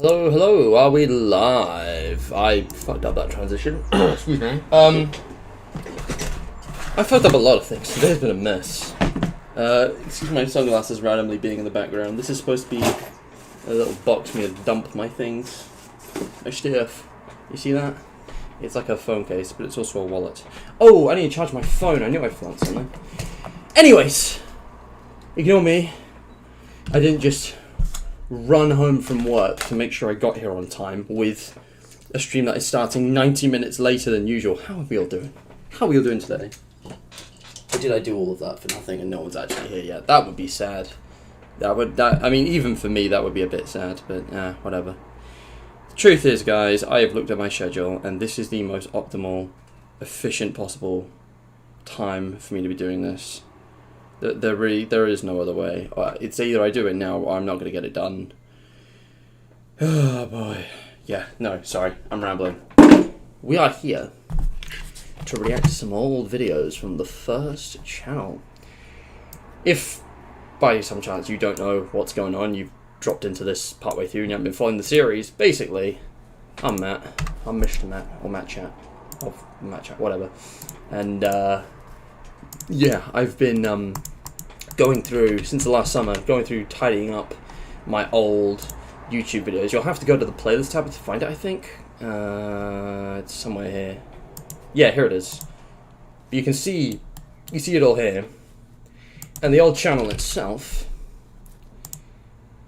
Hello, hello, are we live? I fucked up that transition. Excuse me. I fucked up a lot of things. Today's been a mess. Excuse my sunglasses randomly being in the background. This is supposed to be a little box for me to dump my things. My stuff. You see that? It's like a phone case, but it's also a wallet. Oh, I need to charge my phone. I knew I forgot something. Anyways, ignore me. I didn't just run home from work to make sure I got here on time with a stream that is starting 90 minutes later than usual. How are we all doing? How are we all doing today? Or did I do all of that for nothing and no one's actually here yet? That would be sad. I mean, even for me, that would be a bit sad, but whatever. The truth is, guys, I have looked at my schedule and this is the most optimal, efficient possible time for me to be doing this. There is no other way. It's either I do it now or I'm not going to get it done. Oh boy. Yeah, no, sorry, I'm rambling. We are here to react to some old videos from the first channel. If by some chance you don't know what's going on, you've dropped into this partway through and you haven't been following the series, basically, I'm Matt. I'm Mr. Matt, or Matt Chat, or Matt Chat, whatever. And yeah, I've been going through, since the last summer, tidying up my old YouTube videos. You'll have to go to the playlist tab to find it, I think. It's somewhere here. Yeah, here it is. You can see, it all here. And the old channel itself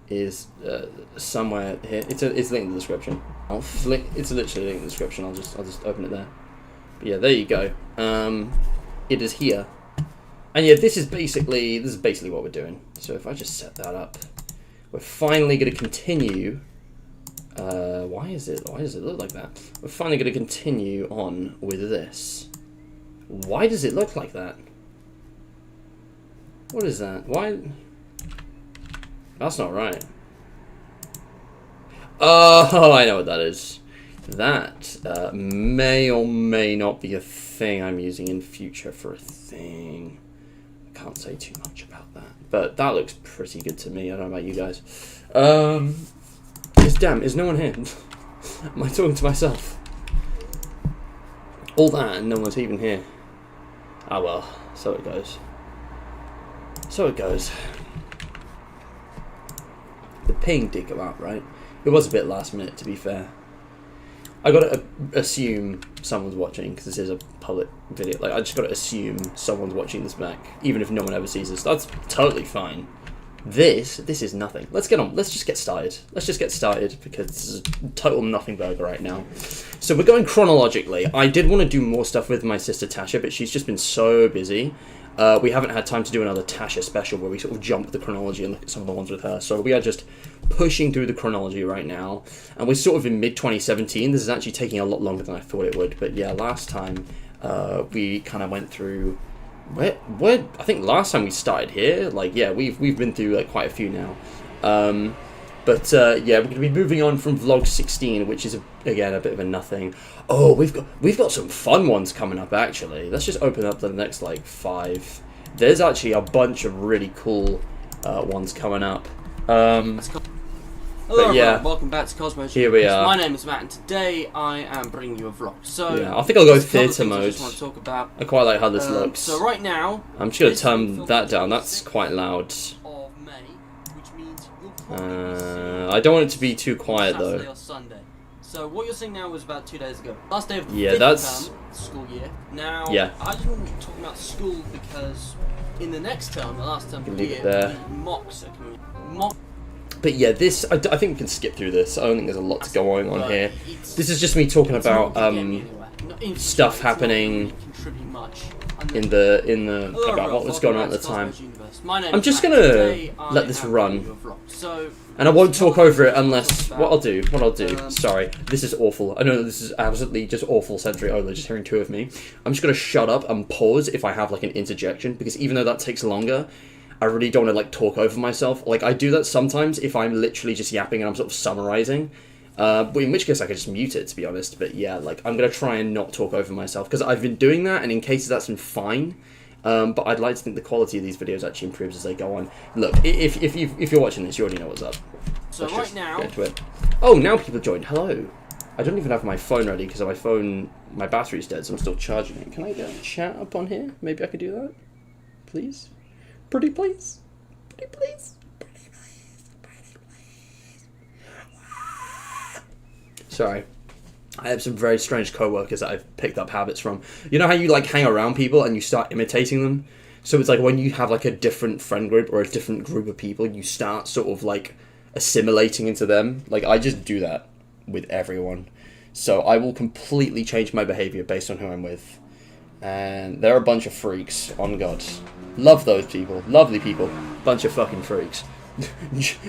is somewhere here. It's linked in the description. It's literally linked in the description. I'll just open it there. But yeah, there you go. It is here. And yeah, this is basically what we're doing. So if I just set that up, we're finally going to continue. Why does it look like that? We're finally going to continue on with this. Why does it look like that? What is that? Why? That's not right. Oh, I know what that is. That may or may not be a thing I'm using in future for a thing. I can't say too much about that, but that looks pretty good to me. I don't know about you guys. Is no one here? Am I talking to myself? All that and no one's even here. Ah well, so it goes. So it goes. The ping did go out, right? It was a bit last minute, to be fair. I gotta assume someone's watching because this is a public video. Like, I just gotta assume someone's watching this back, even if no one ever sees this. That's totally fine. This is nothing. Let's get on. Let's just get started. Let's just get started because this is a total nothing burger right now. So we're going chronologically. I did want to do more stuff with my sister Tasha, but she's just been so busy. We haven't had time to do another Tasha special where we sort of jump the chronology and look at some of the ones with her. So we are just pushing through the chronology right now. And we're sort of in mid-2017. This is actually taking a lot longer than I thought it would. But yeah, last time we kind of went through... Where? I think last time we started here. Like, yeah, we've been through like quite a few now. Yeah, we're going to be moving on from vlog 16, which is again a bit of a nothing. Oh, we've got some fun ones coming up actually. Let's just open up the next like 5. There's actually a bunch of really cool ones coming up. Hello yeah, everyone, welcome back to Cosmos. Here we are. My name is Matt and today I am bringing you a vlog. So yeah, I think I'll go theatre mode. I just want to talk about. I quite like how this looks. So right now, I'm just going to turn that down. That's quite loud. Of May, which means you'll probably I don't want it to be too quiet Saturday though. or Sunday. So what you're seeing now was about 2 days ago. Last day of the Yeah, that's term, school year. Now, yeah. I just want to talk about school because in the next term, the last term of the Leave year, it there. the mocks are coming. But yeah, this I think we can skip through this. I don't think there's a lot going on here. This is just me talking about stuff happening in the about what was going on at the time. I'm just gonna let this run, and I won't talk over it unless what I'll do. Sorry, this is awful. I know this is absolutely just awful sensory overload. Just hearing two of me. I'm just gonna shut up and pause if I have like an interjection because even though that takes longer, I really don't want to like talk over myself. Like I do that sometimes if I'm literally just yapping and I'm sort of summarizing. But in which case I could just mute it, to be honest. But yeah, like I'm gonna try and not talk over myself because I've been doing that, and in cases that's been fine. But I'd like to think the quality of these videos actually improves as they go on. Look, if you're watching this, you already know what's up. So Let's right just now, get into it. Oh, now people joined. Hello. I don't even have my phone ready because my battery's dead, so I'm still charging it. Can I get a chat up on here? Maybe I could do that? Please? Pretty please? Pretty please? Pretty please? Pretty please? Sorry. I have some very strange co-workers that I've picked up habits from. You know how you like hang around people and you start imitating them? So it's like when you have like a different friend group or a different group of people, you start sort of like assimilating into them. Like I just do that with everyone. So I will completely change my behavior based on who I'm with. And they're a bunch of freaks, on God. Love those people. Lovely people. Bunch of fucking freaks.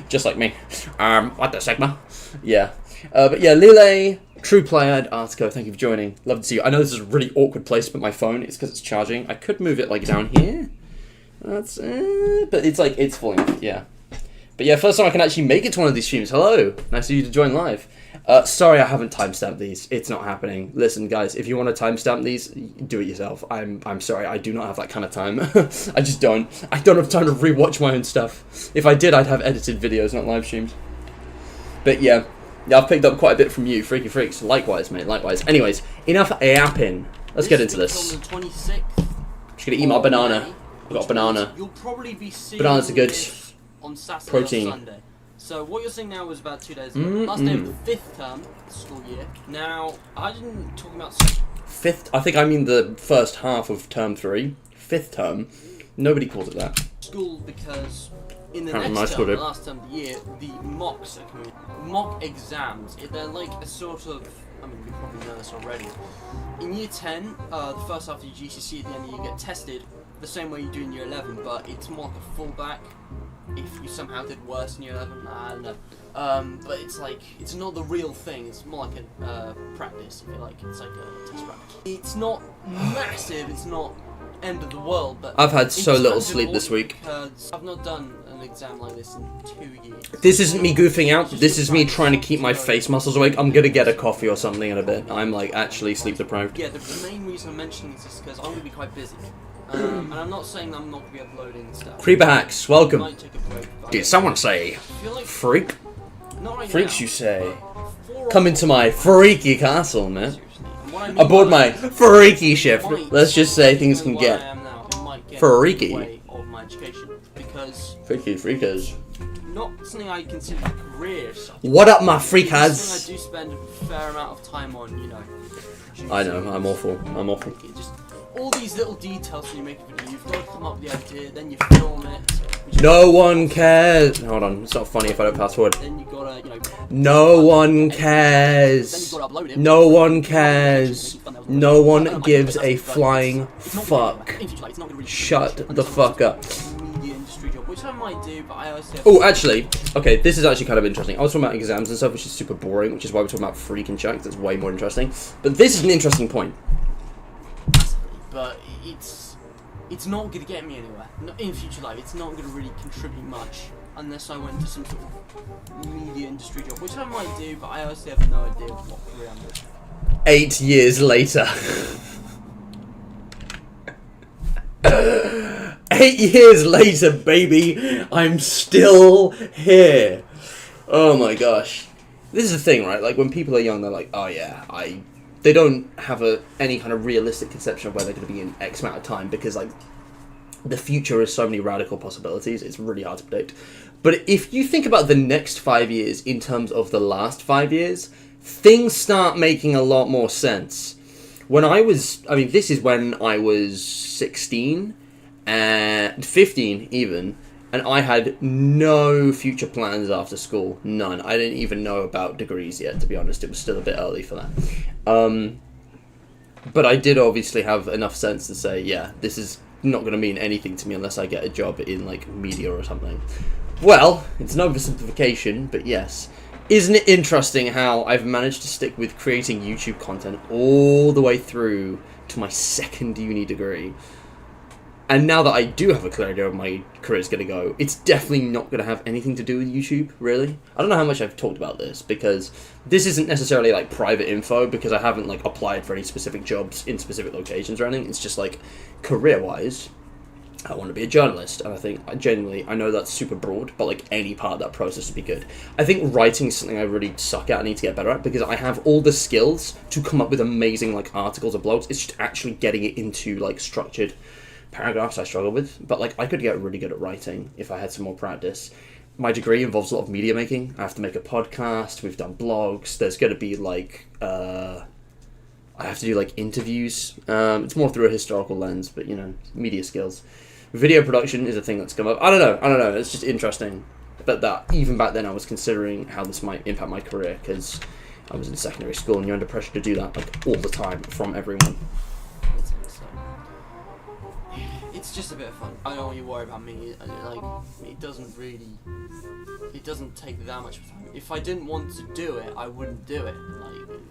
Just like me. What the Sigma? Yeah. But yeah, Lile, True Player, Artico, thank you for joining. Love to see you. I know this is a really awkward place to put my phone. It's because it's charging. I could move it like down here. That's but it's like, it's falling off, yeah. But yeah, first time I can actually make it to one of these streams. Hello. Nice of you to join live. Sorry I haven't timestamped these. It's not happening. Listen, guys, if you want to timestamp these, do it yourself. I'm sorry, I do not have that kind of time. I just don't. I don't have time to rewatch my own stuff. If I did, I'd have edited videos, not live streams. But yeah, I've picked up quite a bit from you, Freaky Freaks. Likewise, mate, likewise. Anyways, enough yapping. Let's get into this. On the 26th. Just gonna eat my banana. I've got a banana. You'll probably be seeing Bananas are good. On Saturday Protein. or Sunday. So what you're seeing now was about 2 days ago. Last day of the 5th term school year. Now, I didn't talk about... Fifth? I think I mean the first half of term 3. 5th term. Nobody calls it that. School because in the Apparently next my term, school the last term of the year, the mocks are coming. Mock exams. They're like a sort of... I mean, you probably know this already. In year 10, the first half of your GCSE, at the end of the year, you get tested the same way you do in year 11, but it's more like a fallback. If you somehow did worse in year 11, I don't know. But it's like, it's not the real thing, it's more like a practice, if you like. It's like a test practice. It's not massive, it's not end of the world, but... I've had so little sleep this week. I've not done an exam like this in 2 years. This isn't me goofing out, this is me trying to keep my face muscles awake. I'm gonna get a coffee or something in a bit. I'm like actually sleep deprived. Yeah, the main reason I'm mentioning this is because I'm going to be quite busy. And I'm not saying I'm not going to be uploading stuff. Creeper Hacks, welcome. Might take a break, but Did someone say I feel like freak? not right Freaks, now, you say? but 4 Come into my freaky castle, man. Seriously. And what I mean Aboard by my freaky ship. Let's just say things can where I get am now, it might get freaky. in the way of my education because freaky freakers. not something I consider a career. What up, my Something freakers? I do spend a fair amount of time on, you know. I know, I'm awful. I'm awful. It just all these little details when you make a video. You've got to come up with the idea, then you film it. No one cares. Hold on, it's not funny if I don't fast forward. Then you gotta, you know. No one Then you've cares. got to upload it. No one cares. No one gives a flying fuck. Shut the fuck up. Media industry job, which I might do, but I also. Oh, actually, okay, this is actually kind of interesting. I was talking about exams and stuff, which is super boring, which is why we're talking about freaking chunks. That's way more interesting. But this is an interesting point. But it's not going to get me anywhere. In future life, it's not going to really contribute much unless I went to some sort of media industry job, which I might do, but I honestly have no idea what career I'm doing. 8 years later. 8 years later, baby, I'm still here. Oh my gosh. This is the thing, right? Like, when people are young, they're like, oh yeah, they don't have any kind of realistic conception of where they're going to be in X amount of time because, like, the future has so many radical possibilities, it's really hard to predict. But if you think about the next 5 years in terms of the last 5 years, things start making a lot more sense. This is when I was 16, and 15 even, and I had no future plans after school, none. I didn't even know about degrees yet, to be honest. It was still a bit early for that. But I did obviously have enough sense to say, yeah, this is not going to mean anything to me unless I get a job in, like, media or something. Well, it's an oversimplification, but yes. Isn't it interesting how I've managed to stick with creating YouTube content all the way through to my second uni degree? And now that I do have a clear idea of where my career is going to go, it's definitely not going to have anything to do with YouTube, really. I don't know how much I've talked about this, because this isn't necessarily, like, private info, because I haven't, like, applied for any specific jobs in specific locations or anything. It's just, like, career-wise, I want to be a journalist, and I think I know that's super broad, but like any part of that process would be good. I think writing is something I really suck at. I need to get better at because I have all the skills to come up with amazing like articles or blogs. It's just actually getting it into like structured paragraphs I struggle with. But like I could get really good at writing if I had some more practice. My degree involves a lot of media making. I have to make a podcast. We've done blogs. There's going to be like I have to do like interviews. It's more through a historical lens, but you know, media skills. Video production is a thing that's come up. I don't know. It's just interesting. But that even back then I was considering how this might impact my career because I was in secondary school and you're under pressure to do that like all the time from everyone. It's just a bit of fun. I don't want you to worry about me. Like, it doesn't take that much time. If I didn't want to do it, I wouldn't do it. Like,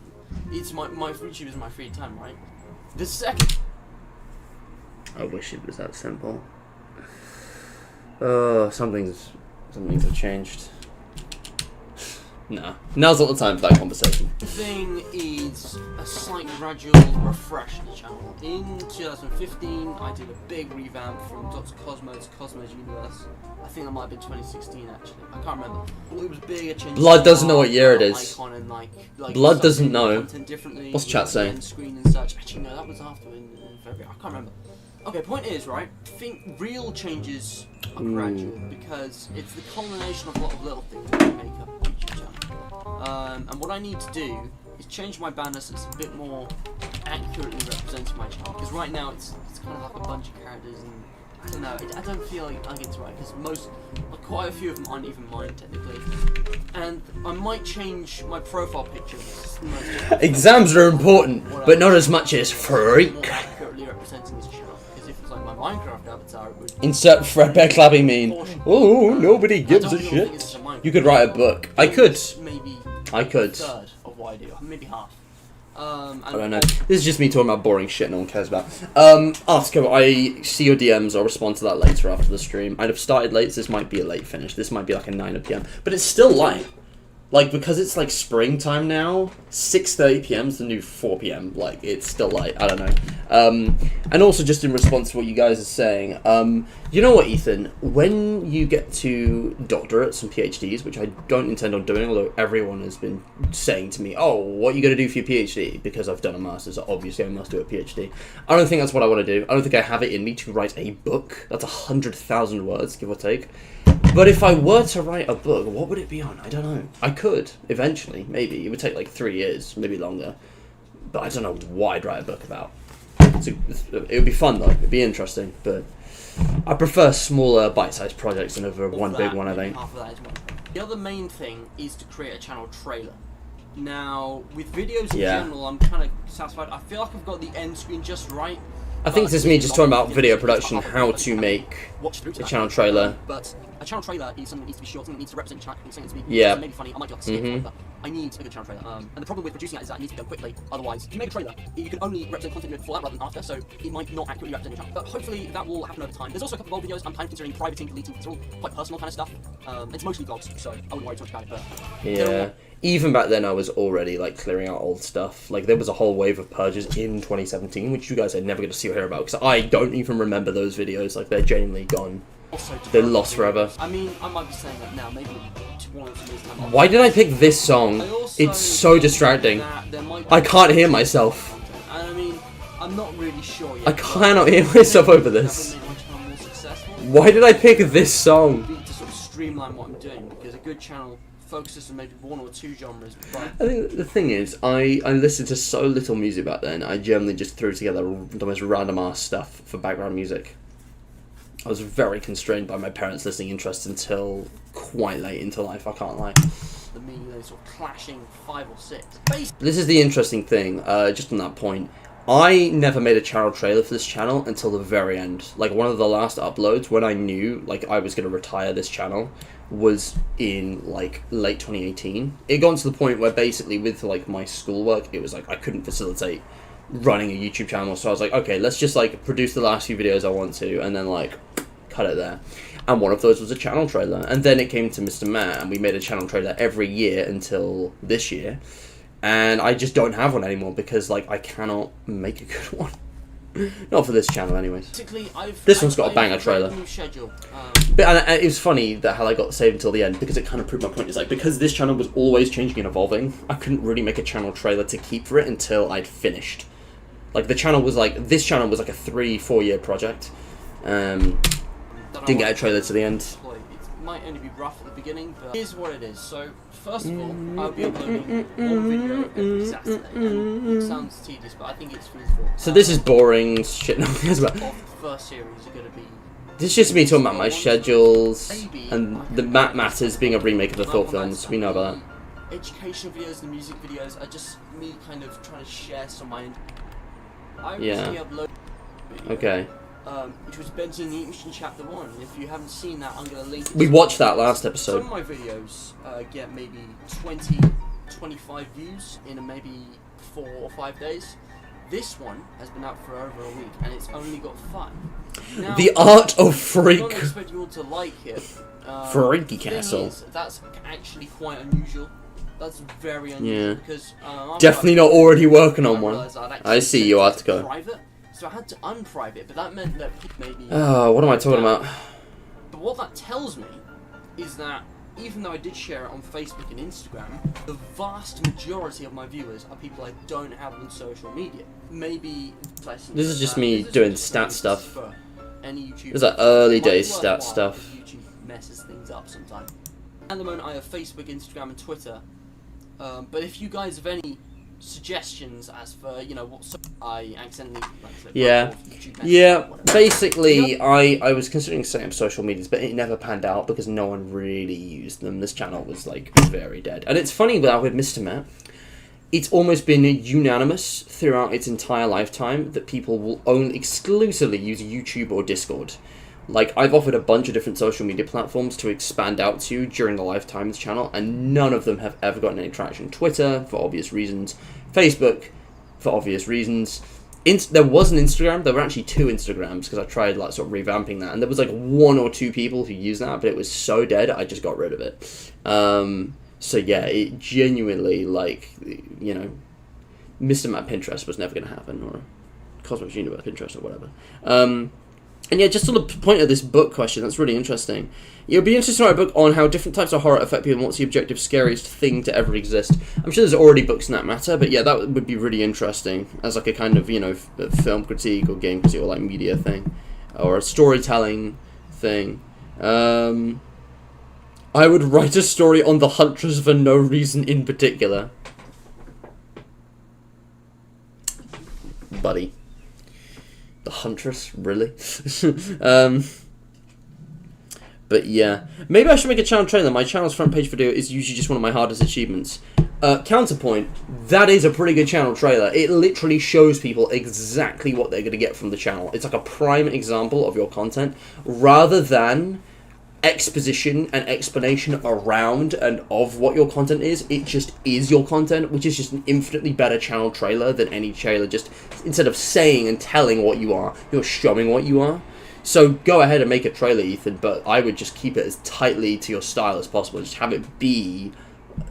it's my YouTube is my free time, right? The second. I wish it was that simple. Oh, some things have changed. Nah, now's not the time for that conversation. The thing is a slight gradual refresh of the channel. In 2015, I did a big revamp from Dr. Cosmo to Cosmo's Universe. I think that might have been 2016 actually. I can't remember. Well, it was big. A change. Blood doesn't know what year it is. Icon and like Blood doesn't know. What's chat saying? Screen and such. Actually, no, that was after in February. I can't remember. Okay, point is, right, I think real changes are gradual because it's the culmination of a lot of little things that make up a YouTube channel. And what I need to do is change my banner so it's a bit more accurately representing my channel. Because right now it's kind of like a bunch of characters and I don't know, I don't feel like I get it right because quite a few of them aren't even mine technically. And I might change my profile picture. Exams are important, but not as much as freak. More accurately representing this channel. Because if it's like my Minecraft avatar, it would... Insert Fredbear clapping meme. Oh, nobody gives a shit. You could write a book. I could. Maybe I could. a third of what I do. Maybe half. I don't know. This is just me talking about boring shit no one cares about. Article, I see your DMs. I'll respond to that later after the stream. I'd have started late, so this might be a late finish. This might be like a 9 PM. But it's still light. Like, because it's like springtime now, 6:30 PM is the new 4 PM. Like, it's still light. I don't know. And also, just in response to what you guys are saying, you know what, Ethan? When you get to doctorates and PhDs, which I don't intend on doing, although everyone has been saying to me, oh, what are you going to do for your PhD? Because I've done a master's, so obviously I must do a PhD. I don't think that's what I want to do. I don't think I have it in me to write a book. That's 100,000 words, give or take. But if I were to write a book, what would it be on? I don't know. I could, eventually, maybe. It would take like 3 years, maybe longer. But I don't know what I'd write a book about. It would be fun though, it'd be interesting, but I prefer smaller bite-sized projects than over one big one, I think. Half of that is one. The other main thing is to create a channel trailer. Now, with videos in general, I'm kind of satisfied. I feel like I've got the end screen just right. I think this is me just talking about video production, how to make a channel trailer. But a channel trailer is something that needs to be short, something that needs to represent your channel, something that needs to be maybe funny. I might do like a skit, but I need a good channel trailer. And the problem with producing that is that it needs to go quickly. Otherwise, if you make a trailer, you can only represent content before that rather than after, so it might not accurately represent your channel. But hopefully that will happen over time. There's also a couple of old videos I'm kind of considering privating, deleting. It's all quite personal kind of stuff. It's mostly vlogs, so I wouldn't worry too much about it. But yeah. Even back then, I was already like clearing out old stuff. Like there was a whole wave of purges in 2017, which you guys are never going to see or hear about because I don't even remember those videos. Like they're genuinely gone. They're lost forever. I mean, I might be saying that now. Maybe 1 or 2 years time. Why did I pick this song? It's so distracting. I can't hear myself. I mean, I'm not really sure yet. I cannot hear myself over this. Why did I pick this song? To sort of streamline what I'm doing because a good channel focuses on maybe 1 or 2 genres. But I think the thing is, I listened to so little music back then. I generally just threw together the most random ass stuff for background music. I was very constrained by my parents' listening interests until quite late into life. I can't lie. The me, sort of clashing 5 or 6. This is the interesting thing. Just on that point, I never made a channel trailer for this channel until the very end. Like one of the last uploads when I knew like I was going to retire this channel was in like late 2018. It got to the point where basically with like my schoolwork, it was like I couldn't facilitate running a YouTube channel, so I was like, okay, let's just like produce the last few videos I want to and then like cut it there. And one of those was a channel trailer, and then it came to Mr. Matt and we made a channel trailer every year until this year, and I just don't have one anymore because like I cannot make a good one. Not for this channel, anyways. Basically, This one's got a banger trailer. New schedule. But and it was funny that how I got saved until the end, because it kind of proved my point. It's like, because this channel was always changing and evolving, I couldn't really make a channel trailer to keep for it until I'd finished. Like, this channel was like a 3-4 year project. Didn't get a trailer to the end. It might only be rough at the beginning, but here's what it is. So, first of all, I'll be uploading one video every Saturday. And it sounds tedious, but I think it's feasible. So this is boring shit. As well. Of the first series are going to be... This is just me talking about my schedules and the Matt Matters being a remake of the Thor films. We know about that. Educational videos and music videos are just me kind of trying to share some of my... I Yeah. recently uploaded a video, Okay. which was Benzene Heat Machine Chapter 1. If you haven't seen that, I'm going to link it. We watched that last Some episode. of my videos get maybe 20, 25 views in maybe 4 or 5 days. This one has been out for over a week, and it's only got 5. Now, The Art of I don't Freak. expect you all to like it. Freaky thing Castle. is, that's actually quite unusual. That's very unusual Yeah. because Definitely not already working on one. realised I'd actually I see set you, it have to as go. private, so I had to unprivate it, but that meant that people maybe. Oh, what am I talking about? But what that tells me is that even though I did share it on Facebook and Instagram, the vast majority of my viewers are people I don't have on social media. Maybe This is just me doing stat stuff. For any YouTuber. This is like early It might be days stat worthwhile stuff. if YouTube messes things up sometimes. At the moment, I have Facebook, Instagram, and Twitter. But if you guys have any suggestions as for what I accidentally Yeah. Yeah, basically, I was considering setting up social medias, but it never panned out because no one really used them. This channel was, like, very dead. And it's funny that with Mr. Matt, it's almost been unanimous throughout its entire lifetime that people will only exclusively use YouTube or Discord. Like, I've offered a bunch of different social media platforms to expand out to during the lifetime of the channel, and none of them have ever gotten any traction. Twitter, for obvious reasons. Facebook, for obvious reasons. There was an Instagram. There were actually 2 Instagrams, because I tried, like, sort of revamping that, and there was, like, 1 or 2 people who used that, but it was so dead, I just got rid of it. So, yeah, it genuinely, like, Mr. Matt Pinterest was never going to happen, or Cosmos Universe Pinterest, or whatever. And yeah, just on the point of this book question, that's really interesting. It would be interesting to write a book on how different types of horror affect people and what's the objective scariest thing to ever exist. I'm sure there's already books in that matter, but yeah, that would be really interesting as like a kind of, film critique or game critique or like media thing. Or a storytelling thing. I would write a story on the Huntress for no reason in particular. Buddy. The Huntress, really? But yeah, maybe I should make a channel trailer. My channel's front page video is usually just one of my hardest achievements. Counterpoint, that is a pretty good channel trailer. It literally shows people exactly what they're going to get from the channel. It's like a prime example of your content, rather than exposition and explanation around and of what your content is. It just is your content, which is just an infinitely better channel trailer than any trailer. Just instead of saying and telling what you are, you're showing what you are. So go ahead and make a trailer, Ethan, but I would just keep it as tightly to your style as possible. Just have it be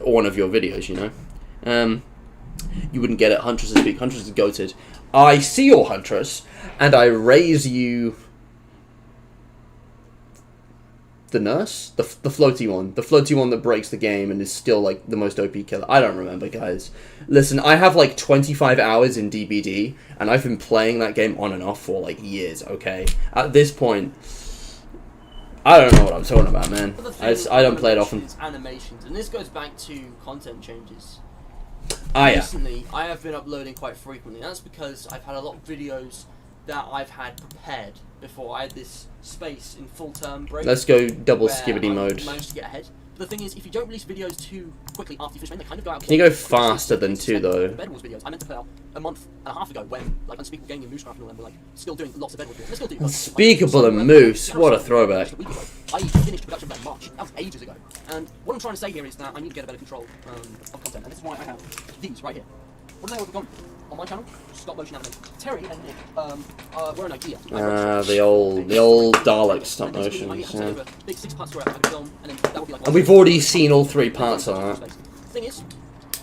one of your videos, You wouldn't get it. Huntress is big. Huntress is goated. I see your Huntress, and I raise you... The nurse? The floaty one. The floaty one that breaks the game and is still, like, the most OP killer. I don't remember, guys. Listen, I have, like, 25 hours in DBD, and I've been playing that game on and off for, like, years, okay? At this point, I don't know what I'm talking about, man. I don't play it often. It's animations, and this goes back to content changes. Ah, yeah. Recently, I have been uploading quite frequently. That's because I've had a lot of videos that I've had prepared before I had this space in full term break. Let's go double where skibbity I mode. managed to get ahead. But the thing is, if you don't release videos too quickly after you finish them, they kind of go out. Can you go faster than 2, though? Bed Wars videos I meant to put out a month and a half ago when like Unspeakable Gaming and Moosecraft and all them were like still doing lots of Bed Wars videos. They still do. but, Unspeakable and Moose, what a throwback. I finished production of that in March. That was ages ago. And what I'm trying to say here is that I need to get a better control of content, and this is why I have these right here. What have I overcome on my channel? Stop motion animation. Terry and Nick were an idea. The old Dalek stop motions. Yeah. Big 6-part story I could film, and then that would be like. And we've already seen all 3 parts of that. The thing is,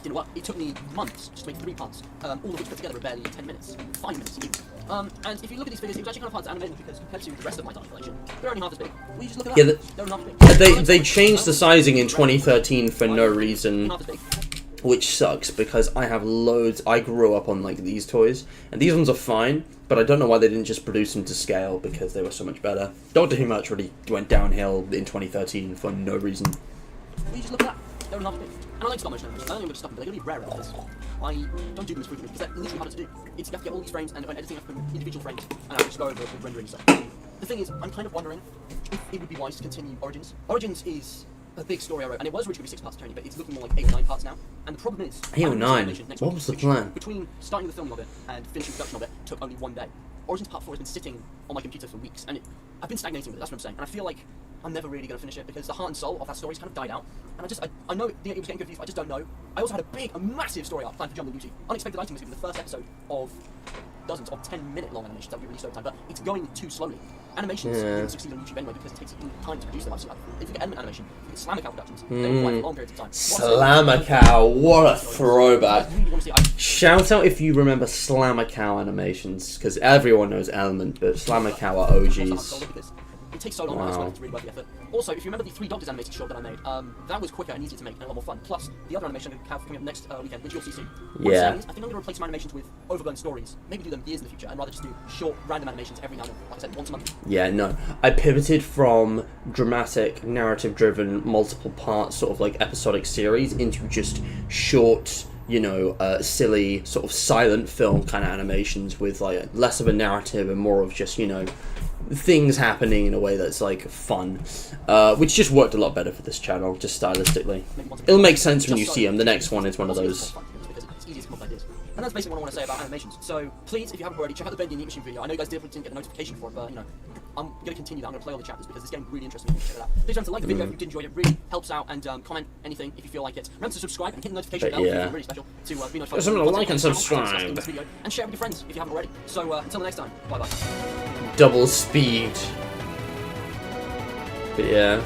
you know what? It took me months just to make 3 parts. All of which put together were barely 10 minutes, 5 minutes. And if you look at these figures, it was actually kind of hard to animate them because compared to the rest of my Dalek collection, they're only half as big. Will you just look at that? Yeah, they're half as big. they changed the sizing in 2013 for no reason, Half as big. which sucks because I have loads. I grew up on like these toys, and these ones are fine, but I don't know why they didn't just produce them to scale because they were so much better. Doctor Who much really went downhill in 2013 for no reason. Will you just look at that? They're half as big. And I like stop motion animations. I don't think we're stopping, but they're going to be rarer after this. I don't do them as frequently because they're literally harder to do. It's, you have to get all these frames and editing up individual frames, and I have to just go over with rendering stuff. The thing is, I'm kind of wondering if it would be wise to continue Origins. Origins is a big story I wrote, and it was originally 6 parts, Tony, but it's looking more like 8 or 9 parts now. And the problem is, 8 or I'm 9? releasing next What week, was the which plan? Between starting the filming of it and finishing production of it took only 1 day. Origins Part 4 has been sitting on my computer for weeks, and I've been stagnating with it, that's what I'm saying. And I feel like I'm never really going to finish it because the heart and soul of that story's kind of died out. And I know it was getting good views, but I just don't know. I also had a massive story arc planned for John Belushi. Unexpected Items was going to be the first episode of dozens of 10-minute long animations that will be released over time, but it's going too slowly. Animations didn't succeed on YouTube anyway because it takes time to produce them. If you look at Element Animation, if you look at Slammer Cow Productions, they require long periods of time. Slammer Cow, what a throwback! I really want to see Shout out if you remember Slammer Cow animations, because everyone knows Element, but Slammer Cow are OGs. It takes so long, Wow. I swear it's really worth the effort. Also, if you remember the Three Doctors animated short that I made, that was quicker and easier to make and a lot more fun. Plus, the other animation I'm going to have coming up next weekend, which you'll see soon. What I'm Yeah. saying is, I think I'm going to replace my animations with overgrown stories. Maybe do them years in the future, and rather just do short, random animations every now and then. Like I said, once a month. Yeah, no. I pivoted from dramatic, narrative-driven, multiple-part sort of like episodic series into just short, silly, sort of silent film kind of animations with like less of a narrative and more of just, things happening in a way that's like fun, which just worked a lot better for this channel, just stylistically. Maybe once a It'll month. make sense when you Just see them. The next one is one of Also, those. it's fun, because it's easy to come up with ideas. And that's basically what I want to say about animations. So please, if you haven't already, check out the Bendy and Neat Machine video. I know you guys didn't get the notification for it, but I'm going to continue that. I'm going to play all the chapters because it's getting really interesting. Check it out. Please remember to like the video if you did enjoy it. It really helps out, and comment anything if you feel like it. Remember to subscribe and hit the notification But bell if yeah. you're really special to be notified. Just remember to like and Channel, subscribe. in this video, and share it with your friends if you haven't already. So until the next time, bye bye. Double speed. But yeah,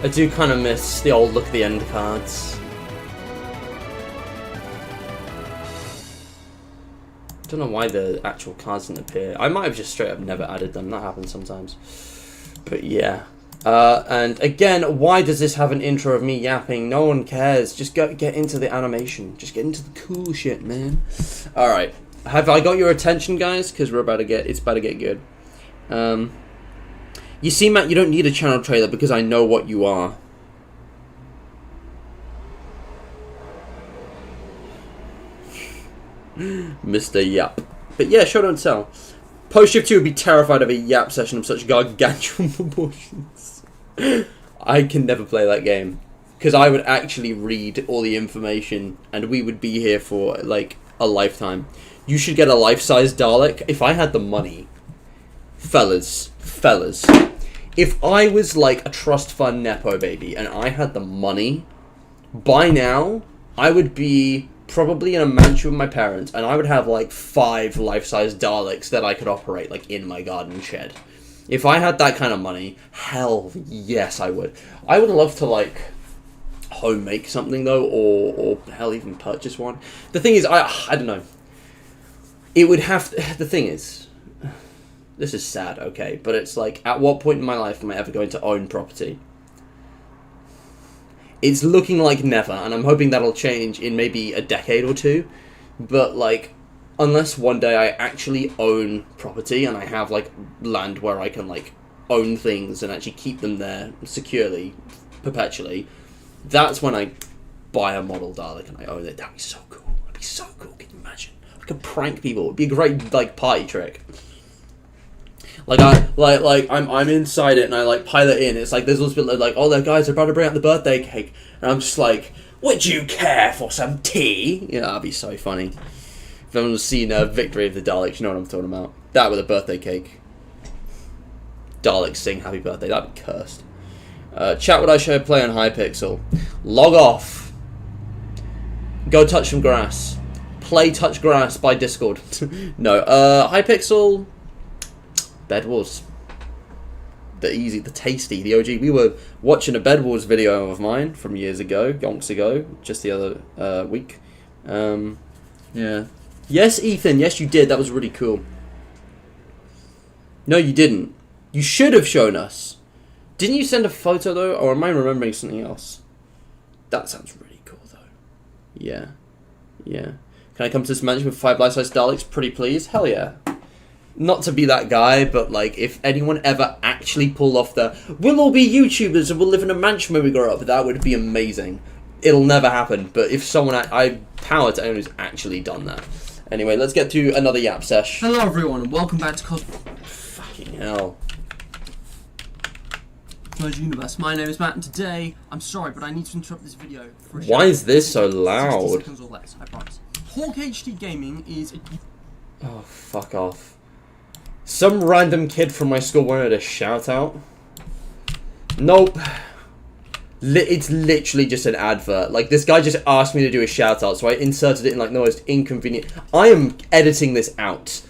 I do kind of miss the old look at the end cards. Don't know why the actual cards didn't appear. I might have just straight up never added them. That happens sometimes. But yeah. And again, why does this have an intro of me yapping? No one cares. Just get into the animation. Just get into the cool shit, man. All right. Have I got your attention, guys? Because it's about to get good. You see, Matt, you don't need a channel trailer because I know what you are. Mr. Yap. But yeah, show don't tell. Post-Shift 2 would be terrified of a Yap session of such gargantuan proportions. I can never play that game. Because I would actually read all the information and we would be here for, like, a lifetime. You should get a life-size Dalek. If I had the money... Fellas. If I was, like, a trust fund Nepo baby and I had the money, by now, I would be... probably in a mansion with my parents, and I would have like 5 life-size Daleks that I could operate like in my garden shed. If I had that kind of money, hell yes I would. I would love to like home make something though, or hell even purchase one. The thing is, I don't know. It would have to, the thing is, this is sad, okay, but it's like, at what point in my life am I ever going to own property? It's looking like never, and I'm hoping that'll change in maybe a decade or two. But, like, unless one day I actually own property and I have, like, land where I can, like, own things and actually keep them there securely, perpetually, that's when I buy a model Dalek and I own it. That'd be so cool. That'd be so cool. Can you imagine? I could prank people. It'd be a great, like, party trick. Like I'm inside it and I like pilot in. It's like there's all this bit like, oh, the guys are about to bring out the birthday cake, and I'm just like, would you care for some tea? Yeah, that'd be so funny. If anyone's seen Victory of the Daleks, you know what I'm talking about. That with a birthday cake. Daleks sing happy birthday. That'd be cursed. Chat what I should play on Hypixel. Log off. Go touch some grass. Play Touch Grass by Discord. No, Hypixel. Bed Wars. The easy, the tasty, the OG. We were watching a Bed Wars video of mine from years ago, yonks ago, just the other week. Yeah. Yes, Ethan. Yes, you did. That was really cool. No, you didn't. You should have shown us. Didn't you send a photo, though? Or am I remembering something else? That sounds really cool, though. Yeah. Yeah. Can I come to this mansion with 5 life-size Daleks? Pretty please? Hell yeah. Not to be that guy, but, like, if anyone ever actually pulled off the we'll all be YouTubers and we'll live in a mansion when we grow up, that would be amazing. It'll never happen, but if someone... I power to anyone who's actually done that. Anyway, let's get to another Yap sesh. Hello everyone, and welcome back to Fucking hell. Cosmos Universe. My name is Matt, and today, I'm sorry, but I need to interrupt this video for a Why is this so loud? 60 seconds or less, I promise. Hawk HD Gaming is a... Oh, fuck off. Some random kid from my school wanted a shout out. Nope. It's literally just an advert. Like, this guy just asked me to do a shout out, so I inserted it in, like, the most inconvenient... I am editing this out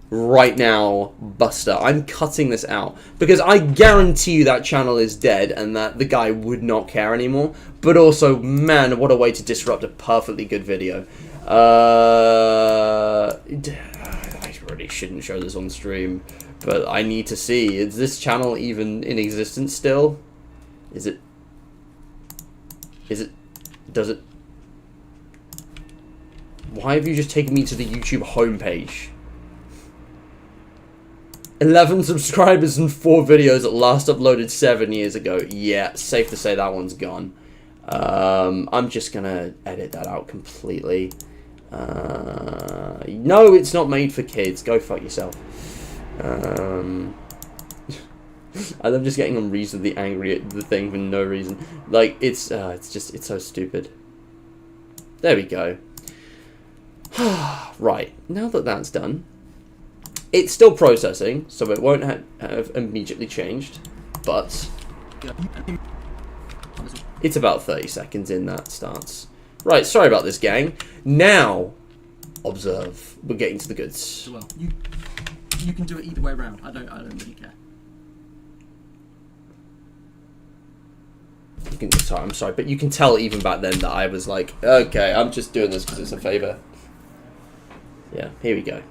right now, Buster. I'm cutting this out. Because I guarantee you that channel is dead and that the guy would not care anymore. But also, man, what a way to disrupt a perfectly good video. I really shouldn't show this on stream, but I need to see. Is this channel even in existence still? Is it? Does it? Why have you just taken me to the YouTube homepage? 11 subscribers and 4 videos that last uploaded 7 years ago. Yeah, safe to say that one's gone. I'm just gonna edit that out completely. No, it's not made for kids. Go fuck yourself. I'm just getting unreasonably angry at the thing for no reason. Like, it's so stupid. There we go. Right, now that that's done, it's still processing, so it won't have immediately changed, but it's about 30 seconds in that stance. Right, sorry about this, gang. Now, observe. We're getting to the goods. Well, you can do it either way around. I don't really care. You can, sorry, I'm sorry, but you can tell even back then that I was like, okay, I'm just doing this because it's a favor. Yeah, here we go.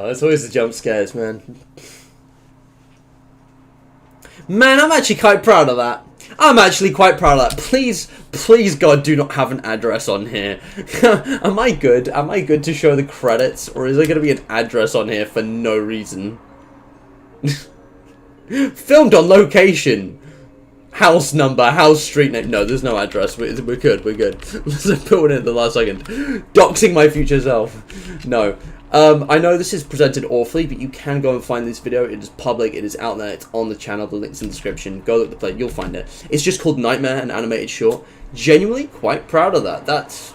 It's always the jump scares, man. Man, I'm actually quite proud of that. I'm actually quite proud of that. Please, please, God, do not have an address on here. Am I good? Am I good to show the credits? Or is there going to be an address on here for no reason? Filmed on location. House number, house street name. No, there's no address. We're good, we're good. Let's put it in at the last second. Doxing my future self. No. I know this is presented awfully, but you can go and find this video. It is public, it is out there, it's on the channel, the link's in the description. Go look at the play, you'll find it. It's just called Nightmare, an animated short. Genuinely quite proud of that. That's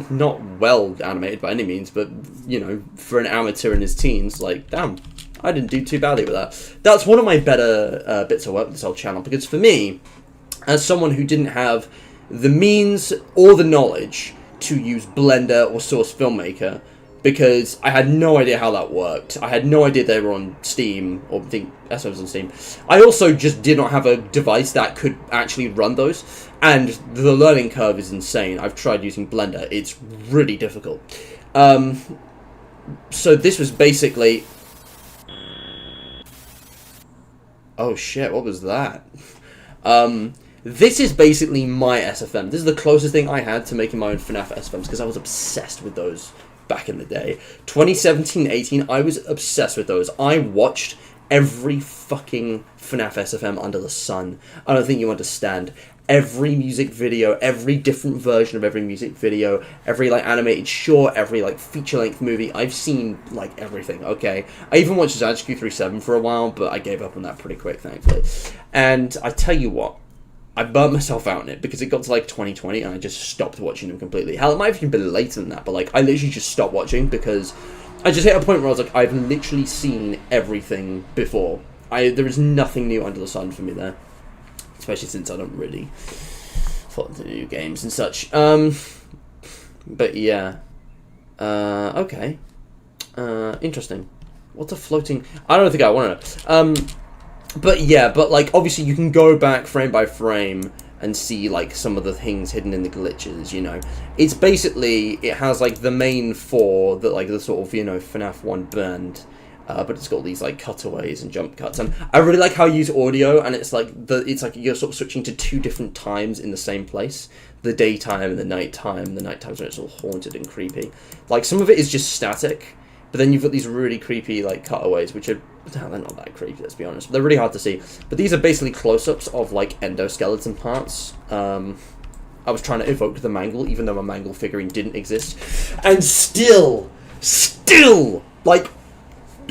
not well animated by any means, but, you know, for an amateur in his teens, like, damn, I didn't do too badly with that. That's one of my better bits of work with this whole channel, because for me, as someone who didn't have the means or the knowledge to use Blender or Source Filmmaker because I had no idea how that worked. I had no idea they were on Steam, or I think SO was on Steam. I also just did not have a device that could actually run those, and the learning curve is insane. I've tried using Blender. It's really difficult. So this was basically... Oh shit, what was that? This is basically my SFM. This is the closest thing I had to making my own FNAF SFMs, because I was obsessed with those back in the day. 2017-18, I was obsessed with those. I watched every fucking FNAF SFM under the sun. I don't think you understand. Every music video, every different version of every music video, every, like, animated short, every, like, feature-length movie. I've seen, like, everything, okay? I even watched ZageQ37 for a while, but I gave up on that pretty quick, thankfully. And I tell you what, I burnt myself out in it, because it got to, like, 2020, and I just stopped watching them completely. Hell, it might have even been later than that, but, like, I literally just stopped watching, because I just hit a point where I was like, I've literally seen everything before. There is nothing new under the sun for me there. Especially since I don't really follow the new games and such. But yeah. Okay. Interesting. What's a floating... I don't think I want to know. But yeah, but like, obviously you can go back frame by frame and see like some of the things hidden in the glitches, you know. It's basically, it has like the main four, that like the sort of, you know, FNAF 1 band. But it's got these like cutaways and jump cuts, and I really like how you use audio. And it's like you're sort of switching to two different times in the same place: the daytime and the nighttime. The nighttime's when it's all haunted and creepy. Like some of it is just static, but then you've got these really creepy like cutaways, which are they're not that creepy, let's be honest. But they're really hard to see. But these are basically close-ups of like endoskeleton parts. I was trying to evoke the Mangle, even though a Mangle figurine didn't exist, and still, like,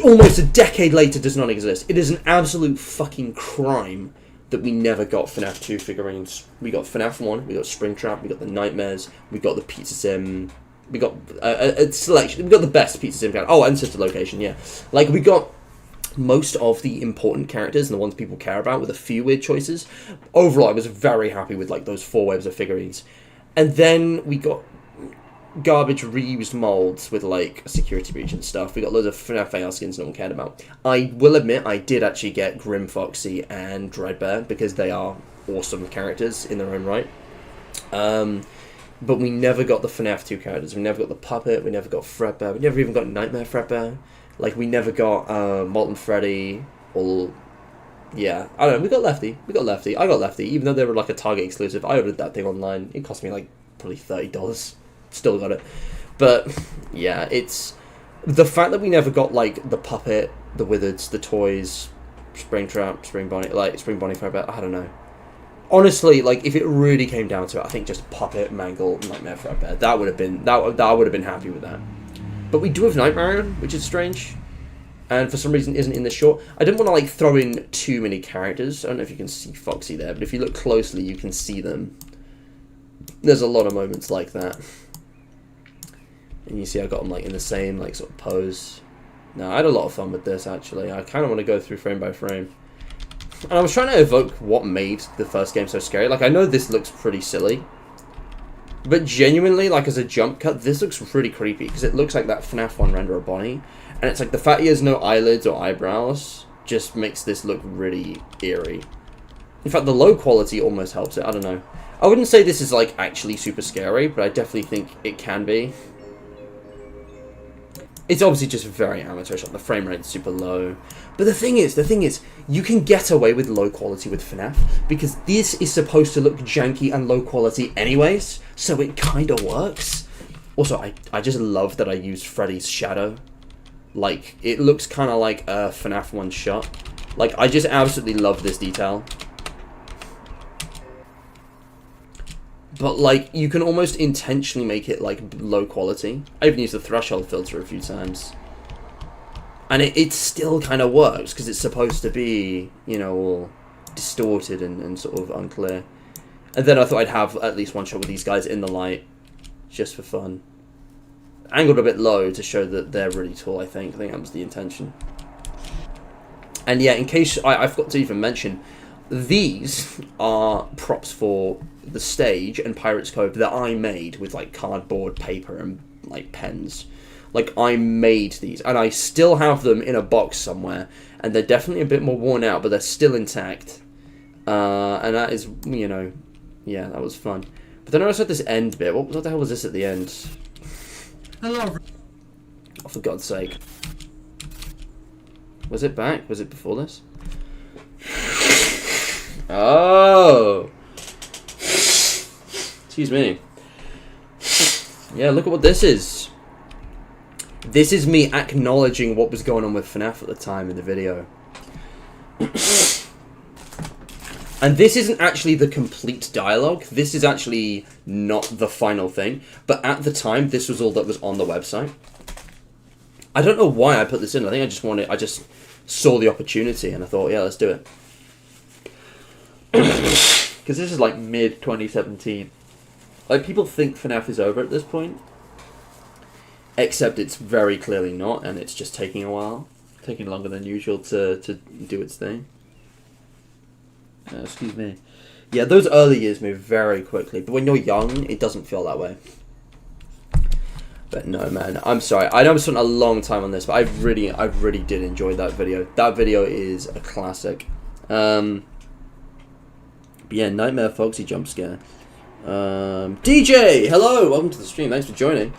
almost a decade later does not exist. It is an absolute fucking crime that we never got FNAF 2 figurines. We got FNAF 1, we got Springtrap, we got the Nightmares, we got the Pizza Sim, we got a selection, we got the best Pizza Sim character. Oh, and Sister Location, yeah. Like, we got most of the important characters and the ones people care about, with a few weird choices. Overall, I was very happy with, like, those 4 waves of figurines. And then we got garbage reused molds with like a security breach and stuff. We got loads of FNAF AR skins no one cared about. I will admit I did actually get Grim Foxy and Dreadbear, because they are awesome characters in their own right. But we never got the FNAF 2 characters. We never got the Puppet, we never got Fredbear, we never even got Nightmare Fredbear. Like, we never got Molten Freddy, or... Yeah, I don't know, we got Lefty. I got Lefty, even though they were like a Target exclusive. I ordered that thing online. It cost me like probably $30. Still got it. But yeah, it's the fact that we never got like the Puppet, the Wizards, the toys, Springtrap, Spring Bonnie Fredbear. I don't know. Honestly, like, if it really came down to it, I think just Puppet, Mangle, Nightmare Fredbear. That would have been that I would have been happy with that. But we do have Nightmare, which is strange, and for some reason isn't in the short. I didn't want to like throw in too many characters. I don't know if you can see Foxy there, but if you look closely, you can see them. There's a lot of moments like that. And you see I got them like in the same like sort of pose. No, I had a lot of fun with this actually. I kind of want to go through frame by frame. And I was trying to evoke what made the first game so scary. Like, I know this looks pretty silly, but genuinely, like, as a jump cut, this looks pretty creepy, because it looks like that FNAF 1 render of Bonnie. And it's like the fact he has no eyelids or eyebrows just makes this look really eerie. In fact, the low quality almost helps it. I don't know. I wouldn't say this is like actually super scary, but I definitely think it can be. It's obviously just very amateurish, like the frame rate's super low. But the thing is, you can get away with low quality with FNAF, because this is supposed to look janky and low quality anyways, so it kind of works. Also, I just love that I used Freddy's shadow. Like, it looks kind of like a FNAF 1 shot. Like, I just absolutely love this detail. But, like, you can almost intentionally make it, like, low quality. I even used the threshold filter a few times. And it still kind of works, because it's supposed to be, you know, all distorted and sort of unclear. And then I thought I'd have at least one shot with these guys in the light, just for fun. Angled a bit low to show that they're really tall, I think. I think that was the intention. And yeah, in case I forgot to even mention, these are props for the stage and Pirates Cove that I made with like cardboard, paper, and like pens. Like, I made these, and I still have them in a box somewhere, and they're definitely a bit more worn out, but they're still intact. And that is, you know, yeah, that was fun. But then I also had this end bit. What the hell was this at the end? Hello. Oh, for God's sake. Was it back? Was it before this? Oh! Excuse me. Yeah, look at what this is. This is me acknowledging what was going on with FNAF at the time in the video. And this isn't actually the complete dialogue. This is actually not the final thing. But at the time, this was all that was on the website. I don't know why I put this in. I think I just saw the opportunity and I thought, yeah, let's do it. Because this is like mid-2017. Like, people think FNAF is over at this point. Except it's very clearly not, and it's just taking a while. Taking longer than usual to do its thing. Excuse me. Yeah, those early years move very quickly, but when you're young, it doesn't feel that way. But no, man, I'm sorry. I know I'm spent a long time on this, but I really did enjoy that video. That video is a classic. But yeah, Nightmare Foxy jump scare. DJ, hello, welcome to the stream. Thanks for joining.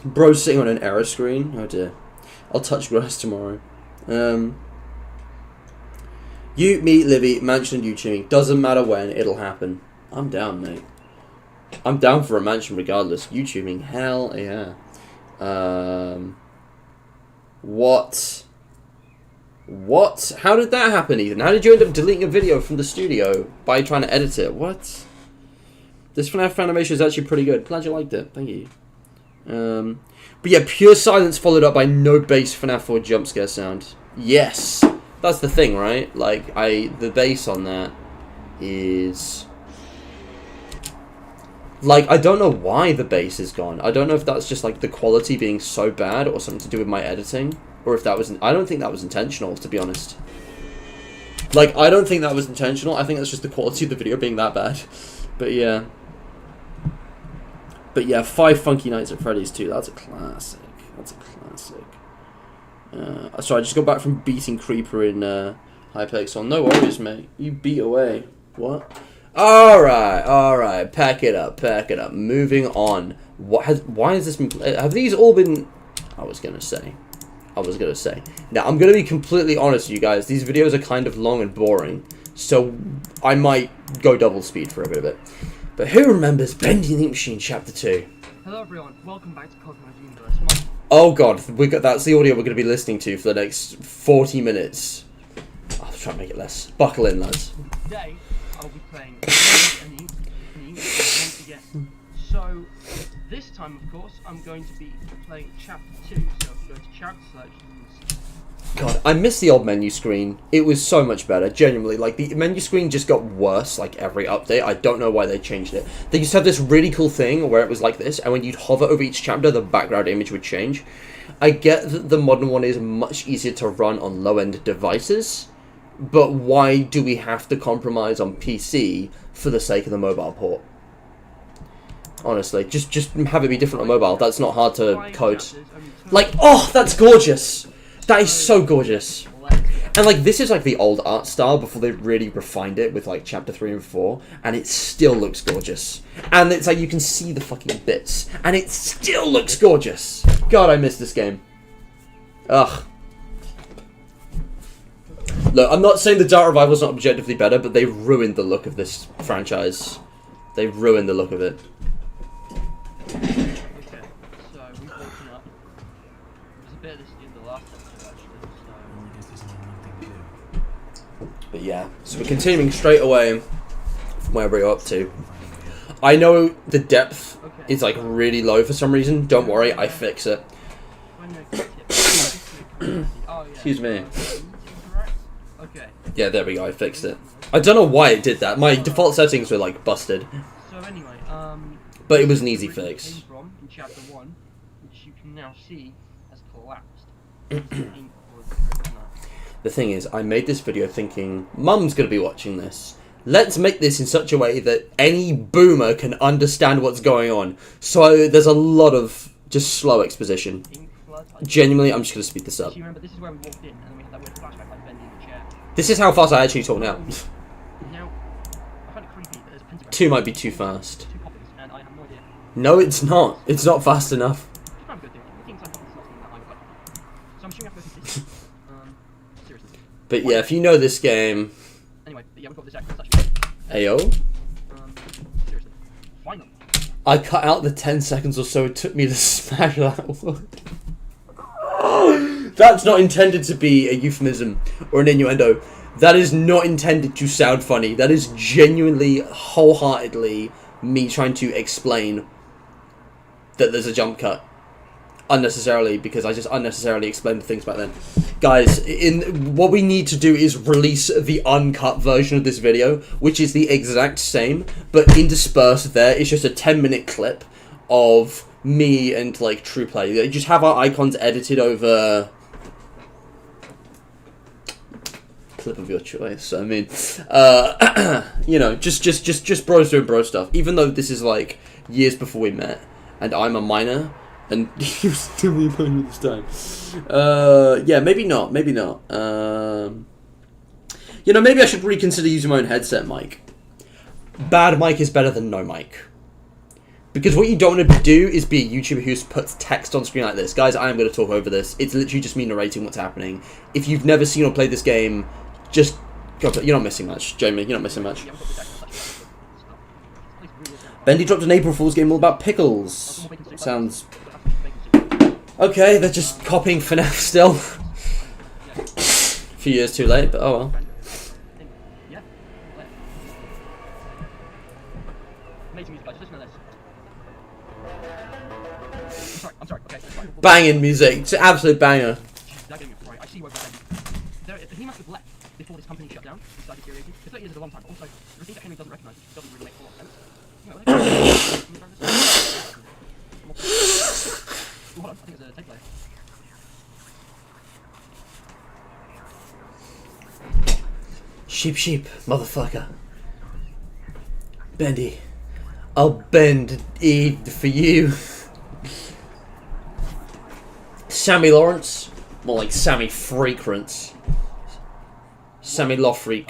Bro's sitting on an error screen. Oh dear. I'll touch grass tomorrow. You, me, Livy, mansion YouTubing. Doesn't matter when, it'll happen. I'm down, mate. I'm down for a mansion regardless. YouTubing, hell yeah. What? How did that happen, Ethan? How did you end up deleting a video from the studio by trying to edit it? What? This FNAF animation is actually pretty good. Glad you liked it. Thank you. But yeah, pure silence followed up by no bass FNAF 4 jump scare sound. Yes. That's the thing, right? Like, the bass on that is... Like, I don't know why the bass is gone. I don't know if that's just, like, the quality being so bad or something to do with my editing. Or if that was... I don't think that was intentional, to be honest. Like, I don't think that was intentional. I think that's just the quality of the video being that bad. But yeah. But yeah, 5 Funky Nights at Freddy's 2. That's a classic. That's a classic. Sorry, I just got back from beating Creeper in Hypixel. No worries, mate. You beat away. What? Alright. Pack it up. Moving on. Why has this been... Have these all been... I was gonna say. Now, I'm gonna be completely honest with you guys. These videos are kind of long and boring. So, I might go double speed for a bit of it. But who remembers Bendy the Ink Machine Chapter 2? Hello everyone, welcome back to Cosmos Universe. Oh god, that's the audio we're going to be listening to for the next 40 minutes. I'll try to make it less. Buckle in, lads. Today, I'll be playing an ink once again. So, this time, of course, I'm going to be playing Chapter 2. So, if you go to Chapter Search, God, I miss the old menu screen. It was so much better, genuinely. Like, the menu screen just got worse, like, every update. I don't know why they changed it. They used to have this really cool thing where it was like this, and when you'd hover over each chapter, the background image would change. I get that the modern one is much easier to run on low-end devices, but why do we have to compromise on PC for the sake of the mobile port? Honestly, just have it be different on mobile. That's not hard to code. Like, oh, that's gorgeous! That is so gorgeous. And, like, this is, like, the old art style before they really refined it with, like, Chapter 3 and 4. And it still looks gorgeous. And it's like, you can see the fucking bits. And it still looks gorgeous. God, I miss this game. Ugh. Look, I'm not saying the Dark Revival's not objectively better, but they ruined the look of this franchise. They ruined the look of it. But yeah, so we're continuing straight away from where we're up to. I know the depth is like really low for some reason. Don't worry, I fix it. Excuse me. Yeah, there we go, I fixed it. I don't know why it did that. My default settings were like busted. So anyway, but it was an easy fix. In Chapter 1, which you can now see has collapsed. The thing is, I made this video thinking, Mum's going to be watching this. Let's make this in such a way that any boomer can understand what's going on. So there's a lot of Just slow exposition. Ink flood. Genuinely, I'm just gonna speed this up. Do you remember? This is where we walked in, and then we had that weird flashback, like Bendy in the chair. This is how fast I actually talk now. Now, I find it creepy that there's a pentagram. 2 might be too fast. 2 copies, and I have no idea. No, it's not. It's not fast enough. I'm good, dude. I think some copies not seem that high, but so I'm assuming I have to go through this. Seriously. But yeah, if you know this game, Anyway, but yeah, we've got this actual touch. Ayo. Seriously. Finally. I cut out the 10 seconds or so it took me to smash that one. That's not intended to be a euphemism or an innuendo. That is not intended to sound funny. That is genuinely, wholeheartedly me trying to explain that there's a jump cut. Unnecessarily, because I just unnecessarily explained things back then. Guys, what we need to do is release the uncut version of this video, which is the exact same, but interspersed there is just a 10-minute clip of me and, like, True Play. They just have our icons edited over... clip of your choice. I mean, you know, just bros doing bro stuff. Even though this is, like, years before we met, and I'm a minor... And he was still me playing with this time. Yeah, maybe not. Maybe not. You know, maybe I should reconsider using my own headset mic. Bad mic is better than no mic. Because what you don't want to do is be a YouTuber who puts text on screen like this. Guys, I am going to talk over this. It's literally just me narrating what's happening. If you've never seen or played this game, just go play. You're not missing much, Jamie. You're not missing much. Bendy dropped an April Fool's game all about pickles. Sounds... Okay, they're just copying FNAF still. A few years too late, but oh well. Banging music, it's an absolute banger. I see where he must have left before this company shut down. He started deteriorating. 30 years is a long time, but also the thing that Henry doesn't recognise, which doesn't really make a lot of sense. Hold on, I think there's a tape player. Sheep, motherfucker. Bendy. I'll bend E for you. Sammy Lawrence. More like Sammy Frequency. Sammy Lawfreak.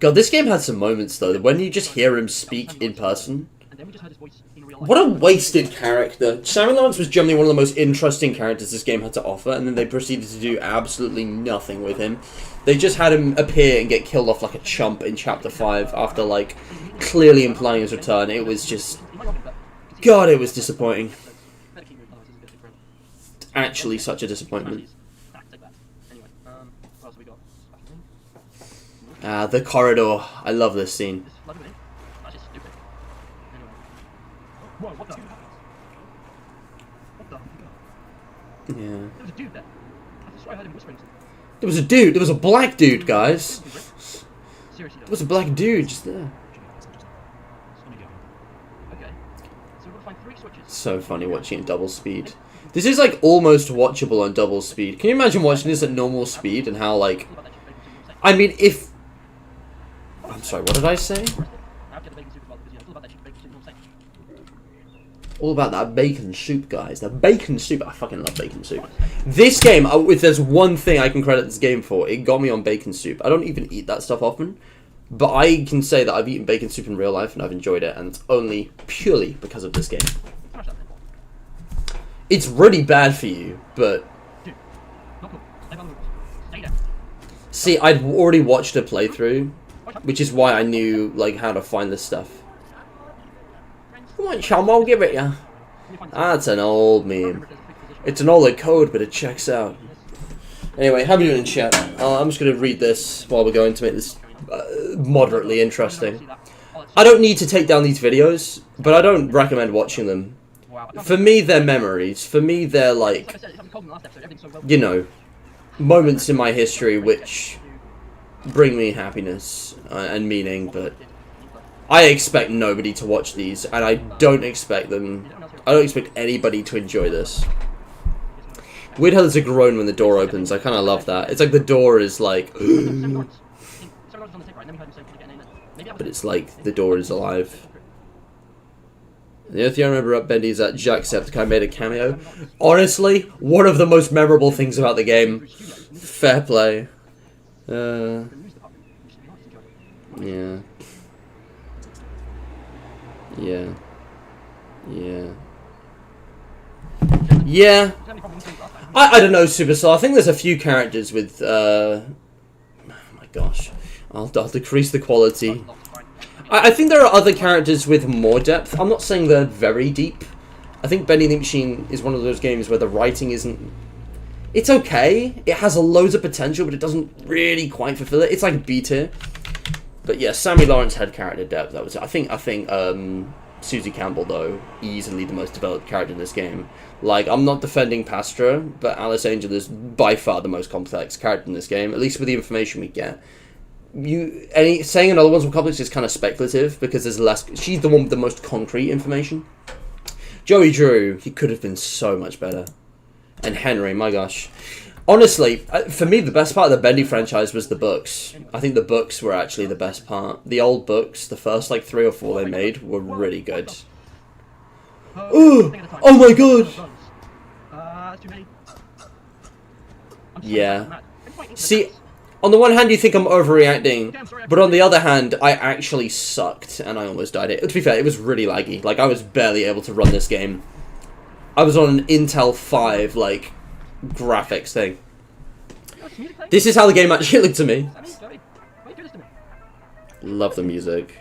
God, this game had some moments though, when you just hear him speak in person. And then we just heard his voice in real life. What a wasted character. Sammy Lawrence was generally one of the most interesting characters this game had to offer, and then they proceeded to do absolutely nothing with him. They just had him appear and get killed off like a chump in Chapter 5 after, like, clearly implying his return. It was just... God, it was disappointing. Actually, such a disappointment. The corridor. I love this scene. Whoa, what the? Yeah. There was a dude there. I swear I heard him whispering. There was a dude. There was a black dude, guys. Seriously, There was a black dude just there. Okay. So we've got to find 3 switches. So funny watching at double speed. This is like almost watchable on double speed. Can you imagine watching this at normal speed and how like... I mean, if... I'm sorry, what did I say? All about that bacon soup, guys. The bacon soup. I fucking love bacon soup. This game, if there's one thing I can credit this game for, it got me on bacon soup. I don't even eat that stuff often, but I can say that I've eaten bacon soup in real life and I've enjoyed it, and it's only purely because of this game. It's really bad for you, but... See, I'd already watched a playthrough, which is why I knew like how to find this stuff. Come on, chum, I'll give it ya. That's an old meme. It's an old code, but it checks out. Anyway, how are we doing in chat? I'm just going to read this while we're going to make this moderately interesting. I don't need to take down these videos, but I don't recommend watching them. For me, they're memories. For me, they're like, you know, moments in my history which bring me happiness and meaning, but I expect nobody to watch these, and I don't expect anybody to enjoy this. Weird how there's a groan when the door opens. I kind of love that. It's like the door is like... but it's like the door is alive. The only thing I remember about Bendy is that Jacksepticeye made a cameo. Honestly, one of the most memorable things about the game. Fair play. Yeah. Yeah. Yeah. Yeah. I don't know, Supercell. I think there's a few characters with, oh my gosh. I'll decrease the quality. I think there are other characters with more depth. I'm not saying they're very deep. I think Bendy the Machine is one of those games where the writing isn't... It's okay. It has a loads of potential, but it doesn't really quite fulfill it. It's like B tier. But yeah, Sammy Lawrence had character depth. That was it. I think Susie Campbell, though, easily the most developed character in this game. Like, I'm not defending Pastra, but Alice Angel is by far the most complex character in this game, at least with the information we get. Saying another one's more complex is kind of speculative, because there's less... She's the one with the most concrete information. Joey Drew, he could have been so much better. And Henry, my gosh. Honestly, for me, the best part of the Bendy franchise was the books. I think the books were actually the best part. The old books, the first, like, 3 or 4 they made, were really good. Oh my god! Yeah. See, on the one hand, you think I'm overreacting, but on the other hand, I actually sucked, and I almost died. To be fair, it was really laggy. Like, I was barely able to run this game. I was on an Intel 5, like... graphics thing. This is how the game actually looked to me. Love the music.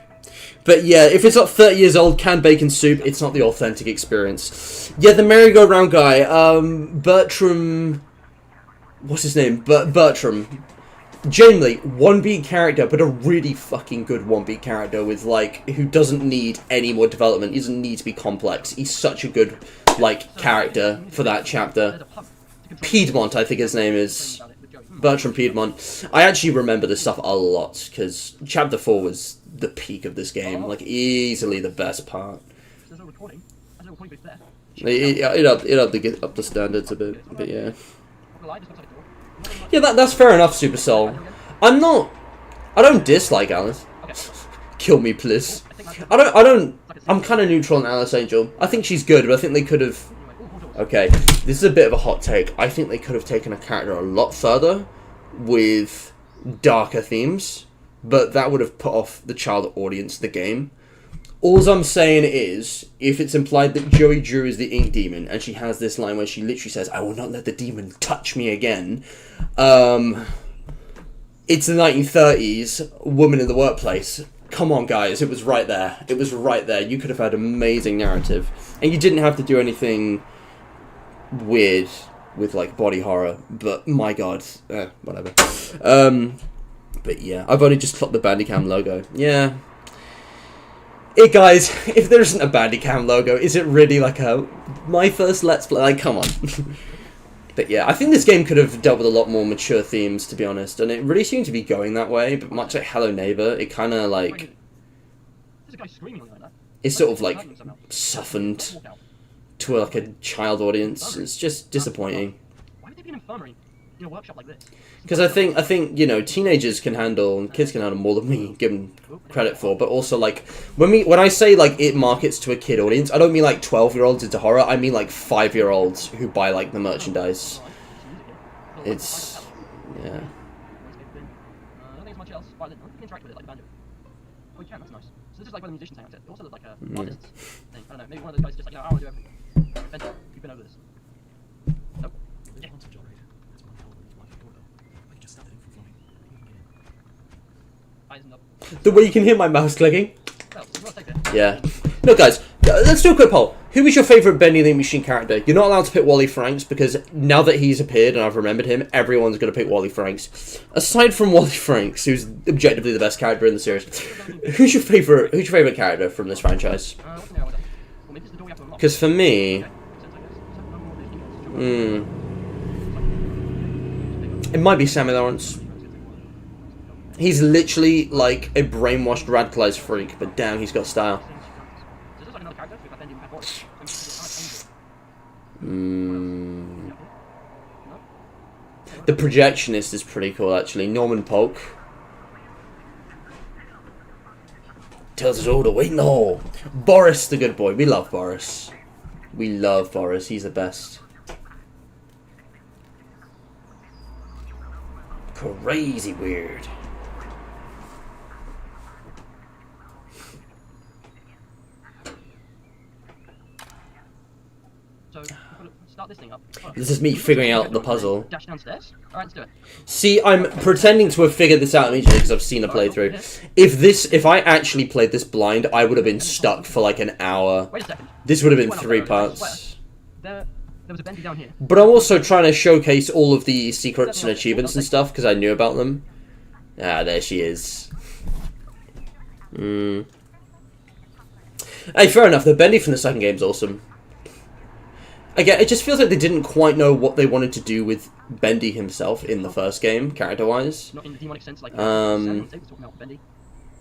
But yeah, if it's not 30 years old, canned bacon soup, it's not the authentic experience. Yeah, the merry-go-round guy, Bertram... What's his name? Bertram. Genuinely, one-beat character, but a really fucking good one-beat character with, like, who doesn't need any more development. He doesn't need to be complex. He's such a good, like, character for that chapter. Piedmont, I think his name is. Bertram Piedmont. I actually remember this stuff a lot, because Chapter 4 was the peak of this game. Like, easily the best part. It upped the standards a bit, but yeah. Yeah, that's fair enough, Supercell. I don't dislike Alice. Kill me, please. I'm kind of neutral on Alice Angel. I think she's good, but I think they could have... Okay, this is a bit of a hot take. I think they could have taken a character a lot further with darker themes, but that would have put off the child audience of the game. All I'm saying is, if it's implied that Joey Drew is the Ink Demon, and she has this line where she literally says, "I will not let the demon touch me again," it's the 1930s, woman in the workplace. Come on, guys, it was right there. It was right there. You could have had amazing narrative. And you didn't have to do anything weird with, like, body horror. But, my god. Whatever. But, yeah. I've only just clocked the Bandicam logo. Yeah. Guys, if there isn't a Bandicam logo, is it really, like, my first Let's Play? Like, come on. But yeah, I think this game could have dealt with a lot more mature themes, to be honest, and it really seemed to be going that way, but much like Hello Neighbor, it kind of, like, it's sort of, like, softened to, like, a child audience. It's just disappointing. Why would there be an infirmary in a workshop like this? Because I think, you know, teenagers can handle, and kids can handle more than we give them credit for, but also, like, when I say, like, it markets to a kid audience, I don't mean, like, 12-year-olds into horror, I mean, like, 5-year-olds who buy, like, the merchandise. It's, yeah. I don't think it's much else, but I don't interact with it like a bandit. Oh, you can, that's nice. So this is like where the musicians hang out. It also looks like a artist thing. I don't know, maybe one of those guys just like, I want to do everything. Benji, you've been over this. Nope. Yeah. The way you can hear my mouse clicking. Yeah. No, guys, let's do a quick poll. Who is your favourite Bendy the Machine character? You're not allowed to pick Wally Franks, because now that he's appeared and I've remembered him, everyone's going to pick Wally Franks. Aside from Wally Franks, who's objectively the best character in the series, who's your favourite character from this franchise? Because for me... it might be Sammy Lawrence. He's literally like a brainwashed, radicalized freak, but damn, he's got style. The projectionist is pretty cool, actually. Norman Polk. Tells us all to wait in the hall. Boris, the good boy. We love Boris. We love Boris. He's the best. Crazy weird. So, we've got to start this thing up. This is me figuring out the puzzle. Dash downstairs. Alright, let's do it. See, I'm pretending to have figured this out immediately because I've seen a playthrough. If I actually played this blind, I would have been stuck for like an hour. Wait a second. This would have been 3 parts. There was a bendy down here. But I'm also trying to showcase all of the secrets and achievements and stuff because I knew about them. Ah, there she is. Hey, fair enough. The bendy from the second game's awesome. Again, it just feels like they didn't quite know what they wanted to do with Bendy himself in the first game, character-wise. Not in the demonic sense, like Sam was talking about Bendy.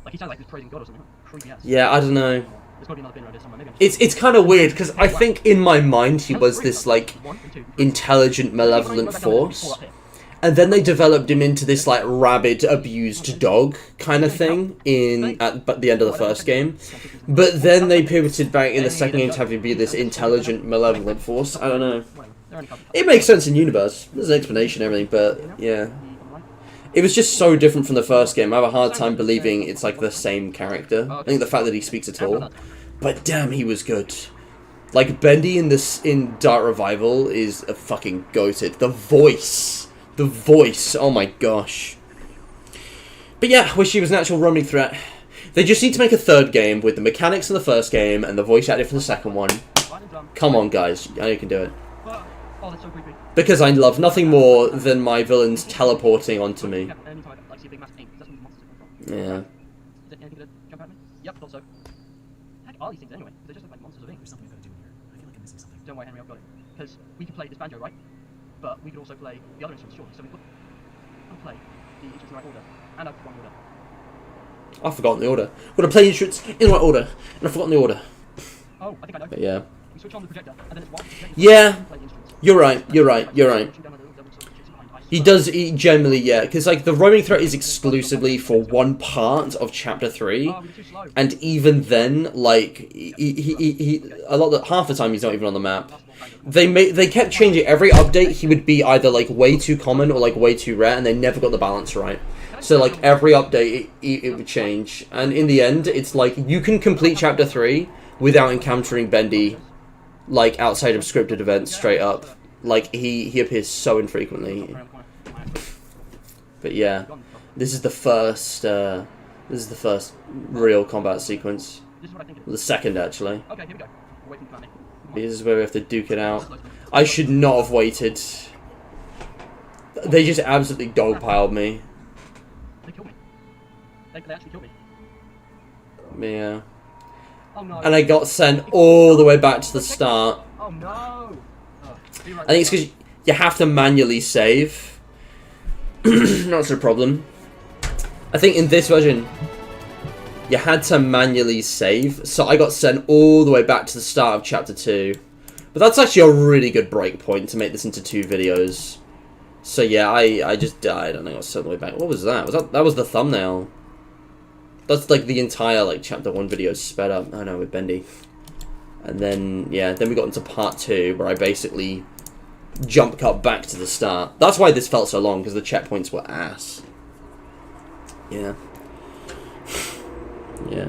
Like he sounds like he's praising God or something. Creepy ass. Yeah, I don't know. There's gotta be another bin around here somewhere. Maybe I'm It's kind of weird because I think in my mind he was this like intelligent, malevolent force, and then they developed him into this like rabid, abused dog kind of thing at the end of the first game. But then they pivoted back in the second game to have him be this intelligent, malevolent force. I don't know. It makes sense in universe. There's an explanation and everything, but yeah. It was just so different from the first game. I have a hard time believing it's like the same character. I think the fact that he speaks at all. But damn, he was good. Like Bendy in Dark Revival is a fucking goated. The voice, oh my gosh. But yeah, wish he was an actual roaming threat. They just need to make a third game with the mechanics of the first game and the voice acting from the second one. Come on, guys, I know you can do it. Oh, that's so creepy. Because I love nothing more than my villains teleporting onto me. Yeah. Is there anything that jump at me? Yep, thought so. Heck are these things anyway? They're just like monsters of ink. There's something I've got to do here. I feel like I'm missing something. Don't worry, Henry, I've got it. Because we can play this banjo, right? But we could also play the other instruments, surely. So we could play the instruments in the right order. And I've forgotten the order. I've forgotten the order. I've got to play instruments in the right order, and I've forgotten the order. Oh, I think I know. But yeah. We switch on the projector, and then it's while the projector Yeah. play the instruments. You're right. He generally, yeah, because like the roaming threat is exclusively for one part of chapter 3, Oh, we're too slow. and even then, like half the time he's not even on the map. They kept changing every update. He would be either like way too common or like way too rare, and they never got the balance right. So like every update, it would change, and in the end, it's like you can complete chapter 3 without encountering Bendy, like outside of scripted events, straight up. Like he appears so infrequently. But yeah, this is the first real combat sequence. This is what I think it is. The second, actually. Okay, here we go. We're waiting for planning. This is where we have to duke it out. I should not have waited. They just absolutely dogpiled me. They killed me. They actually killed me. Yeah. Oh no. And I got sent all the way back to the start. Oh no. I think it's because you have to manually save. Not a problem. I think in this version, you had to manually save, so I got sent all the way back to the start of chapter 2. But that's actually a really good break point to make this into 2 videos. So yeah, I just died and I got sent all the way back. What was that? That was the thumbnail. That's like the entire like chapter 1 video sped up. I know, with Bendy. And then yeah, then we got into part 2 where I basically jump cut back to the start. That's why this felt so long, because the checkpoints were ass. Yeah. Yeah.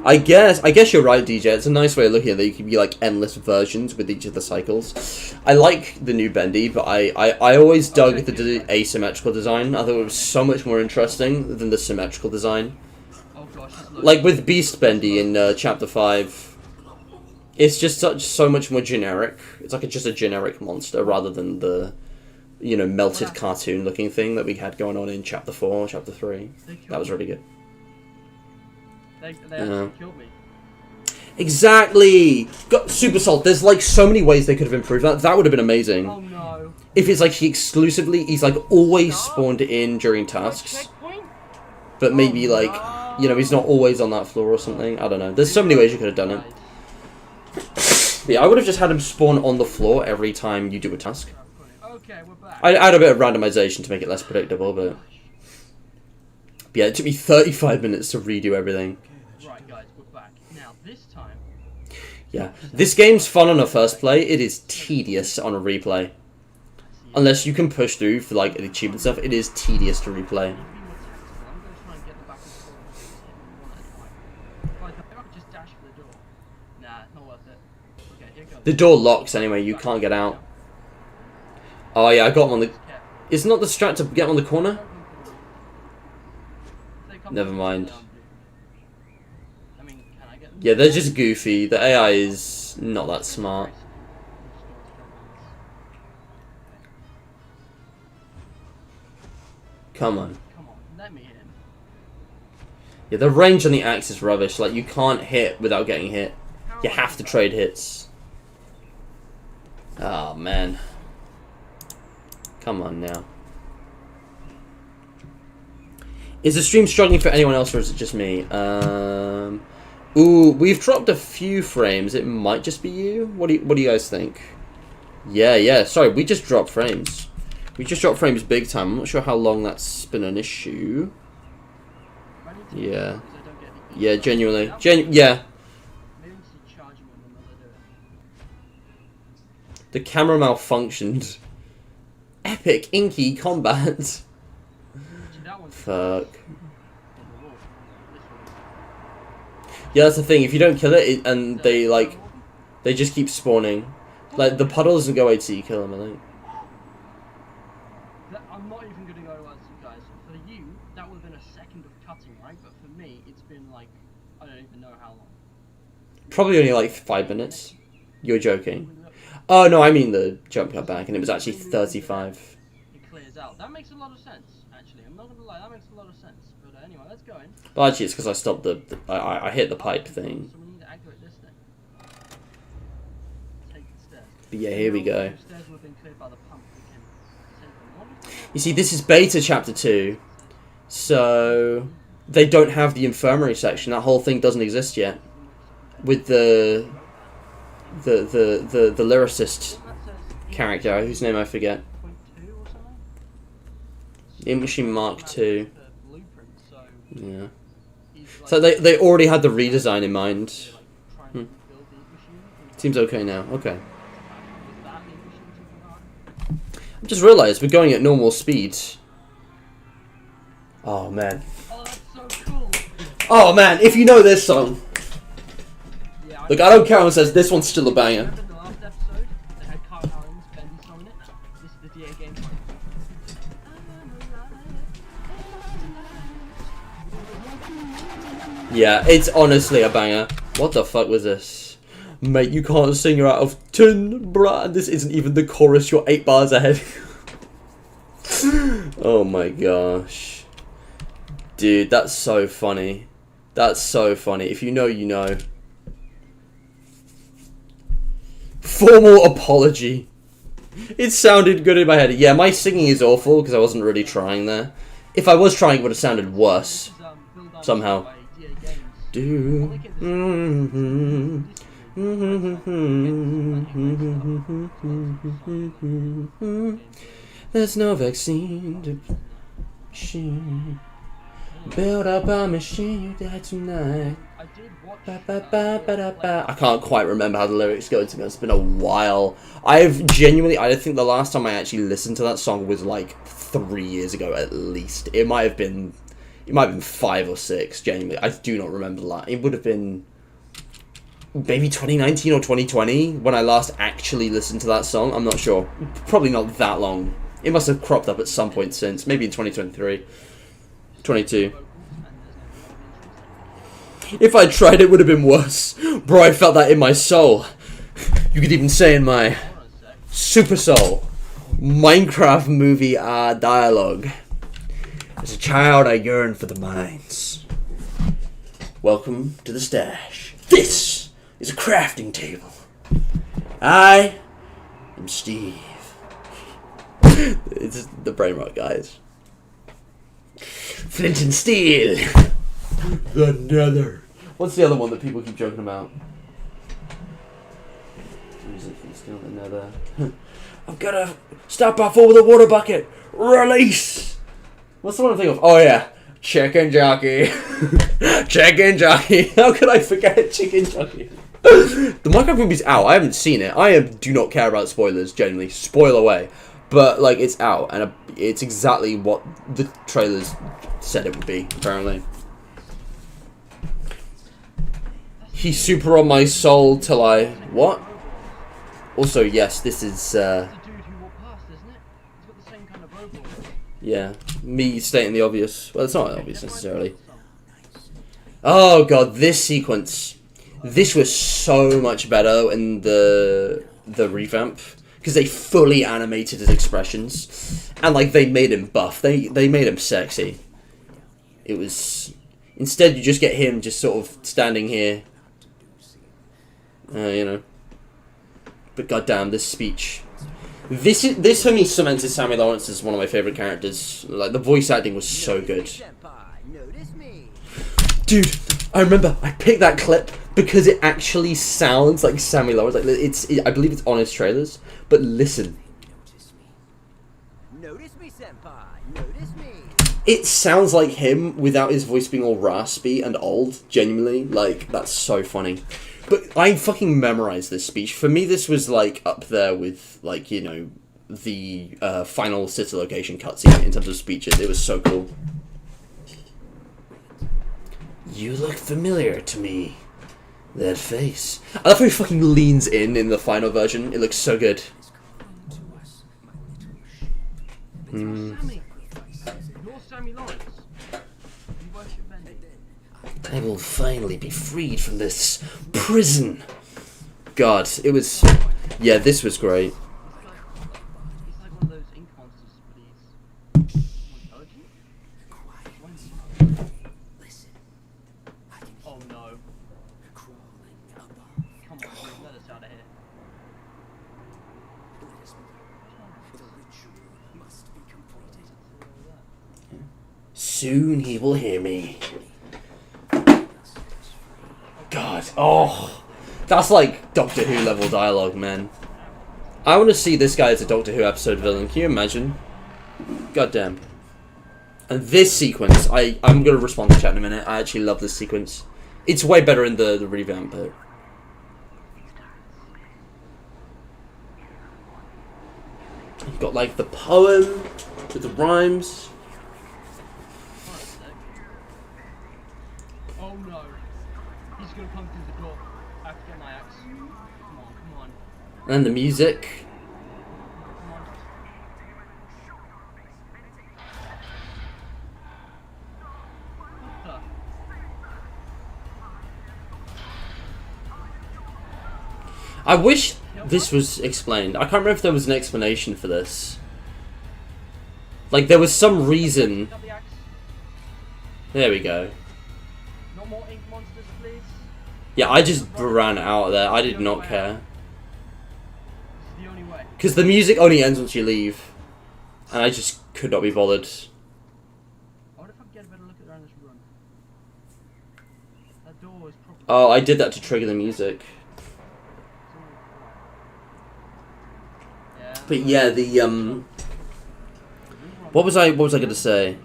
I guess you're right, DJ. It's a nice way of looking at it. You can be like endless versions with each of the cycles. I like the new Bendy, but I always dug the asymmetrical design. I thought it was so much more interesting than the symmetrical design. Oh gosh. Like with Beast Bendy in chapter 5. It's just so much more generic. It's like just a generic monster rather than the, you know, melted cartoon looking thing that we had going on in chapter 4, chapter 3. That was really good. They actually killed me. Exactly! Got Super Salt. There's like so many ways they could have improved that. That would have been amazing. Oh no. If it's like he's like always spawned in during tasks. But maybe like, you know, he's not always on that floor or something. I don't know. There's so many ways you could have done it. Yeah, I would have just had him spawn on the floor every time you do a task. Okay, we're back. I'd add a bit of randomization to make it less predictable, but yeah, it took me 35 minutes to redo everything. Right, guys, we're back. Now, this time... Yeah. This game's fun on a first play. It is tedious on a replay. Unless you can push through for like the achievement stuff, it is tedious to replay. I'm going to try and get the back and forth one at a time. Like, if I could just dash for the door. Nah, not worth it. Okay, here goes. The door locks anyway, you can't get out. Oh yeah, I got him on the... It's not the strat to get him on the corner? Never mind. I mean, can I get them? Yeah, they're just goofy. The AI is not that smart. Come on. Come on, let me in. Yeah, the range on the axe is rubbish. Like, you can't hit without getting hit. You have to trade hits. Oh, man. Come on now. Is the stream struggling for anyone else, or is it just me? Ooh, we've dropped a few frames. It might just be you. What do you guys think? Yeah. Sorry, we just dropped frames. We just dropped frames big time. I'm not sure how long that's been an issue. Yeah. Yeah, genuinely. Yeah. The camera malfunctioned. Epic inky combat. Fuck. Yeah, that's the thing. If you don't kill it, and they just keep spawning. Like, the puddle doesn't go away till you kill them, I think. I'm not even going to go as you guys. For you, that would have been a second of cutting, right? But for me, it's been like, I don't even know how long. Probably only like 5 minutes. You're joking. Oh, no, I mean the jump cut back, and it was actually 35. It clears out. That makes a lot of sense, actually. I'm not going to lie, that makes a lot of sense. But anyway, let's go in. But actually, it's because I stopped I hit the pipe thing. So we need to activate this thing. Take the stairs. But yeah, here we go. The stairs would have been cleared by the pump. We can take them. You see, this is beta chapter 2, so they don't have the infirmary section. That whole thing doesn't exist yet. With the lyricist character, whose name I forget. In Machine Mark II. Yeah. So they already had the redesign in mind. Seems okay now. Okay. I just realised we're going at normal speed. Oh man. Oh, that's so cool. Oh man, if you know this song. Look, I don't care who says this one's still a banger. Remember the last episode? They had Carl Allen's Bendy song in it? This is the DA game song. Yeah, it's honestly a banger. What the fuck was this? Mate, you can't sing her out of 10, bruh. And this isn't even the chorus, you're 8 bars ahead. Oh my gosh. Dude, that's so funny. That's so funny. If you know, you know. Formal apology. It sounded good in my head. Yeah, my singing is awful because I wasn't really trying there. If I was trying, it would have sounded worse. Somehow. Do. There's no vaccine to machine. Build up a machine, you die tonight. I can't quite remember how the lyrics go. It's been a while. I think the last time I actually listened to that song was like 3 years ago at least. It might have been 5 or 6, genuinely. I do not remember that. It would have been maybe 2019 or 2020 when I last actually listened to that song. I'm not sure. Probably not that long. It must have cropped up at some point since. Maybe in 2023. 22. If I tried, it would have been worse. Bro, I felt that in my soul. You could even say in my Super Soul Minecraft movie dialogue. As a child, I yearned for the mines. Welcome to the stash. This is a crafting table. I am Steve. It's the brain rot, guys. Flint and steel. The Nether. What's the other one that people keep joking about? Music from Steel and the Nether. I've got to stop by for with a water bucket. Release. What's the one I'm thinking of? Oh yeah, Chicken Jockey. Chicken Jockey. How could I forget Chicken Jockey? The Minecraft movie's out. I haven't seen it. Do not care about spoilers, genuinely. Spoil away. But, like, it's out, and it's exactly what the trailers said it would be, apparently. He's super on my soul till I... What? Also, yes, this is, The dude who walked past, isn't it? He's got the same kind of robot. yeah, me stating the obvious. Well, it's not obvious, necessarily. Oh, God, this sequence. This was so much better in the revamp. Because they fully animated his expressions. And, like, they made him buff. They made him sexy. It was... Instead, you just get him just sort of standing here. You know. But goddamn, this speech. This for me cemented Sammy Lawrence as one of my favourite characters. Like, the voice acting was so good. Dude, I remember, I picked that clip because it actually sounds like Sammy Lawrence. Like, I believe it's on his trailers. But listen. Notice me, senpai. Notice me. It sounds like him without his voice being all raspy and old. Genuinely. Like, that's so funny. But I fucking memorized this speech. For me, this was, like, up there with, like, you know, the final city location cutscene in terms of speeches. It was so cool. You look familiar to me. That face. I love how he fucking leans in the final version. It looks so good. Sammy! You're Sammy Lawrence. You worship Bendy. I will finally be freed from this prison. God, it was... Yeah, this was great. He's like one of those ink monsters, but he's intelligent. Oh no. Come on, let us out of here. Soon he will hear me. God, oh, that's like Doctor Who level dialogue, man. I want to see this guy as a Doctor Who episode villain. Can you imagine? Goddamn. And this sequence, I'm gonna respond to chat in a minute. I actually love this sequence. It's way better in the revamp, but you've got like the poem with the rhymes. Oh no. He's gonna come through the door. I have to get my axe. Come on. And the music. Come on. What the? I wish this was explained. I can't remember if there was an explanation for this. Like, there was some reason... Got the axe? There we go. No more ink monsters, please. Yeah, I just ran out of there. I did not care. This is the only way. Because the music only ends once you leave. And I just could not be bothered. What if I get a better look around this room? That door is probably... Oh, I did that to trigger the music. Yeah. But yeah, the, What was I gonna say?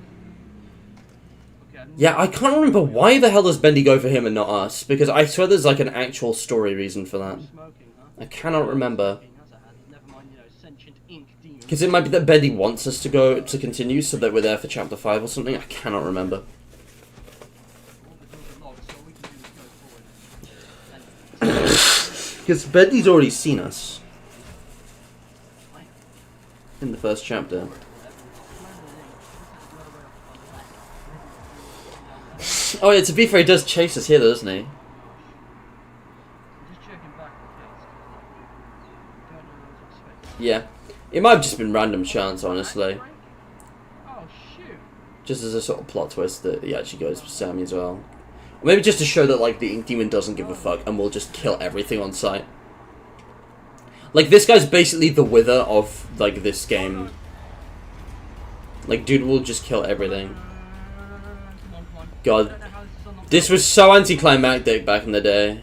Okay, Yeah, I can't remember why the hell does Bendy go for him and not us? Because I swear there's like an actual story reason for that. Smoking, huh? I cannot remember. Smoking, that's a hazard. Never mind, sentient ink demons. Because it might be that Bendy wants us to continue so that we're there for chapter 5 or something. I cannot remember. All the doors are locked, so all we can do is go forward. Because Bendy's already seen us. In the first chapter. Oh yeah, to be fair, he does chase us here though, doesn't he? I'm just checking back in case. Don't know what to expect. Yeah. It might have just been random chance, honestly. Oh shoot! Just as a sort of plot twist that he actually goes for Sammy as well. Or maybe just to show that like the Ink Demon doesn't give a fuck and will just kill everything on sight. Like, this guy's basically the Wither of, like, this game. Like, dude will just kill everything. Come on. God. I don't know how this is unlocked. This was so anticlimactic back in the day.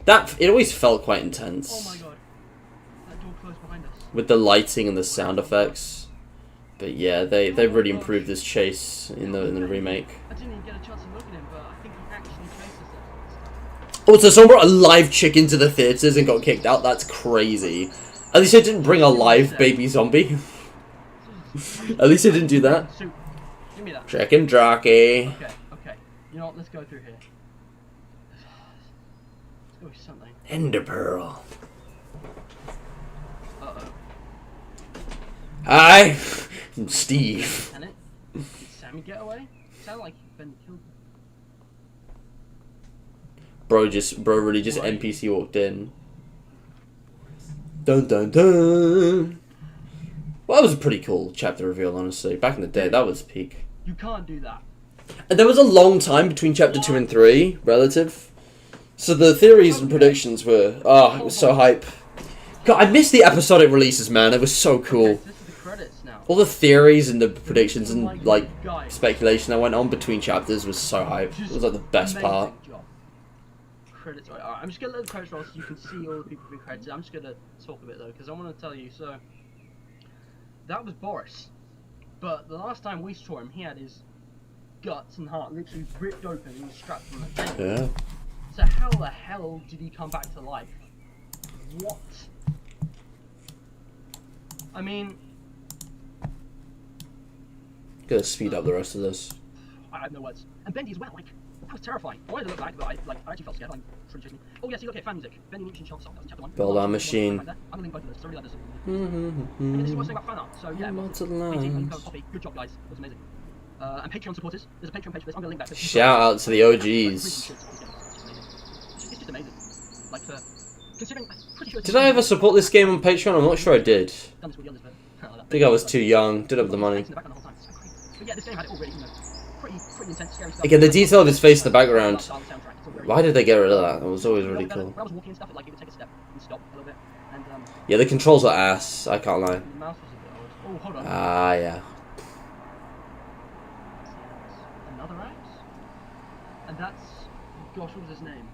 It always felt quite Oh intense. my god. That door closed behind us. With the lighting and the sound effects. But yeah, they really improved this chase in the remake. I didn't even get a chance to look at him, but I think he actually chased us. Also, someone brought a live chicken to the theaters and got kicked out. That's crazy. At least they didn't bring a live baby zombie. At least they didn't do that. So, give me that. Chicken jockey. Okay, okay. You know what? Let's go through here. Let's go with something. Ender pearl. Uh-oh. Hi, I'm Steve. Can it? Did Sammy get away? It sounded like Ben killed him. Bro really just Right. NPC walked in. Dun dun dun. Well, that was a pretty cool chapter reveal, honestly. Back in the day, that was peak. You can't do that. And there was a long time between chapter 2 and 3, relative. So the theories and predictions were, it was so hype. God, I missed the episodic releases, man. It was so cool. This is the credits now. All the theories and the predictions and Oh my like God. speculation that went on between chapters was so hype. It was like the best Amazing part. job. Credits. Alright, I'm just gonna let the credits roll so you can see all the people being credited. I'm just gonna talk a bit though, because I want to tell you. So that was Boris, but the last time we saw him, he had his guts and heart literally ripped open and he was strapped from the table. Yeah. So how the hell did he come back to life? What? I mean, Gotta speed up the rest of this. I have no words. And Bendy as well, like, that was terrifying. I wanted to look back, but I actually felt scared. Like, truly chased me. Oh yes, you look at fan music. Bendy Lynch and Shot Song, that was chapter 1. Build our machine. I'm gonna link both of those, so read this. Again, this is what I say about fan art. So yeah, Lots of 18 lines. cover copy. Good job, guys. That was amazing. And Patreon supporters. There's a Patreon page for this. I'm gonna link that. To Shout out to the OGs. It's just amazing. Like for considering, I'm pretty sure. Did I ever support this game on Patreon? I'm not sure I did. Done this with the others, but I think I was too young. Didn't have the money. In the background the whole time. It's so great. But yeah, this game had it all really, you know, pretty intense, scary stuff. Again, the detail of his face in the background. Soundtrack, it's all very- Why did they get rid of that? That was always really When cool. I was walking and stuff, like it would take a step and stop a little bit, and Yeah, the controls are ass. I can't lie. the mouse was a bit odd. Oh, hold on. Ah, yeah. Another axe? And that's, gosh, what was his name?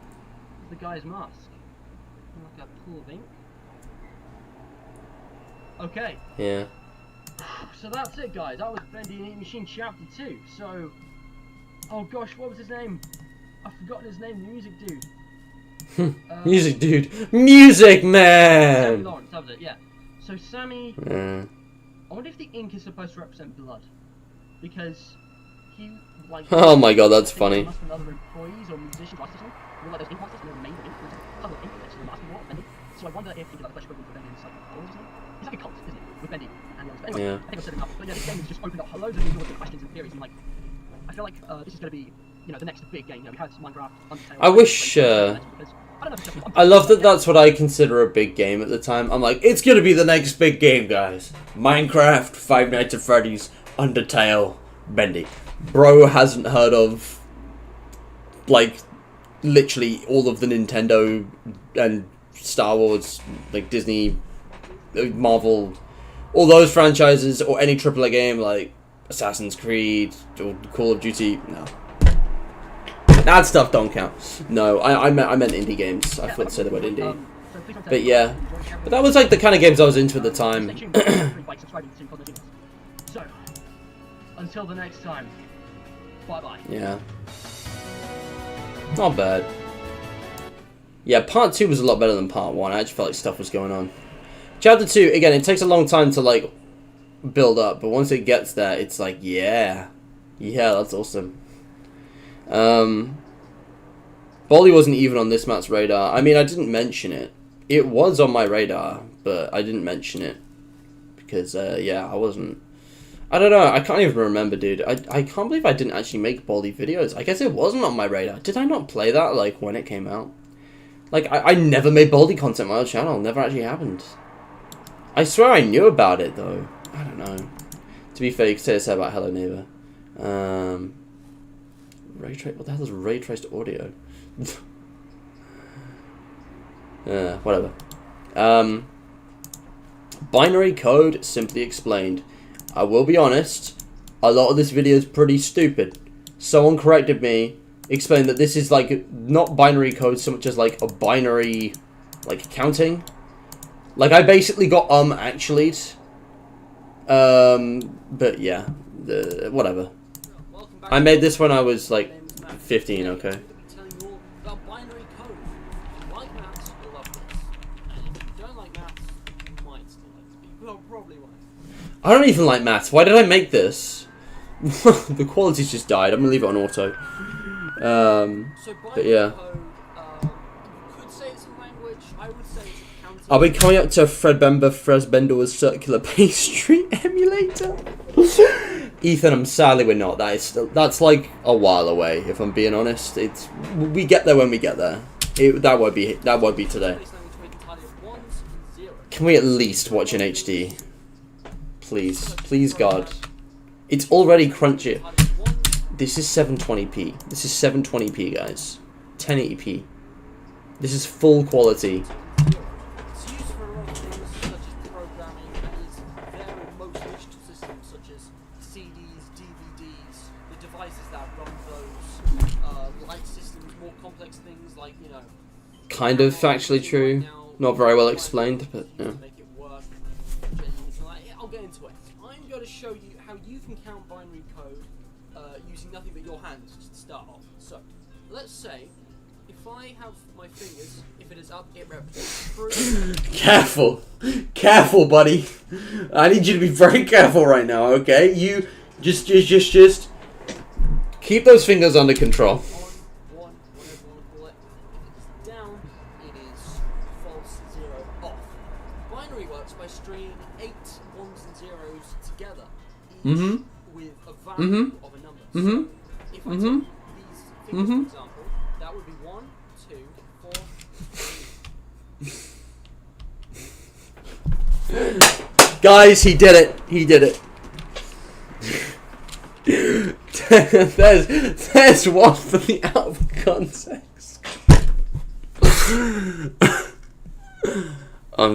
The guy's mask. Like a pool of ink. Okay, Yeah. so that's it, guys. That was Bendy and Eating Machine Chapter 2. So, oh gosh, what was his name? I've forgotten his name, the music dude. Music dude. Music Sammy man! Lawrence, that was it, yeah. So Sammy, Yeah. I wonder if the ink is supposed to represent blood. Because he, like... Oh my God, that's I think funny. there must have been other employees or musicians or artists or something. They were like those ink monsters and they were made of ink. There was a puddle of ink next to the mask wall, Bendy. So I wonder if he did like the flesh equivalent for Bendy and like Hall or something. He's like a cult, isn't he? With Bendy and the others. But anyway, Yeah. I think I've said enough. But yeah, this game has just opened up loads of new doors to questions and theories and like... I feel like this is going to be, you know, the next big game. You know, we had Minecraft, Undertale... I wish, because I don't know if it's just... I love that that's what I consider a big game at the time. I'm like, it's gonna be the next big game, guys. Minecraft, Five Nights at Freddy's, Undertale, Bendy. Bro hasn't heard of, like, literally all of the Nintendo and Star Wars, like Disney, Marvel, all those franchises, or any AAA game like Assassin's Creed or Call of Duty. No. That stuff don't count. No, I meant indie games. I thought to say the word indie. But yeah. But that was like the kind of games I was into at the time. Stay tuned by subscribing to Cosmo Genius. So, until the next time, bye-bye. Yeah. Not bad. Yeah, part 2 was a lot better than part 1. I actually felt like stuff was going on. Chapter 2, again, it takes a long time to, like, build up. But once it gets there, it's like, yeah. Yeah, that's awesome. Bolly wasn't even on this map's radar. I mean, I didn't mention it. It was on my radar, but I didn't mention it. Because, yeah, I wasn't... I don't know, I can't even remember, dude. I can't believe I didn't actually make Baldi videos. I guess it wasn't on my radar. Did I not play that, like, when it came out? Like, I never made Baldi content on my own channel. Never actually happened. I swear I knew about it, though. I don't know. To be fair, you could say the about Hello Neighbor. What the hell is ray traced audio? Whatever. Binary code simply explained. I will be honest, a lot of this video is pretty stupid. Someone corrected me, explained that this is like not binary code so much as like a binary like counting. Like I basically got actually But yeah, whatever. Welcome back I to made this when I was like My name is Matt. 15, Today, okay. I'm going to be telling you all about binary code. If you like maths, you'll love this. And if you don't like maths, you might still like this, but you probably won't. I don't even like maths. Why did I make this? The quality's just died. I'm gonna leave it on auto. So binary But yeah. code, you could say it's a language. I would say it's accounting. Are we coming up to Fred Bender's circular pastry emulator? Ethan, I'm sadly we're not. That's like a while away. If I'm being honest, we get there when we get there. That won't be today. Based language made entirely of ones and zeros. Can we at least watch in HD? Please, God. It's already crunchy. Entirely of ones. This is 720p. This is 720p, guys. 1080p. This is full quality. It's used for a lot of things such as programming and is there in most digital systems such as CDs, DVDs, the devices that run those, light systems, more complex things like, you know... Kind of factually true. Not very well explained, but yeah. To make it work, genuinely, so I'll get into it. I'm going to show you how you can count binary code using nothing but your hands just to start off. So, let's say, if I have my fingers, if it is up, it represents true. Careful. Careful, buddy. I need you to be very careful right now, okay? You just keep those fingers under control. On, one, whatever you want to call it. If it is down, it is false, 0, off. Binary works by stringing 8 ones and zeros together, each Mhm. with a value of a number. Mhm. So, if I Mhm. take these fingers, Mhm. for example, that would be 1, 2, 4, 3. Guys, he did it. He did it. there's one for the out of context.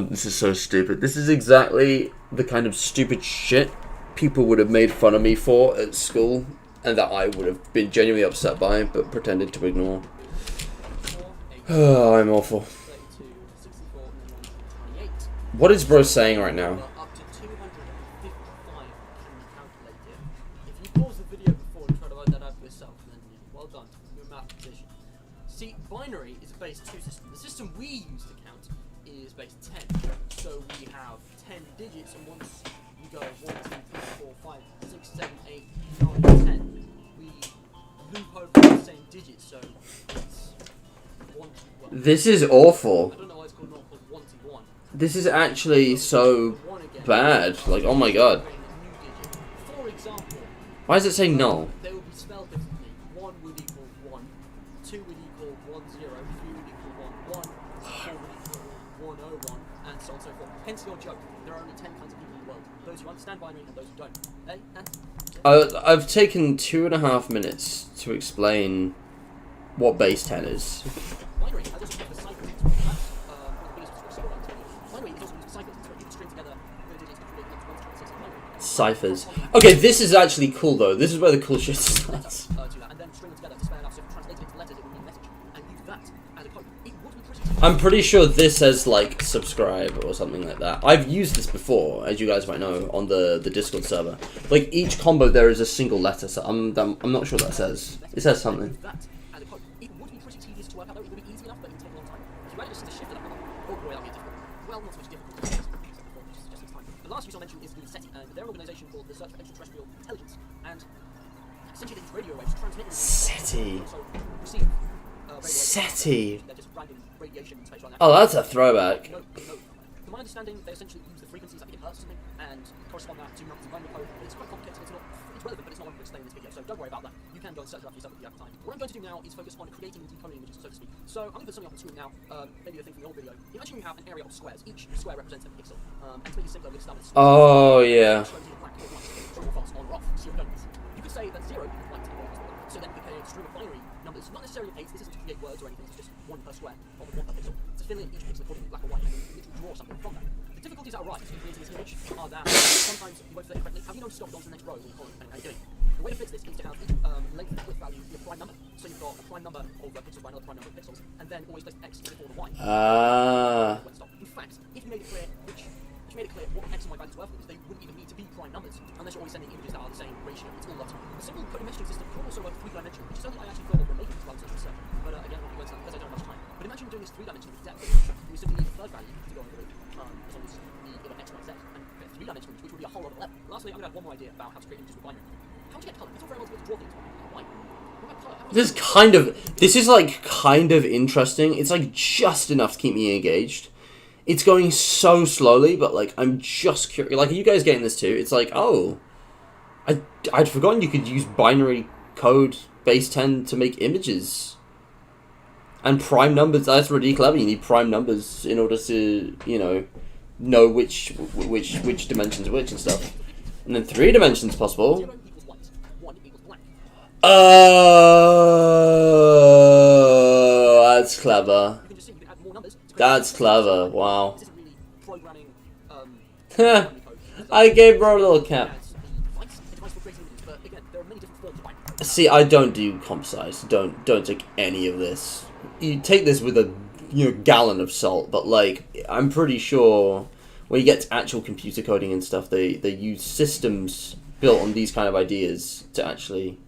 This is so stupid. This is exactly the kind of stupid shit people would have made fun of me for at school, and that I would have been genuinely upset by, but pretended to ignore. 4, 8, Oh, I'm awful. 32, 64, and then 128. What is bro saying right now? Well, up to 255 can be calculated. If you pause the video before and try to work that out for yourself, then well done, you're a mathematician. See, binary is a base 2 system. The system we use to count is base 10. So we have 10 digits, and once we go 1, 2, 3, 4, 5, 6, 7, 8, 9, 10, we loop over the same digits, so it's 1 to 1. This is awful. I don't know why it's called not called 1 to 1. This is actually so bad. Like, oh my god. For example, Why does it say null? they would be spelled differently. 1 would equal 1, 2 would equal 1, 0, 3 would equal 1, 1, 4 would equal 1, 0, 1, and so on and so forth. Hence your joke. There are only 10 kinds of people in the world. Those who understand binary and those who don't. I've taken 2.5 minutes to explain what base 10 is. Binary has also got the ciphers. That's one of the biggest sort of score lines. Binary is also used ciphers. So you can string together the digits to create numbers 1 to 26 in binary. Ciphers. Okay, this is actually cool though. This is where the cool shit starts. To that, and then string them together to spell it out. So if you translate it into letters, it would mean message, and use that as a code. It would be pretty. I'm pretty sure this says like subscribe or something like that. I've used this before, as you guys might know, on the Discord server. Like each combo there is a single letter, so I'm not sure what that says. It says something. That as a code. It would be pretty tedious to work out, though. It would be easy enough, but it would take a long time. If you manage to shift it up, oh boy, that'll be difficult. Well, not so much difficult. Just takes time. The last use I'll mention is the SETI, and they're an organisation called the Search for Extraterrestrial Intelligence, and essentially these radio waves transmit. SETI. So receive radio waves. SETI. They're just random radiation in space right now. Oh, that's a throwback. No. To my understanding, they essentially use the frequencies that we get hertz or something and correspond that to numbers in binary code. It's quite complicated. It's relevant, but it's not what I'm going to explain in this video. So don't worry about that. You can go and search it up yourself if you have time. What I'm going to do now is focus on creating and decoding images, so to speak. So I'm going to put something up on the screen now. Maybe a thing from the old video. Imagine you have an area of squares. Each square represents a pixel. And to make it simpler, we'll start with Oh yeah. true or false, on or off. So you're done with this. You could say that 0 equals white, so then you can create a string of binary numbers, not necessarily 8. This isn't to create words or anything. It's just 1 per square of 1 per pixel. To fill in each pixel according to black or white, and you can literally draw something from that. The difficulties that arise in creating this image are that sometimes you won't fit it correctly. Have you known to stop it on to the next row when you call it, depending on how you're doing? The way to fix this is to have each length and width value be a prime number. So you've got a prime number of pixels by another prime number of pixels, and then always place x before the y. Ah. When stop. In fact, if you made it clear what x and y values were for this, they wouldn't even need to be prime prime numbers, unless you're always sending images that are the same ratio. It's all locked. A simple coding messaging system could also work three-dimensionally, which is something I actually thought of when making this rather such research. But again, I'm not going to because I don't have much time. But imagine doing this three-dimensionally with depth. You simply need a third value to go on the loop, as long as you give it x, y, z, and three-dimensionally, which would be a whole other level. Lastly, I'm going to add one more idea about how to create images with binary. How would you get color? It's all very well to be able to draw things, but why? What about color? This is like kind of interesting. It's like just enough to keep me engaged. It's going so slowly, but like I'm just curious. Like, are you guys getting this too? It's like, oh, I'd forgotten you could use binary code base 10 to make images. And prime numbers, that's really clever. You need prime numbers in order to, know which dimensions which and stuff. And then 3 dimensions possible. 0 equals white, 1 equals black. Oh, that's clever. You can just see you can add more numbers. To create That's clever. Wow. This isn't really programming. I gave bro a little cap. As the device, a device for creating images, but again, there are many different forms of binary. See, I don't do comp size. Don't take any of this. You take this with a gallon of salt, but like I'm pretty sure when you get to actual computer coding and stuff, they use systems built on these kind of ideas to actually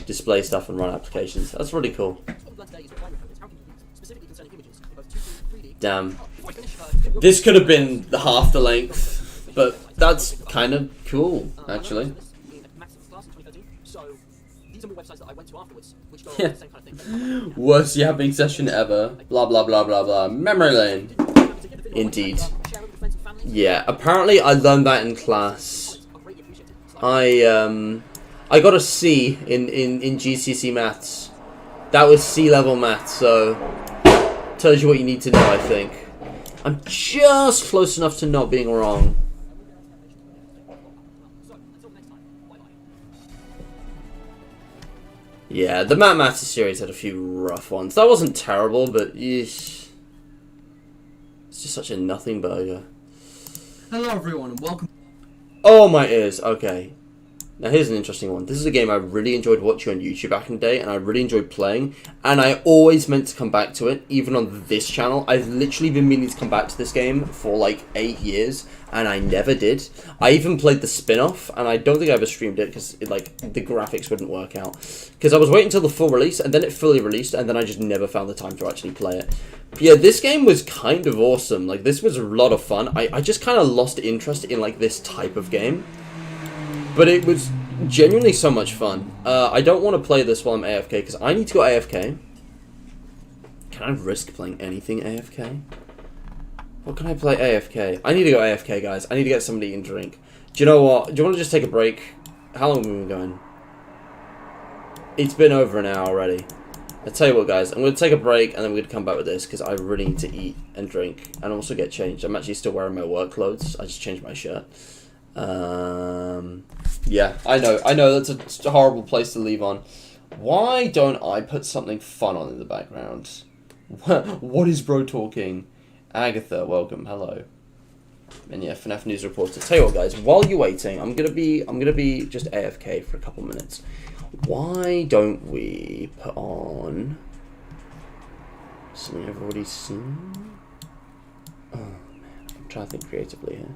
display stuff and run applications. That's really cool. What we've learned today is what binary code is. How can you use it, specifically concerning images in both 2D, 3D. Damn. Before I finish, This could have been half the length, but that's kind of cool, actually. in Max's class in 2013. So these are more websites that I went to afterwards, which go over the same kind of thing. Worst yapping session ever. Blah blah blah blah blah. Memory lane. Indeed. Yeah, apparently I learned that in class. I got a C in GCSE maths. That was C-level maths, so tells you what you need to know, I think. I'm just close enough to not being wrong. Yeah, the Matt Matters series had a few rough ones. That wasn't terrible, but yeesh. It's just such a nothing burger. Hello everyone and welcome. Oh, my ears. Okay. Now, here's an interesting one. This is a game I really enjoyed watching on YouTube back in the day, and I really enjoyed playing, and I always meant to come back to it, even on this channel. I've literally been meaning to come back to this game for, like, 8 years, and I never did. I even played the spin-off, and I don't think I ever streamed it, because, like, the graphics wouldn't work out. Because I was waiting until the full release, and then it fully released, and then I just never found the time to actually play it. But yeah, this game was kind of awesome. Like, this was a lot of fun. I just kind of lost interest in, like, this type of game. But it was genuinely so much fun. I don't want to play this while I'm AFK, because I need to go AFK. Can I risk playing anything AFK? What can I play AFK? I need to go AFK, guys. I need to get somebody to eat and drink. Do you know what? Do you want to just take a break? How long have we been going? It's been over an hour already. I'll tell you what, guys. I'm going to take a break, and then we're going to come back with this, because I really need to eat and drink, and also get changed. I'm actually still wearing my work clothes. I just changed my shirt. Yeah, I know that's a horrible place to leave on. Why don't I put something fun on in the background? What is bro talking? Agatha, welcome, hello. And yeah, FNAF news reporter. Tell you what, guys, while you're waiting, I'm gonna be just AFK for a couple minutes. Why don't we put on something I've already seen? Oh man, I'm trying to think creatively here.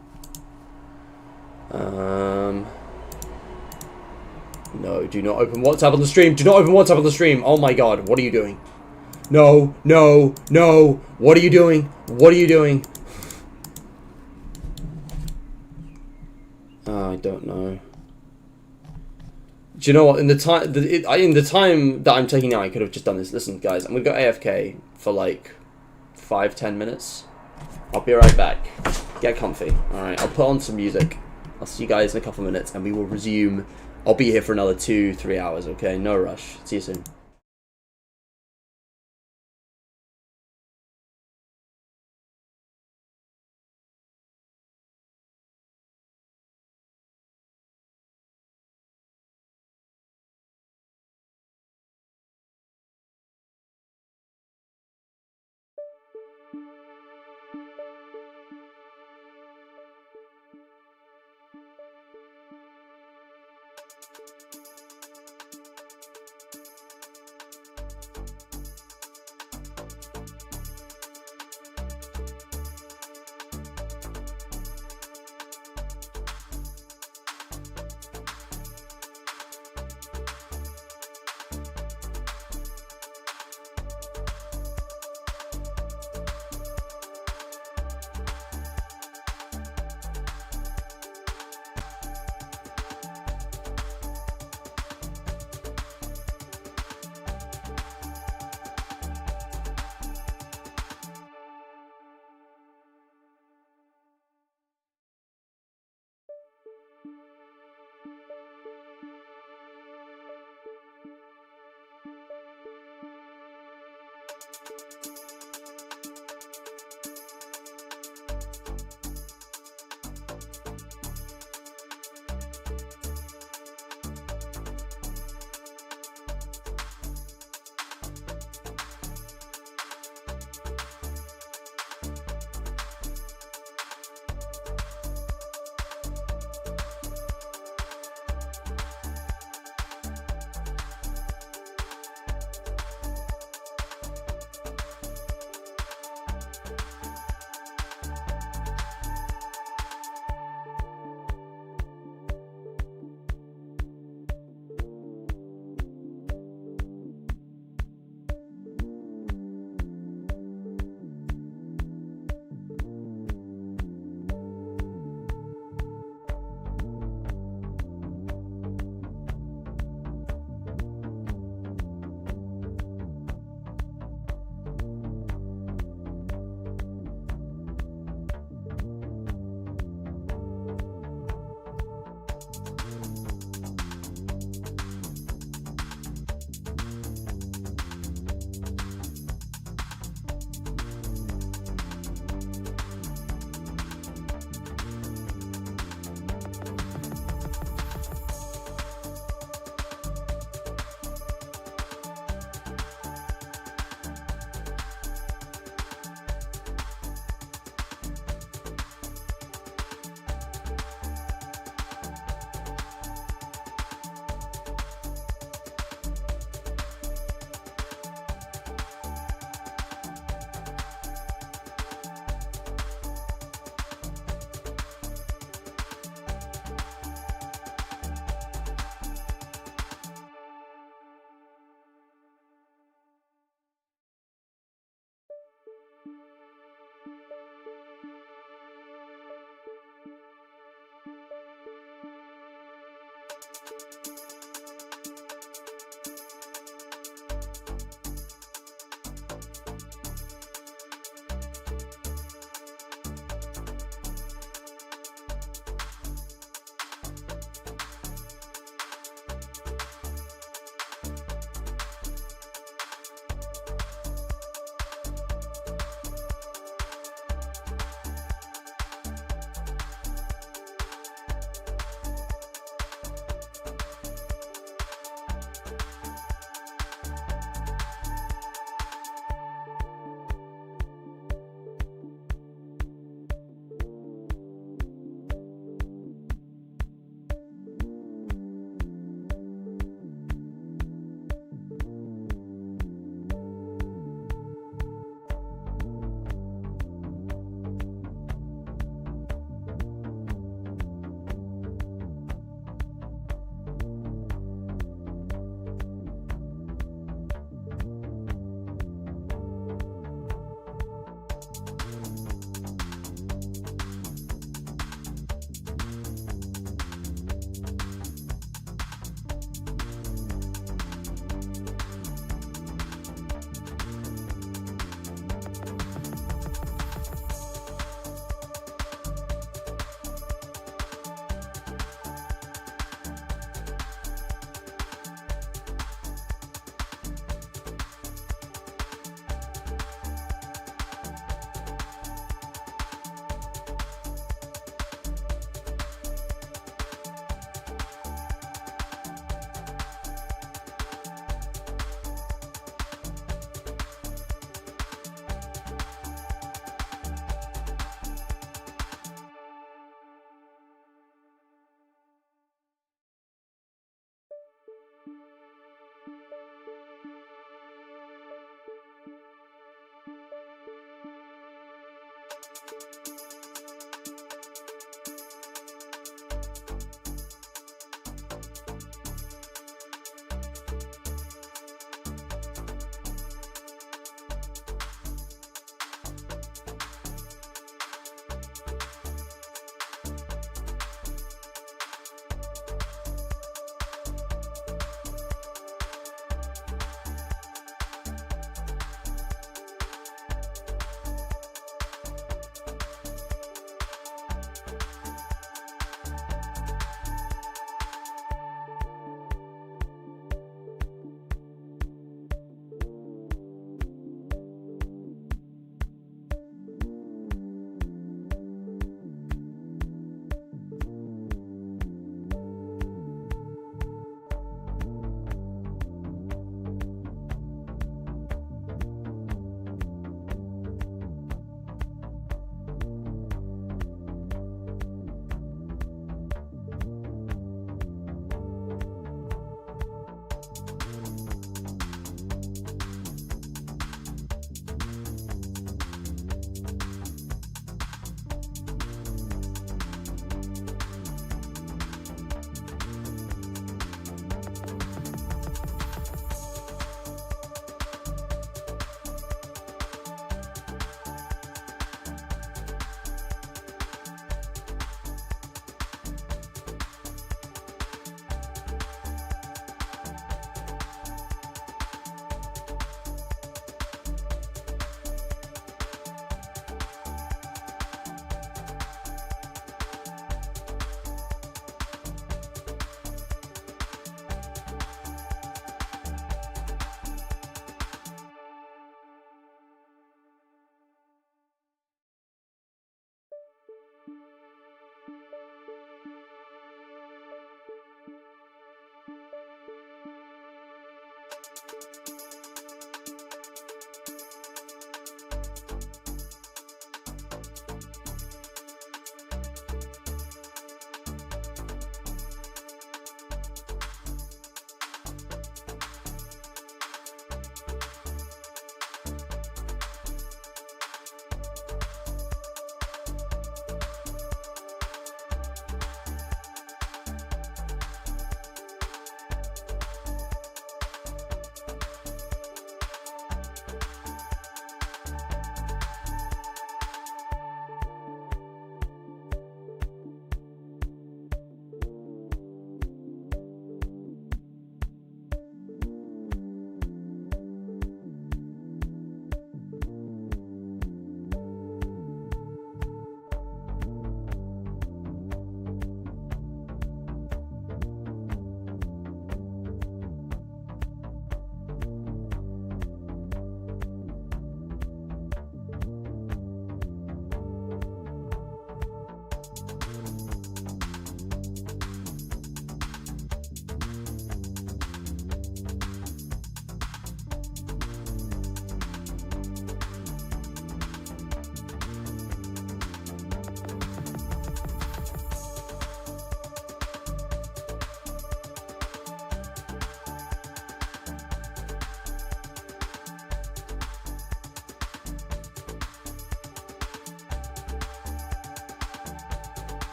No, do not open WhatsApp on the stream. Do not open WhatsApp on the stream. Oh my god, what are you doing? No, no, no. What are you doing? What are you doing? I don't know. Do you know what? In the time that I'm taking now, I could have just done this. Listen, guys, I'm gonna go AFK for like 5-10 minutes. I'll be right back. Get comfy. All right, I'll put on some music. I'll see you guys in a couple of minutes, and we will resume. I'll be here for another 2-3 hours, okay? No rush. See you soon.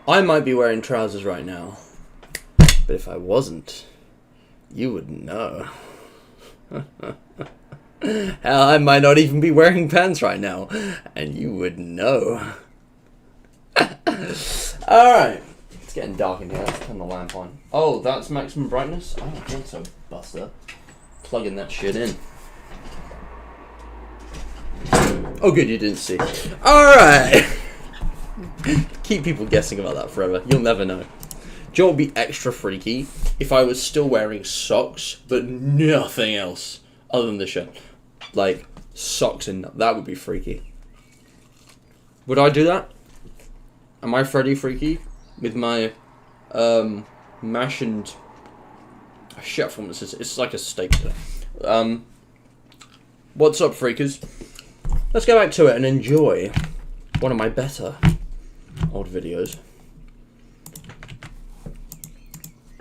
I might be wearing trousers right now, but if I wasn't, you wouldn't know. Hell, I might not even be wearing pants right now, and you wouldn't know. Alright, it's getting dark in here. Let's turn the lamp on. Oh, that's maximum brightness? I don't think so, Buster. Plugging that shit in. Oh, good, you didn't see. Alright! Keep people guessing about that forever. You'll never know. Do you know what would be extra freaky? If I was still wearing socks, but nothing else other than the shirt. Like, socks and that would be freaky. Would I do that? Am I Freddy Freaky? With my, mash and... Oh, shit, I forgot this is. It's like a steak today. What's up, freakers? Let's go back to it and enjoy one of my better old videos.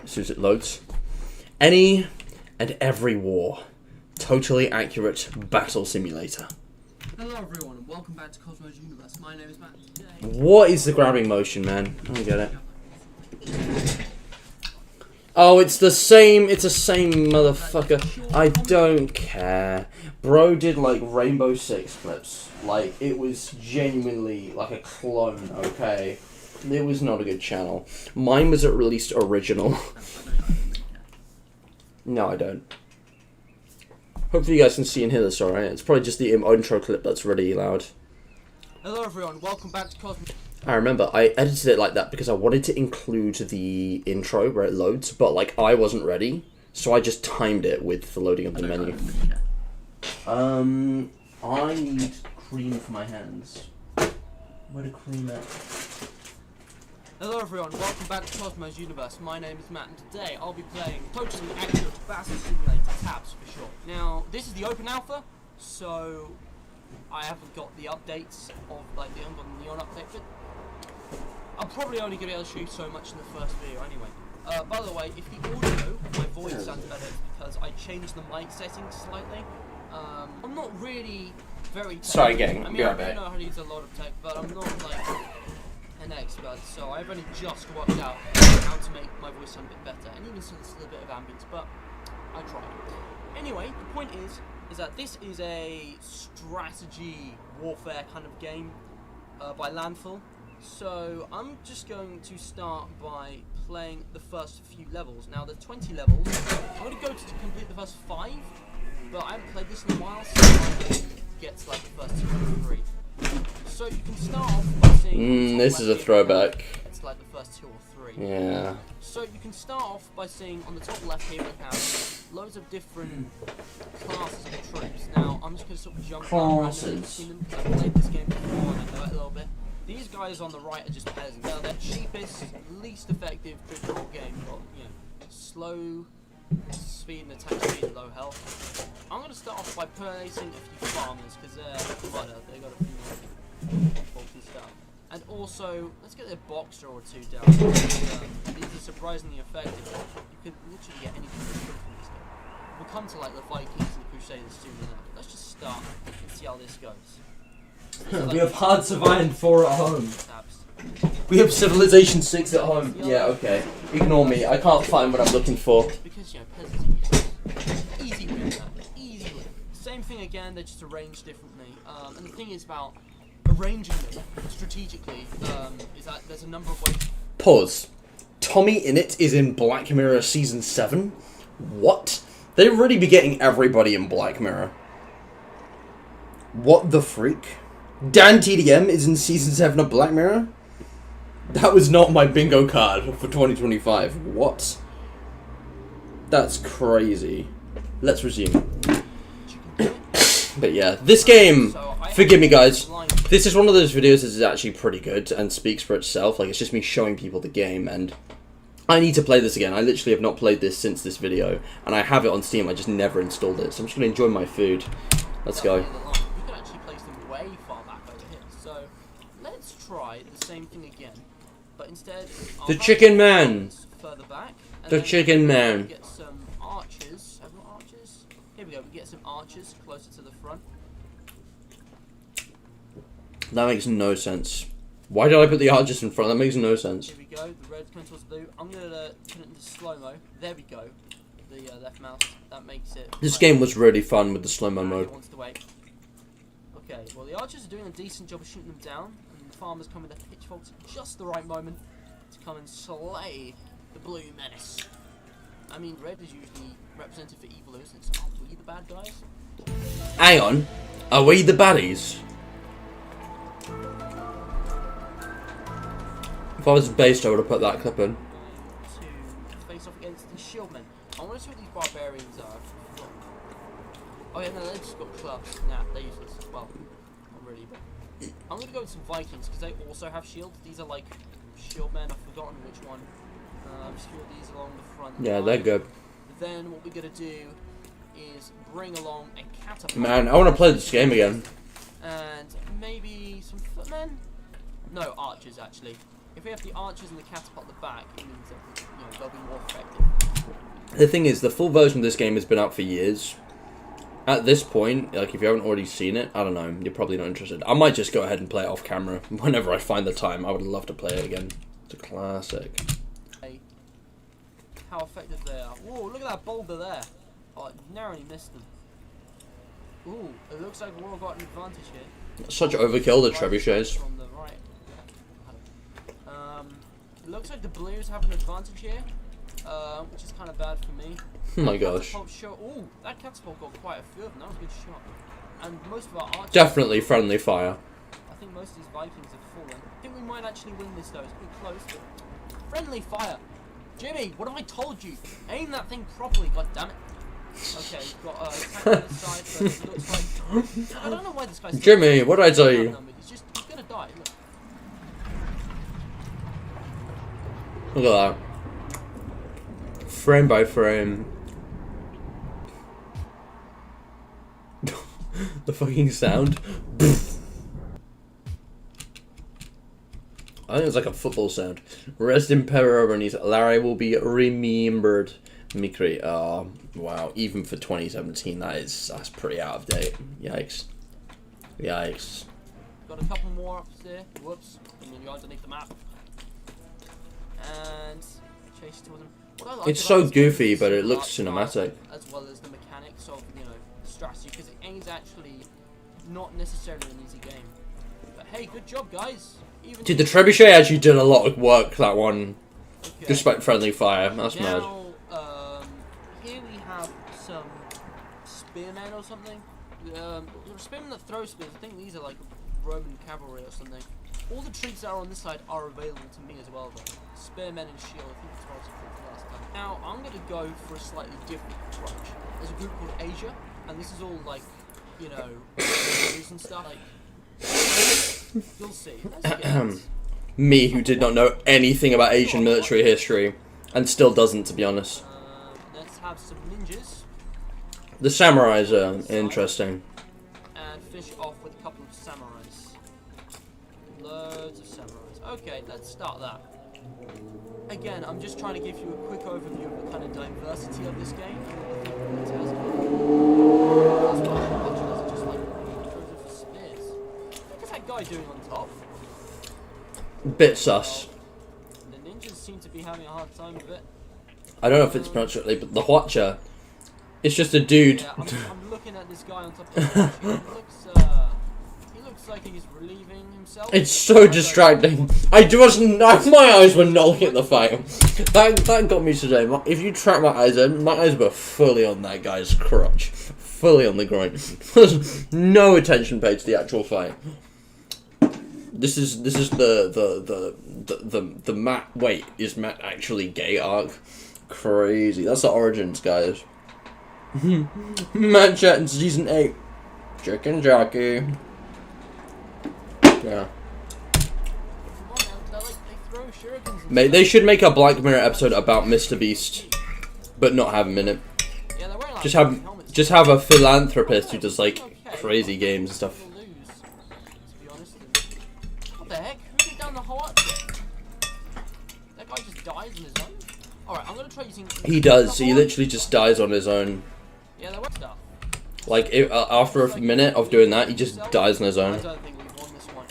As soon as it loads. Any and every war. Totally accurate battle simulator. Hello everyone and welcome back to Cosmo's Universe. My name is Matt. Today What is the grabbing motion, man? I don't get it. Oh, it's the same motherfucker. I don't care. Bro did like Rainbow Six clips. Like, it was genuinely like a clone, okay? It was not a good channel. Mine was at least original. No, I don't. Hopefully you guys can see and hear this alright. It's probably just the intro clip that's really loud. Hello everyone, welcome back to Cosmo. I remember, I edited it like that because I wanted to include the intro where it loads, but like I wasn't ready, so I just timed it with the loading of the menu. I need cream for my hands. Where the cream at? Hello everyone, welcome back to Cosmo's Universe. My name is Matt and today I'll be playing Totally Accurate Battle Simulator, TAPS for short. Now, this is the open alpha, so I haven't got the updates of like the neon update, but I'm probably only going to be able to show you so much in the first video anyway. By the way, if the audio, my voice sounds better, it's because I changed the mic settings slightly. I'm not really very technical. Sorry, gang. I mean, I do know how to use a lot of tech, but I'm not like an expert, so I've only just worked out how to make my voice sound a bit better, and even so there's a little bit of ambience, but I tried. Anyway, the point is that this is a strategy warfare kind of game by Landfall. So I'm just going to start by playing the first few levels. Now there's 20 levels. I'm going to go to complete the first 5, but I haven't played this in a while, so I can get to like the first 2 or 3. So you can start off by seeing... this is a throwback. It's like the first 2 or 3. Yeah. So you can start off by seeing on the top left here we have loads of different classes of troops. Now I'm just going to sort of jump around between them because I've played this game before and I know it a little bit. These guys on the right are just peasants. They're the cheapest, least effective troops in the whole game. Got, you know, slow speed and attack speed, low health. I'm going to start off by placing a few farmers because they've got a few faults and stuff. And also, let's get a boxer or 2 down. These are surprisingly effective. You can literally get anything from this game. We'll come to like the Vikings and the Crusaders soon enough. Let's just start and see how this goes. We have Hearts of Iron 4 at home. We have Civilization 6 at home. Yeah, okay. Ignore me. I can't find what I'm looking for. Because, you know, peasants are useless. Easy win, man. Easy win. Same thing again, they're just arranged differently. And the thing is about arranging them strategically is that there's a number of ways. Pause. Tommy Innit is in Black Mirror Season 7? What? They really be getting everybody in Black Mirror. What the freak? Dan TDM is in Season 7 of Black Mirror? That was not my bingo card for 2025. What? That's crazy. Let's resume. But yeah, this game, forgive me guys, this is one of those videos that is actually pretty good and speaks for itself. Like, it's just me showing people the game, and I need to play this again. I literally have not played this since this video, and I have it on Steam, I just never installed it. So I'm just going to enjoy my food. Let's go. Try the same thing again, but instead the chicken man. Further back. And the chicken man. Get some archers. Have we got archers? Here we go. We get some archers closer to the front. That makes no sense. Why did I put the archers in front? That makes no sense. Here we go. The red's coming towards blue. I'm gonna put it into slow-mo. There we go. The left mouse. That makes it. This game was really fun with the slow-mo And it mode. wants to wait. Okay, well the archers are doing a decent job of shooting them down, and the farmers come with their pitchforks at just the right moment to come and slay the blue menace. I mean, red is usually represented for evil, isn't it? So are we the bad guys? Hang on. Are we the baddies? If I was based, I would have put that clip in. To face off against the shieldmen. I want to see what these barbarians are. Oh yeah, no, they just got clubs. Nah, they're useless. Well, not really, but I'm gonna go with some Vikings because they also have shields. These are like shieldmen. I've forgotten which one. Just feel these along the front. Yeah, line. they're good. Then what we're gonna do is bring along a catapult. Man, I want to play this game again. And maybe some footmen. No, archers actually. If we have the archers and the catapult at the back, it means that they'll be more effective. The thing is, the full version of this game has been out for years. At this point, like, if you haven't already seen it, I don't know, you're probably not interested. I might just go ahead and play it off camera whenever I find the time. I would love to play it again. It's a classic. How effective they are. Whoa, look at that boulder there. Oh, I narrowly missed them. Ooh, it looks like we've all got an advantage here. Such overkill, the trebuchets. From the right. It looks like the blues have an advantage here, which is kind of bad for me. Oh my gosh. Ooh, that catapult got quite a few of them. That was a good shot. And most of our archers... Definitely friendly fire. I think most of these Vikings have fallen. I think we might actually win this though. It's pretty close. Friendly fire. Jimmy, what have I told you? Aim that thing properly, god damn it. Okay, we've got a tank on this side, but it looks like... I don't know why this guy's... Jimmy, what did I tell you? He's gonna die, look. Look at that. Frame by frame. The fucking sound. I think it's like a football sound. Rest in power, Bernice. Larry will be remembered. Mikri. Oh, wow. Even for 2017, that's pretty out of date. Yikes. Yikes. Got a couple more up there. Whoops. I'm gonna go underneath the map. And chase towards them. What I like It's about so this game goofy, is but it the looks art cinematic. as well as the mechanics of strategy, because it is actually not necessarily an easy game. But hey, good job, guys. Even Dude, the trebuchet actually did a lot of work, that one. okay. Despite friendly fire. That's mad. Now, here we have some spearmen or something. Spearmen that throw spears. I think these are like Roman cavalry or something. All the troops that are on this side are available to me as well, though. Spearmen and shield, I think that's what I was for last time. Now, I'm going to go for a slightly different approach. There's a group called Asia, and this is all like, news and stuff. Like, you'll see. Let's get Me, who did not know anything about Asian military history, and still doesn't, to be honest. Let's have some ninjas. The samurais are interesting. And finish off with a couple of samurais. Loads of samurais. Okay, let's start that. Again, I'm just trying to give you a quick overview of the kind of diversity of this game. That's why I'm watching this, just like goes in for spears. What's that guy doing on top? Bit sus. The ninjas seem to be having a hard time with it. I don't know if it's pronounced correctly, but the Hwacha. It's just a dude. Yeah, I'm looking at this guy on top of the he looks like he's relieving himself. It's so distracting. My eyes were not looking at the fight. That got me today. If you track my eyes in, my eyes were fully on that guy's crotch. Fully on the groin. No attention paid to the actual fight. This is the Matt. Wait, is Matt actually gay arc? Crazy. That's the origins, guys. Matt Chat in season 8. Chicken jockey. Yeah. Mate, they should make a Black Mirror episode about Mr. Beast, but not have him in it. Yeah, they're wearing, like, Just have a philanthropist who does like crazy games and stuff. What the heck? Who did down the whole outfit? That guy just dies on his own? Alright, I'm gonna try using... He does. He literally just dies on his own. Yeah, there was stuff. Like after a minute of doing that, he just dies on his I own. don't think we've won this one.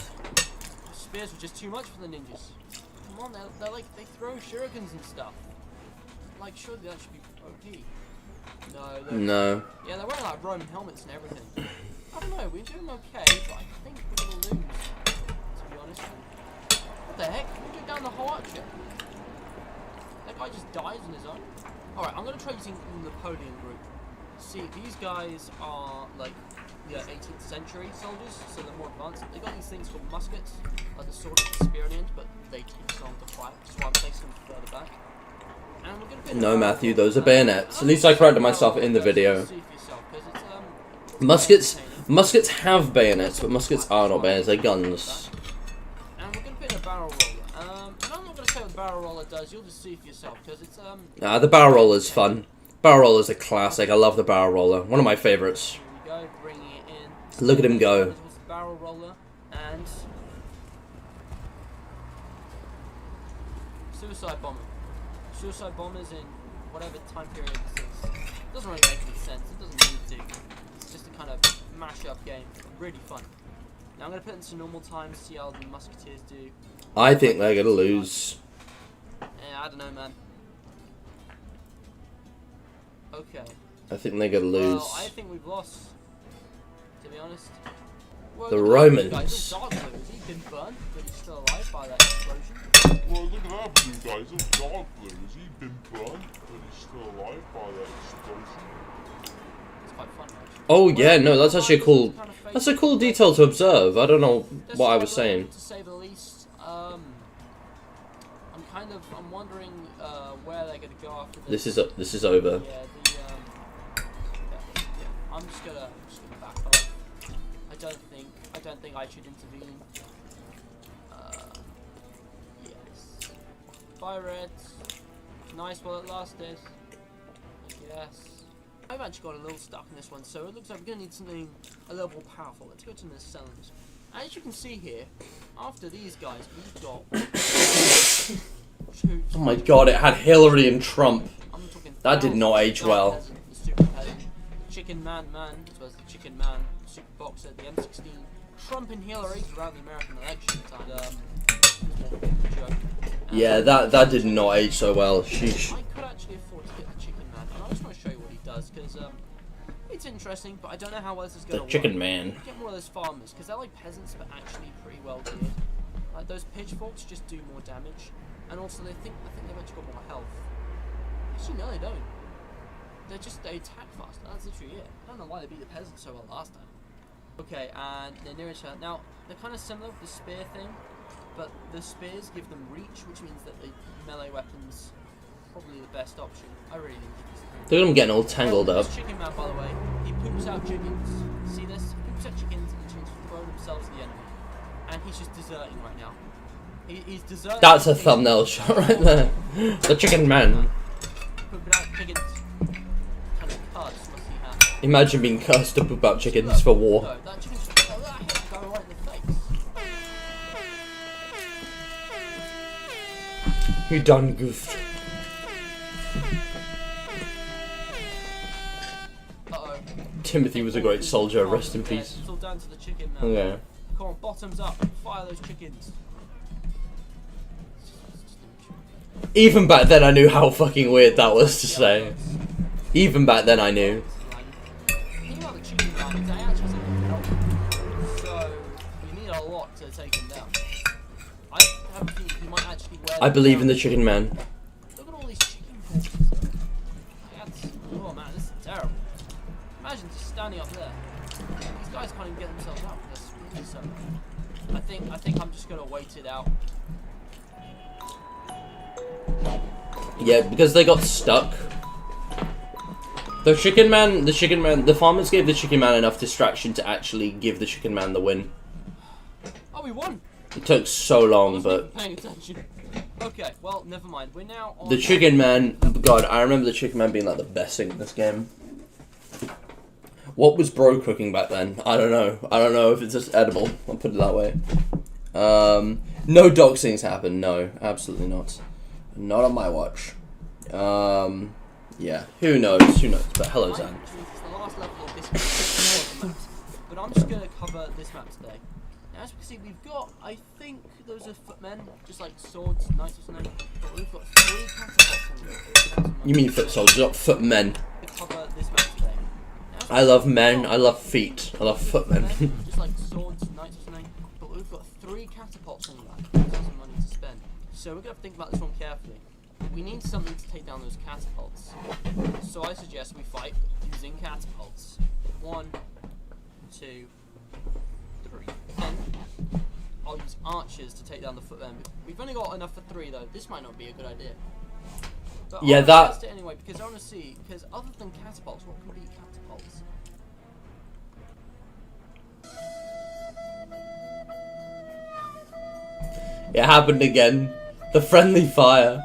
spears were just too much for the ninjas. Come on, they're like, they throw shurikens and stuff. Like, surely that should be OP. No. No. Yeah, they're wearing like Roman helmets and everything. I don't know, we're doing okay, but I think we're gonna lose, to be honest. What the heck? We took down the whole archer. That guy just dies on his own. Alright, I'm gonna try using the Napoleon group. See, these guys are like the 18th century soldiers, so they're more advanced. They got these things called muskets, like the sword with the spear in the end, but they take so long to fight, so I'm placing them further back. And we're gonna put No, Matthew, those are bayonets. At least I corrected myself in the video. Muskets have bayonets, but muskets are not bayonets, they're guns. And we're gonna put in a barrel roller. And I'm not gonna say what the barrel roller does, you'll just see for yourself, because it's Nah, the barrel roller's fun. Barrel roller's a classic, I love the barrel roller. One of my favourites. Here we go, bringing it in. Look at him go. This was the barrel roller, and suicide bomber. Suicide bombers in whatever time period this is. It doesn't really make any sense, it doesn't need to. It's just a kind of mash-up game, really fun. Now I'm going to put it into normal time, see how the musketeers do. I think they're gonna lose. Yeah, I don't know, man. Okay. I think they're gonna lose. Well, I think we've lost, to be honest. Well, The look at that Romans. blue guy, he's dark blue. Has he been burnt, but he's still alive by that explosion? Well, look at that blue guy. He's a dark blue. Has he been burned? But he's still alive by that explosion. It's quite fun, actually. Oh yeah, no, that's actually a cool. Kind of fake. That's a cool detail to observe. I don't know That's what I quite was saying. relevant, to say the least. I'm wondering where they're gonna go after this. This is over. Yeah, I'm just gonna back off. I don't think I should intervene. Yes. Bye, Reds. Nice while it lasted. Yes. I've actually got a little stuck in this one, so it looks like we're gonna need something a little more powerful. Let's go to the Sellers. As you can see here, after these guys, we've got two. Oh my god, it had Hillary and Trump. I'm talking That did not age well. Peasant, the super peasant, Chicken Man, as well as the Chicken Man, Super Boxer, the M16, Trump and Hillary around the American election time. Joke. Yeah, that did not age so well. Sheesh. I could actually afford to get the Chicken Man, and I just want to show you what he does because it's interesting, but I don't know how well this is going to The work. Chicken Man. Get more of those farmers because they're like peasants, but actually pretty well geared. Like those pitchforks just do more damage, and also I think they've actually got more health. Actually, no, they don't. They attack faster. That's literally it. I don't know why they beat the peasants so well last time. Okay, and they're near each other. Now, they're kind of similar with the spear thing, but the spears give them reach, which means that the melee weapons probably the best option. I really think it's Look at them getting all tangled up. This Chicken Man, by the way, he poops out chickens. See this? He poops out chickens and he's throwing himself to the enemy. And he's just deserting right now. He's deserting. That's a thumbnail shot right there. The Chicken Man. Pooping out chickens. Kind of cards must he have? Imagine being cursed to poop out chickens for war. No, that chicken's just go right in the face. You done goofed. Uh-oh. Timothy was a great soldier, rest in peace. It's all down to the chicken man. Okay. Come on, bottoms up. Fire those chickens. Even back then I knew how fucking weird that was to say. Even back then I knew. The thing about the chicken man is they actually has a health. So, you need a lot to take him down. I have a feeling he might actually wear I them believe down. in the Chicken Man. Look at all these chicken corpses. Oh man, this is terrible. Imagine just standing up there. These guys can't even get themselves out for this. So I think I'm just gonna wait it out. Yeah, because they got stuck. The farmers gave the Chicken Man enough distraction to actually give the Chicken Man the win. Oh, we won! It took so long, Wasn't but even paying attention. Okay, well, never mind. We're now on the Chicken Man, God, I remember the Chicken Man being like the best thing in this game. What was bro cooking back then? I don't know. I don't know if it's just edible. I'll put it that way. No doxings happen. No, absolutely not. Not on my watch. Yeah. Who knows? Who knows? But hello, Zan. It's the last level of this map. But I'm just going to cover this map today. As we can see, we've got, I think those are footmen, just like swords, knights or something. But we've got 3 catapults on them. You mean foot soldiers, not footmen. To cover this map today. Now, I love men, I love feet, I love footmen. just like swords, knights or something. But we've got 3 catapults on the map. That's some money to spend. So we're going to think about this one carefully. We need something to take down those catapults. So I suggest we fight using catapults. 1, 2, 3. Then I'll use archers to take down the footmen. We've only got enough for 3 though. This might not be a good idea. But Yeah, I'll that- test it anyway because I want to see. Because other than catapults, what can be catapults? It happened again. The friendly fire.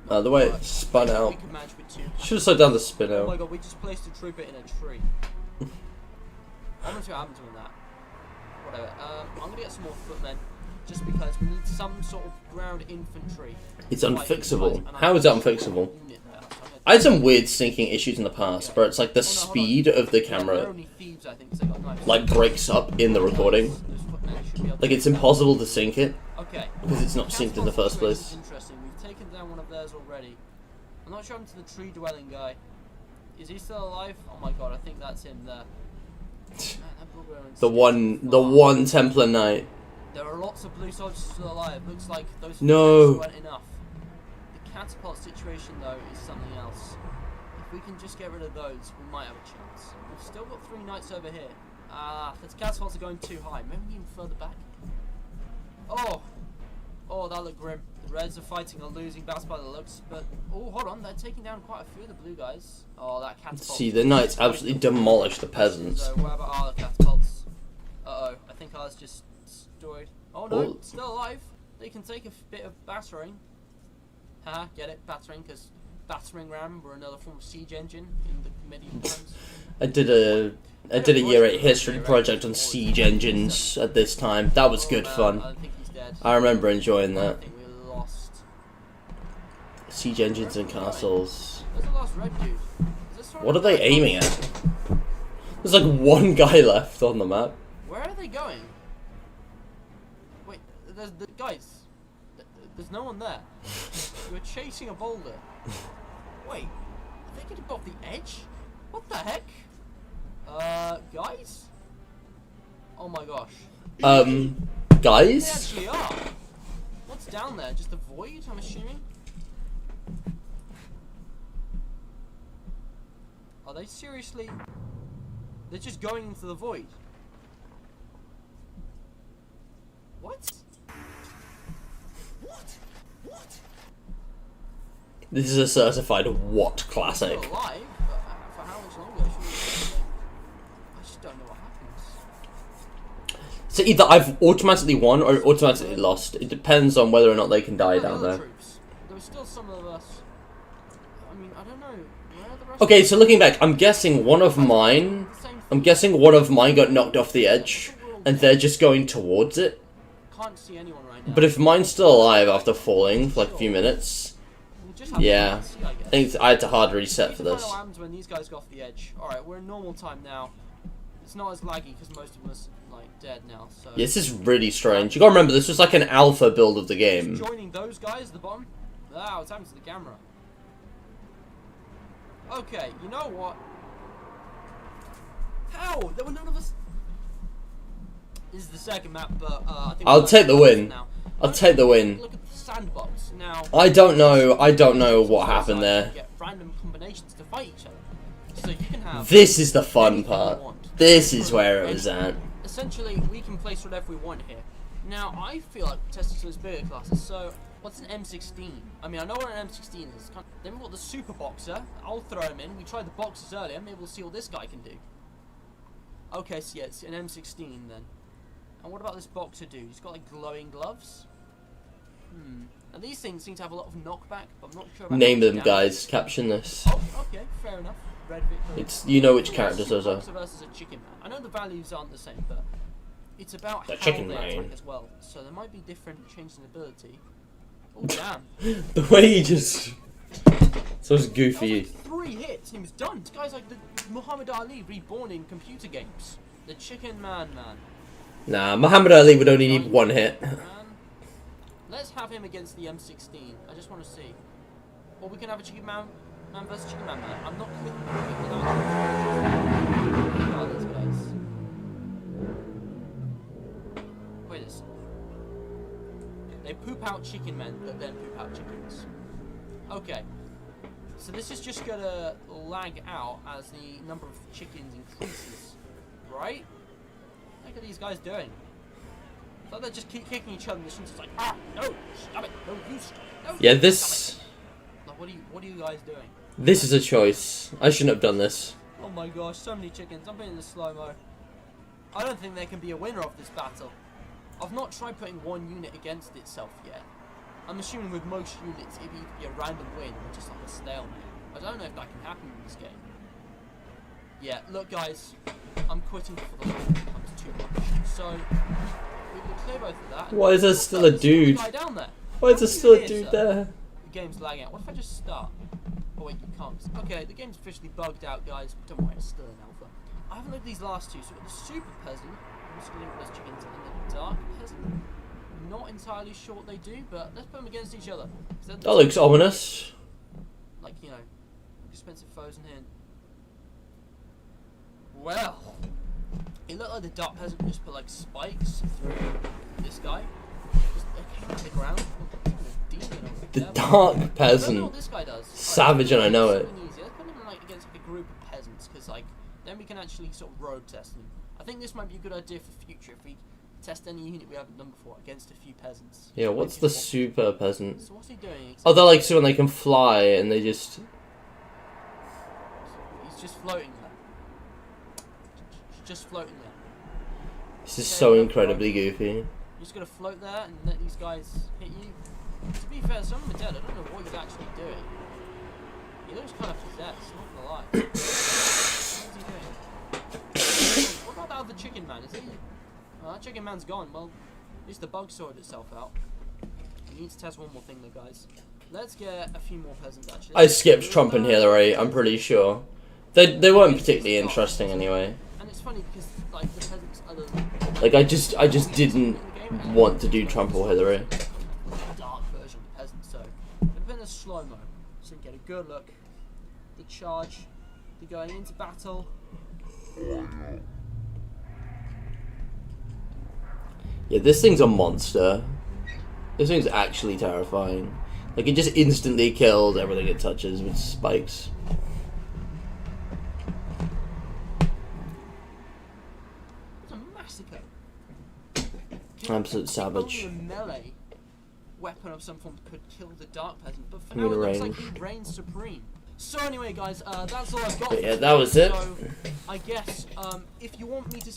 The way it spun out. We could manage with 2. Should have slowed down the spin Oh my out. god, we just placed a trooper in a tree. I'm not sure what happened to him that. Whatever. I'm gonna get some more footmen, just because we need some sort of ground infantry. It's to fight these unfixable. guys, and How I is that have a unfixable? unit there, so I'm gonna I had some weird syncing issues in the past, where it's like the Oh, no, hold on. speed of the They're camera only thieves, I think, 'cause they got knives. like breaks up in the recording. Those footmen should be able Like to- it's impossible to sync it Okay. because it's not synced in the first Catapult situation place. is interesting. We've taken down one of theirs already. I'm not sure I'm to the tree dwelling guy. Is he still alive? Oh my god, I think that's him there. Man, that barbarian's The one Templar Knight. There are lots of blue soldiers still alive. Looks like those No. weren't enough. The catapult situation though is something else. If we can just get rid of those, we might have a chance. We've still got 3 knights over here. The catapults are going too high. Maybe even further back. Oh, that looked grim. The Reds are fighting a losing battle by the looks, but oh, hold on, they're taking down quite a few of the blue guys. Oh, that catapult. See, the Knights absolutely demolished the peasants. So what about our catapults? Uh-oh, I think ours just destroyed. Oh no, Oh. still alive. They can take a bit of battering. Haha, get it? Battering, because battering ram were another form of siege engine in the medieval times. I did a year 8 history project on siege engines at this time. That was good I fun. don't think he's dead. I remember enjoying I that. think we lost. Siege engines and castles. Where's the last red dude? Is this sort What are of they like- aiming at? There's like one guy left on the map. Where are they going? Wait, there's the guys. There's no one there. You're chasing a boulder. Wait, are they getting off the edge? What the heck? Guys? Oh my gosh. They Guys? actually are. What's down there? Just a void, I'm assuming? Are they seriously... They're just going into the void. What? This is a certified what classic. Still alive, but for how much longer? I just don't know what happens. So either I've automatically won or automatically lost. It depends on whether or not they can die Where are down the other there. troops? There were still some of us. I mean, I don't know. Where are the rest? Okay, so looking back, I'm guessing one of mine. The same I'm thing. guessing one of mine got knocked off the edge, and they're just going towards it. Can't see anyone right now. But if mine's still alive after falling for like a few minutes, We'll just have to yeah, wait and see, I guess. I think I had to hard reset for Need to find this. out what happens when these guys go off the edge. Alright, we're in normal time now. It's not as laggy because most of us like dead now. So Yeah, this is really strange. You gotta remember, this was like an alpha build of the game. joining those guys at the bottom. Ah, what's happening to the camera? Okay, you know what? How? There were none of us. This is the second map, but I think I'll we're take the going win. now. I'll take the win. Look at the sandbox now. I don't know what happened there. Get random combinations to fight each other, so you can have. This is the fun anything you part. want. This is where it was at. Essentially, we can place whatever we want here. Now, I feel like testing some of those bigger classes. So, what's an M16? I mean, I know what an M16 is. Then we've got the Super Boxer. I'll throw him in. We tried the Boxers earlier. Maybe we'll see what this guy can do. Okay, so yeah, it's an M16 then. And what about this Boxer dude? He's got like glowing gloves. And these things seem to have a lot of knockback, but I'm not sure about Name how them, much guys. Caption this. damage. Oh, okay, fair enough. Red Victor. It's you know which characters those are. Boxer versus a chicken man. I know the values aren't the same, but it's about The how chicken they man. attack as well. So there might be different changes in ability. Oh damn! The way he just so it's That was goofy. like 3 hits and he was done. This guy's like the Muhammad Ali reborn in computer games. The Chicken Man. Nah, Muhammad Ali would only need 1 hit. Let's have him against the M16. I just want to see. Or we can have a Chicken Man versus Chicken Man. I'm not clicking without these guys. Wait a second. They poop out chicken men, but then poop out chickens. Okay. So this is just gonna lag out as the number of chickens increases. Right? Look at these guys doing. It's like they just keep kicking each other and the shins is like, ah, no, stop it, no, you stop it, no. Yeah, this... Like, what are you guys doing? This is a choice. I shouldn't have done this. Oh my gosh, so many chickens. I'm putting the slow-mo. I don't think there can be a winner of this battle. I've not tried putting one unit against itself yet. I'm assuming with most units it'd either be a random win or just like a stalemate. I don't know if that can happen in this game. Yeah, look guys, I'm quitting for the lane. It becomes too much. So, we will clear both of that. Why is there still a dude? Guy down there. Why is there still a dude there? The game's lagging out. What if I just start? Oh wait, you can't. Okay, the game's officially bugged out, guys. Don't worry, it's still in alpha. I haven't looked at these last two. So we've got the super peasant. I'm just going to look at those chickens and the dark peasant. Not entirely sure what they do, but let's put them against each other. That looks ominous. Like, you know, expensive foes in here. Well, it looked like the dark peasant just put like spikes through this guy. Just came to the ground. The dark I don't know peasant. what this guy does. Savage, and I know it. Something easy. Let's put him like against like a group of peasants, because like then we can actually sort of road test them. I think this might be a good idea for future if we test any unit we haven't done before against a few peasants. Yeah, what's the super peasant? So what's he doing? Oh, they're like so when they can fly and they just... He's just floating there. Just floating there. This is so incredibly goofy. You're just gonna float there and let these guys hit you. To be fair, some of them are dead. I don't know what he's actually doing. He looks kind of possessed, not gonna lie. What is he doing? What about that other chicken man? Is he... that chicken man's gone. Well, at least the bug sorted itself out. We need to test one more thing though, guys. Let's get a few more peasants actually. I skipped Trump and Hillary, I'm pretty sure. They weren't particularly interesting anyway. And it's funny because like the peasants are the... Like I just didn't want to do Trump or Hillary. Dark version of the peasant, so I'm gonna put in a slow-mo so you can get a good look. The charge, the going into battle. Yeah, this thing's a monster. This thing's actually terrifying. Like, it just instantly kills everything it touches with spikes. It's a massacre. Absolute savage. Only a melee weapon of some form could kill the dark peasant, but for I'm now it gonna looks range. like he reigns supreme. So anyway, guys, that's all I've got. But for yeah, today. that was it. So I guess if you want me to.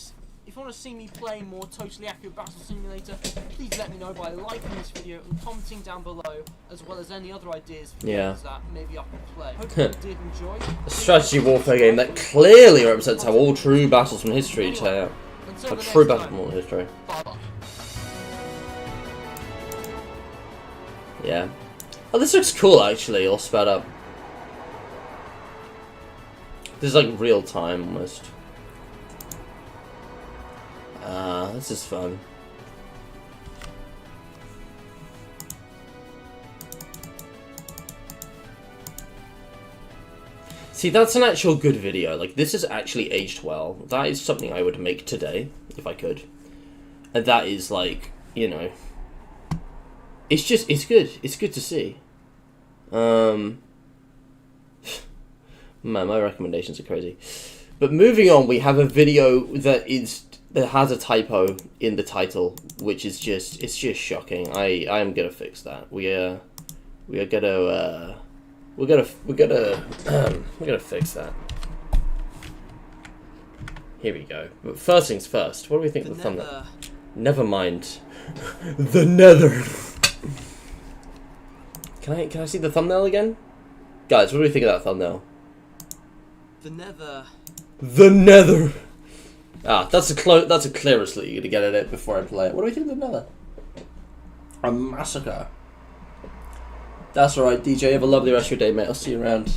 If you want to see me play more Totally Accurate Battle Simulator, please let me know by liking this video and commenting down below, as well as any other ideas for games that maybe I can play. Hope you did enjoy. A strategy warfare game that clearly represents how all true battles from history turn out. Until A the true next battle time, from all history. bye-bye. Yeah. Oh, this looks cool actually, all sped up. This is like real time almost. This is fun. See, that's an actual good video. Like, this is actually aged well. That is something I would make today, if I could. And that is, like, you know... It's just, it's good. It's good to see. Man, my recommendations are crazy. But moving on, we have a video that has a typo in the title, which is just, it's just shocking. I am gonna fix that. We're gonna fix that. Here we go. But first things first. What do we think of the thumbnail? Never mind. The Nether. Can I see the thumbnail again? Guys, what do we think of that thumbnail? The Nether. The Nether. Ah, that's a clearest look you're gonna get at it before I play it. What do we think of the Nether? A massacre. That's alright, DJ. Have a lovely rest of your day, mate. I'll see you around.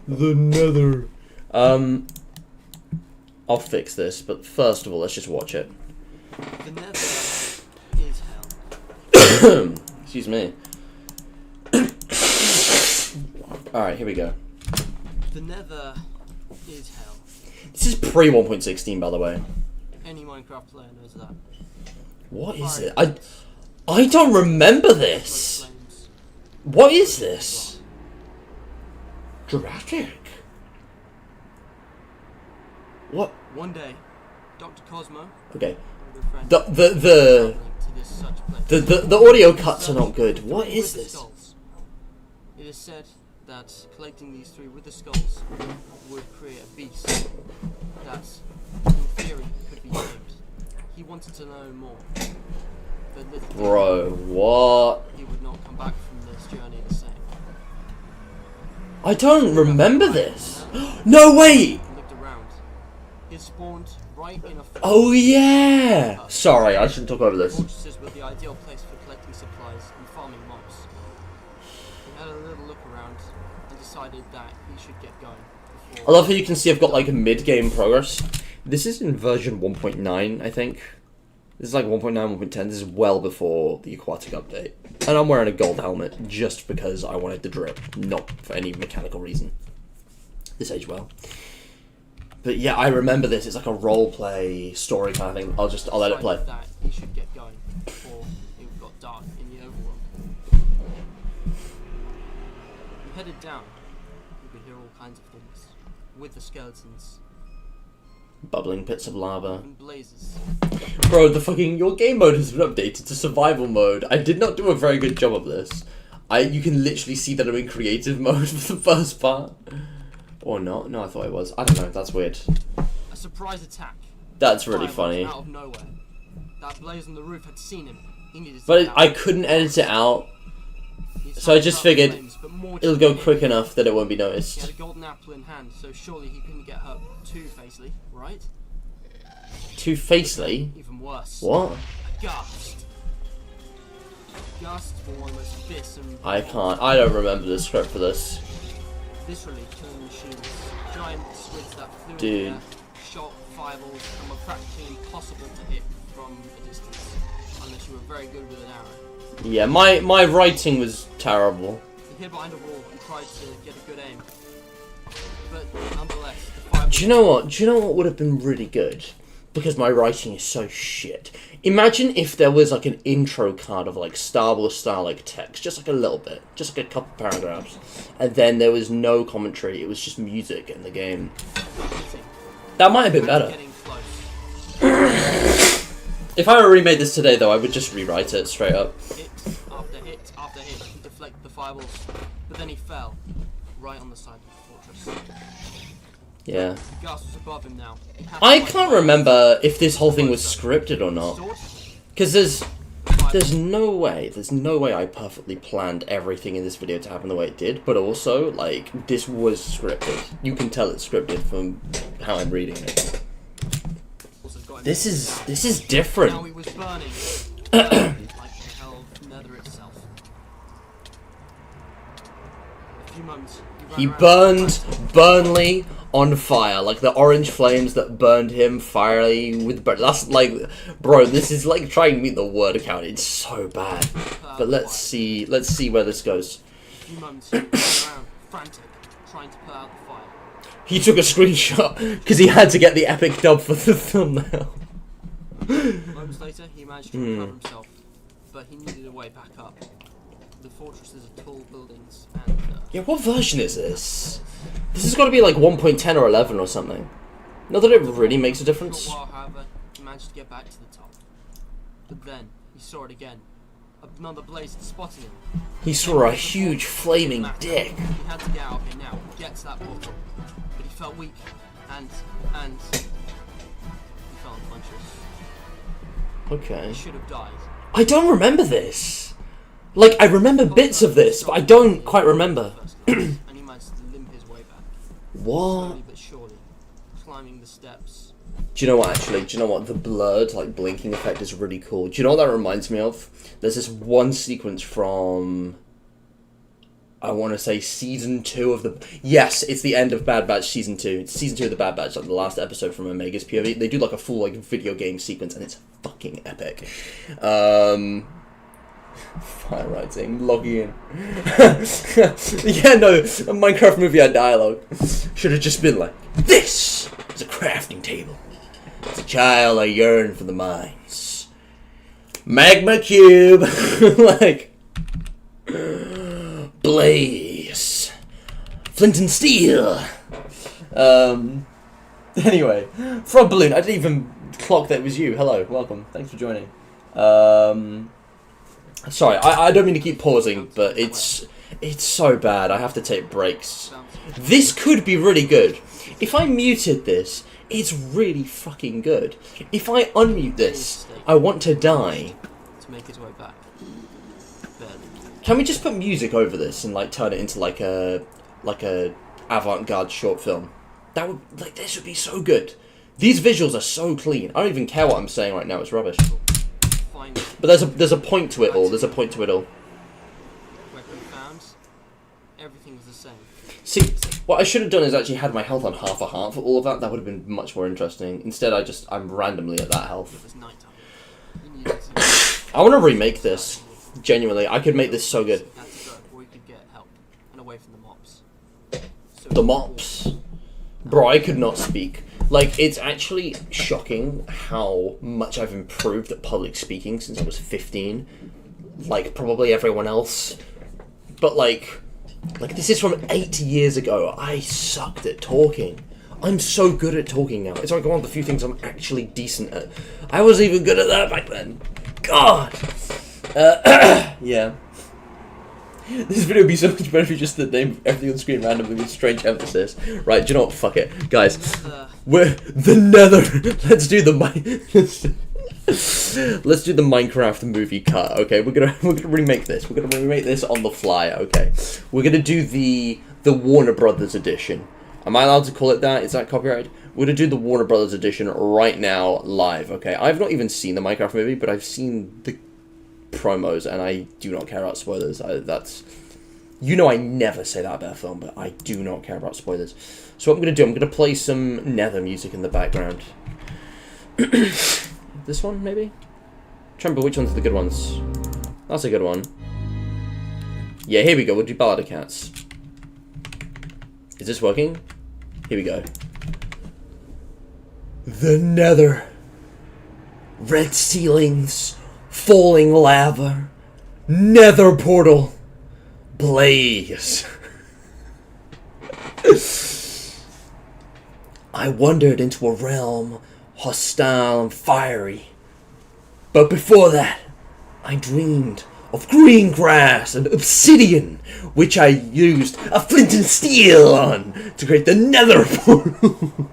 The Nether. I'll fix this, but first of all, let's just watch it. The Nether is hell. Excuse me. Alright, here we go. The Nether is hell. This is pre 1.16, by the way. Any Minecraft player knows that. What is Fire it? I don't remember this. flames. What is this? Dramatic. What? One day, Dr. Cosmo Okay. and a good friend The traveling to this such place. the audio cuts are not good. What With is the this? skulls. It is said that collecting these three with the skulls would create a beast that, in theory, could be tamed. He wanted to know more. But little did Bro, what? he would not come back from this journey the same. I don't remember this. No, wait! He looked around. He had spawned right in a forest. Oh, yeah! Sorry, I shouldn't talk over this. Fortresses were the ideal place for collecting supplies and farming mobs. He had a little look around and decided that he should get going. I love how you can see I've got like a mid-game progress. This is in version 1.9, I think. This is like 1.9, 1.10. This is well before the Aquatic update. And I'm wearing a gold helmet just because I wanted the drip, not for any mechanical reason. This aged well. But yeah, I remember this. It's like a role-play story kind of thing. I'll let it play. Decided that he should get going before it got dark in the overworld. He headed down. You could hear all kinds of things. With the skeletons Bubbling pits of lava. and blazes. Bro, your game mode has been updated to survival mode. I did not do a very good job of this. You can literally see that I'm in creative mode for the first part. Or not. No, I thought it was. I don't know, that's weird. A surprise attack. That's really Fireworks funny. Out of nowhere. That blaze on the roof had seen him. He needed to But get I out. couldn't edit it out, His so I hands just were up in figured flames, but more it'll go determined. quick enough that it won't be He had noticed. a golden apple in hand, so surely he couldn't get hurt too facely, right? Two-facely? Even worse. What? A ghast. Ghasts were one of the most fearsome. I don't remember the script for this. Literally killing machines. Giant squids that flew Dude. in the air, shot fireballs, and were practically impossible to hit from a distance, unless you were very good with an arrow. Yeah, my writing was terrible. He hid behind a wall and tried to get a good aim. But nonetheless, the fireballs... Do you know what? Do you know what would have been really good? Because my writing is so shit. Imagine if there was like an intro card of like Star Wars style like text, just like a little bit, just like a couple paragraphs, and then there was no commentary. It was just music in the game. hitting That might have been and better. getting close. If I remade this today, though, I would just rewrite it straight up. Hit after hit after hit. He deflected the fireballs, but then he fell right on the side of the fortress. Yeah. The ghast was above him now. He had to I fight can't back. remember if this whole thing was scripted or not. Sword, Because there's fireball. there's no way I perfectly planned everything in this video to happen the way it did, but also, like, this was scripted. You can tell it's scripted from how I'm reading it. had got him. This is Now different. he was burning, like the hell nether itself. A few moments. He ran around burned Burnley on fire, like the orange flames that burned him fiery with burn. That's like, bro, this is like trying to meet the word account. It's so bad. But let's see where this goes. A few moments. He ran around, frantic, trying to put out the fire. He took a screenshot because he had to get the epic dub for the thumbnail. Moments later, he managed to recover himself, but he needed a way back up. The fortresses are tall buildings, and Yeah, what version is this? This has got to be like 1.10 or 11 or something. Not that it really makes a for a difference. while, however, he managed to get back to the top. But then he saw it again. Another blaze had spotted him. He saw a huge flaming dick. He had to get out of here now, get to that portal. But he felt weak, and he fell unconscious. Okay. He should have died. I don't remember this. Like, I remember bits of this, but I don't quite remember. And he managed to limp his way back. What? Slowly but surely, climbing the steps. Do you know what, actually? Do you know what? The blurred, like, blinking effect is really cool. Do you know what that reminds me of? There's this one sequence from I want to say season 2 of the... Yes, it's the end of Bad Batch season 2. It's season 2 of the Bad Batch, like the last episode from Omega's POV. They do like a full like video game sequence, and it's fucking epic. Fire writing, logging in. Yeah, no, a Minecraft movie had dialogue. Should have just been like, this is a crafting table. As a child, I yearn for the mines. Magma cube, like, blaze, flint and steel. Anyway, Frog Balloon. I didn't even clock that it was you. Hello, welcome. Thanks for joining. Sorry, I don't mean to keep pausing, but it's so bad. I have to take breaks. This could be really good. If I muted this, it's really fucking good. If I unmute this, I want to die. To make his way back. Barely. Can we just put music over this and like turn it into like a avant-garde short film? That would this would be so good. These visuals are so clean. I don't even care what I'm saying right now. It's rubbish. Fine. But there's a point to it all. There's a point to it all. Weapon found. Everything was the same. See, what I should have done is actually had my health on half a heart for all of that. That would have been much more interesting. Instead, I'm randomly at that It health. was nighttime. You needed to I want to remake this. Genuinely, I could make this so good. had to go where you could get help and away from the mobs. So The mops. Bro, I could not speak. Like, it's actually shocking how much I've improved at public speaking since I was 15. Like, probably everyone else. But, like, this is from 8 years ago. I sucked at talking. I'm so good at talking now. It's like one of the few things I'm actually decent at. I wasn't even good at that back then. God! Yeah. This video would be so much better if you just named everything on the screen randomly with strange emphasis. Right, do you know what? Fuck it. Guys, we're the Nether. Let's do the Let's do the Minecraft movie cut, okay? We're gonna remake this. We're gonna remake this on the fly, okay? We're gonna do the Warner Brothers edition. Am I allowed to call it that? Is that copyrighted? We're gonna do the Warner Brothers edition right now, live, okay? I've not even seen the Minecraft movie, but I've seen the promos, and I do not care about spoilers. That's... You know I never say that about a film, but I do not care about spoilers. So what I'm gonna do, I'm gonna play some Nether music in the background. This one, maybe? Remember which ones are the good ones. That's a good one. Yeah, here we go. We'll do Ballad of Cats. Is this working? Here we go. The Nether. Red ceilings. Falling lava. Nether portal. Blaze. I wandered into a realm hostile and fiery. But before that, I dreamed of green grass and obsidian, which I used a flint and steel on to create the Nether portal.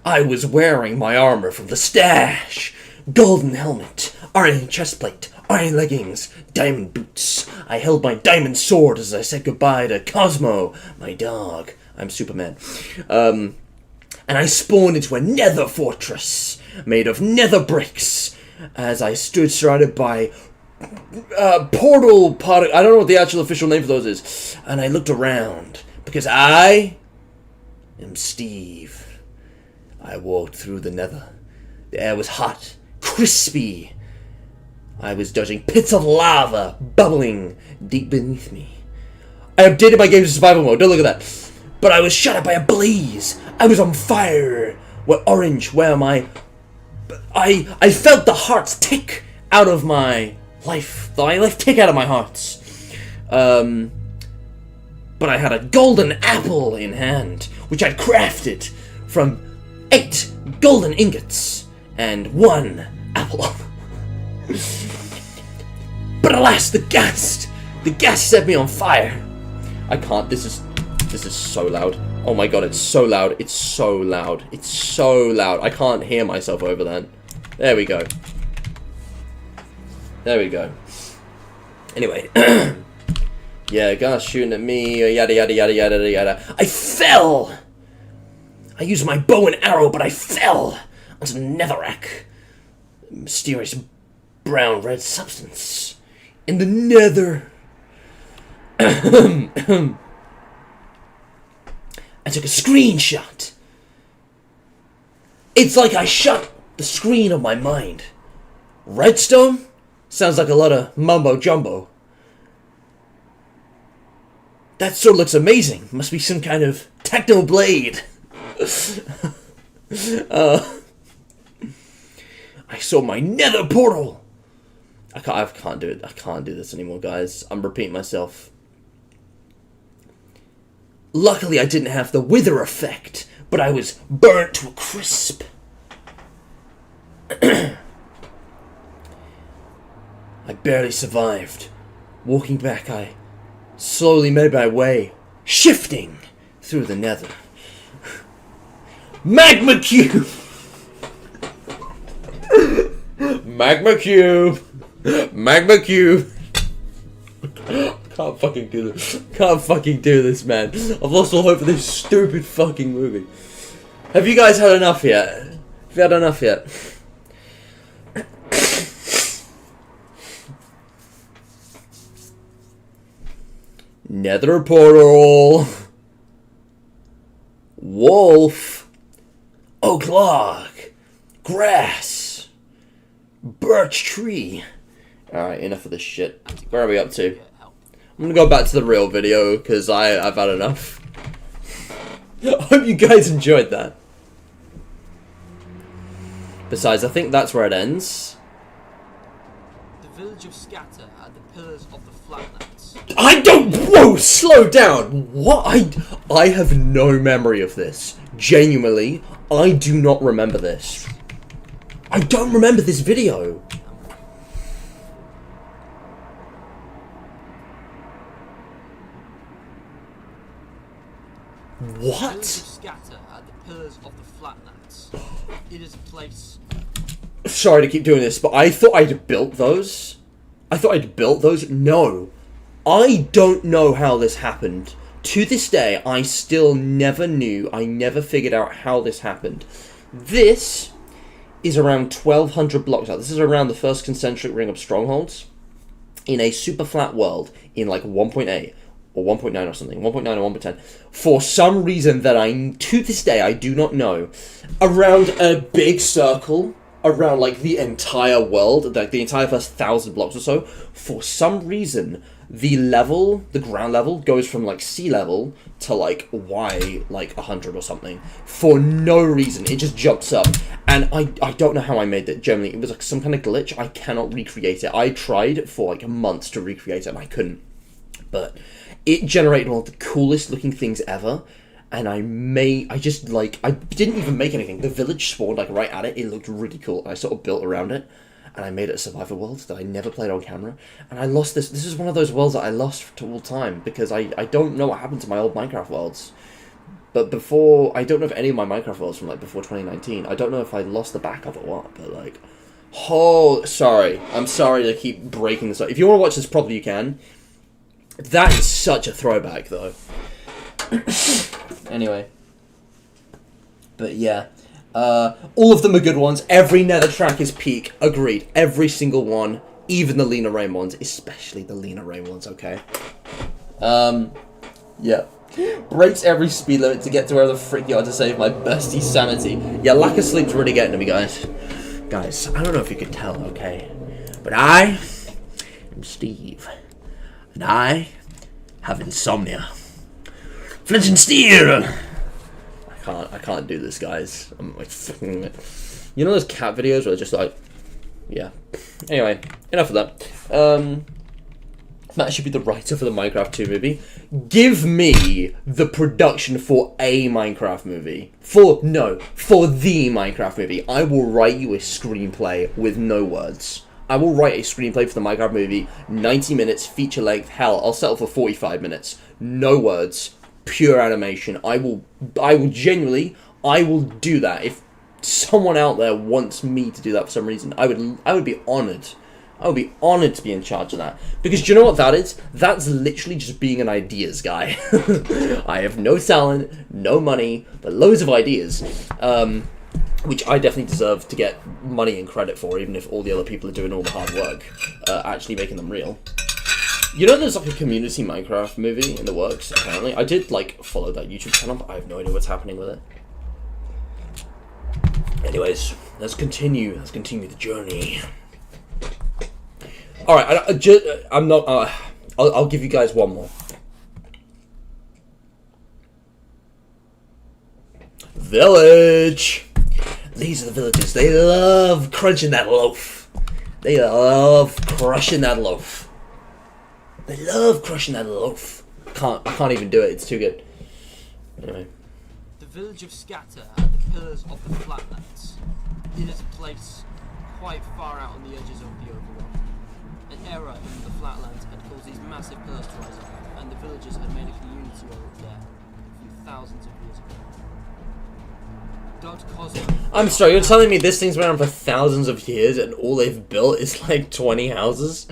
I was wearing my armor from the stash. Golden helmet, iron chestplate, iron leggings, diamond boots. I held my diamond sword as I said goodbye to Cosmo, my dog. I'm Superman. And I spawned into a nether fortress made of nether bricks as I stood surrounded by portal part. I don't know what the actual official name for those is. And I looked around because I am Steve. I walked through the nether. The air was hot, crispy. I was dodging pits of lava bubbling deep beneath me. I updated my game to survival mode. Don't look at that. But I was shut up by a blaze. I was on fire. Where my... I felt the hearts tick out of my life. The life tick out of my hearts. But I had a golden apple in hand, which I'd crafted from 8 golden ingots and 1 apple. But alas, the gas set me on fire. I can't. This is so loud. Oh my god, it's so loud. It's so loud. It's so loud. I can't hear myself over that. There we go. There we go. Anyway. Yeah, gas shooting at me. Yada, yada, yada, yada, yada. I fell! I used my bow and arrow, but I fell onto netherrack. Mysterious brown red substance in the nether. I took a screenshot. It's like I shut the screen of my mind. Redstone? Sounds like a lot of mumbo jumbo. That sword looks amazing. Must be some kind of techno blade. I saw my nether portal. I can't do it. I can't do this anymore, guys. I'm repeating myself. Luckily, I didn't have the wither effect, but I was burnt to a crisp. I barely survived. Walking back, I slowly made my way, shifting through the nether. Magma Cube! Magma Cube! Magma Cube! Can't fucking do this. Can't fucking do this, man. I've lost all hope for this stupid fucking movie. Have you guys had enough yet? Have you had enough yet? Nether portal. Wolf. Oak log. Grass. Birch tree. Alright, enough of this shit. Where are we up to? I'm gonna go back to the real video because I've had enough. I hope you guys enjoyed that. Besides, I think that's where it ends. The village of Scatter are the pillars of the Flatlands. I don't. Whoa, slow down. What? I have no memory of this. Genuinely, I do not remember this. I don't remember this video. The village of What? Scatter are the pillars of the Flatlands. It is a place. Sorry to keep doing this, but I thought I'd built those. No. I don't know how this happened. To this day, I still never knew. I never figured out how this happened. This is around 1,200 blocks out. This is around the first concentric ring of strongholds in a super flat world in like 1.8 or 1.9 or something, 1.9 or 1.10. For some reason that to this day, I do not know. Around a big circle, around like the entire world, like the entire first 1,000 blocks or so, for some reason, the ground level goes from like sea level to like Y, like 100 or something. For no reason, it just jumps up. And I don't know how I made it, generally. It was like some kind of glitch. I cannot recreate it. I tried for like months to recreate it and I couldn't. But it generated one of the coolest looking things ever. And I didn't even make anything. The village spawned like right at it. It looked really cool. I sort of built around it. And I made it a survival world that I never played on camera. And I lost this. This is one of those worlds that I lost to all time. Because I don't know what happened to my old Minecraft worlds. But before, I don't know if any of my Minecraft worlds from like before 2019. I don't know if I lost the backup or what. But like, oh, sorry. I'm sorry to keep breaking this up. If you want to watch this properly, you can. That is such a throwback, though. Anyway. But yeah. All of them are good ones. Every nether track is peak. Agreed. Every single one. Even the Lena Rain ones. Especially the Lena Rain ones, okay? Yeah. Breaks every speed limit to get to where the frick you are to save my bestie sanity. Yeah, lack of sleep's really getting to me, guys. Guys, I don't know if you could tell, okay? But I am Steve. And I have insomnia. Flint and steel! I can't do this, guys. I'm like fucking. You know those cat videos where they're just like, yeah. Anyway, enough of that. Matt should be the writer for the Minecraft 2 movie. Give me the production for a Minecraft movie. For the Minecraft movie. I will write you a screenplay with no words. I will write a screenplay for the Minecraft movie, 90 minutes, feature length. Hell, I'll settle for 45 minutes. No words. Pure animation. I will do that. If someone out there wants me to do that for some reason, I would be honored. I would be honored to be in charge of that. Because do you know what that is? That's literally just being an ideas guy. I have no talent, no money, but loads of ideas. Which I definitely deserve to get money and credit for, even if all the other people are doing all the hard work, actually making them real. You know, there's like a community Minecraft movie in the works. Apparently, I did like follow that YouTube channel, but I have no idea what's happening with it. Anyways, let's continue. Let's continue the journey. All right, I'm not. I'll give you guys one more. Village. These are the villagers. They love crunching that loaf. They love crushing that loaf. They love crushing that loaf. I can't even do it. It's too good. Anyway. The village of Scatter at the pillars of the flatlands. It is a place quite far out on the edges of the overworld. An era in the flatlands had caused these massive pillars to rise up, and the villagers had made a community over there from thousands of years ago. Dr. Cosmo. I'm sorry, you're telling me this thing's been around for thousands of years and all they've built is like 20 houses?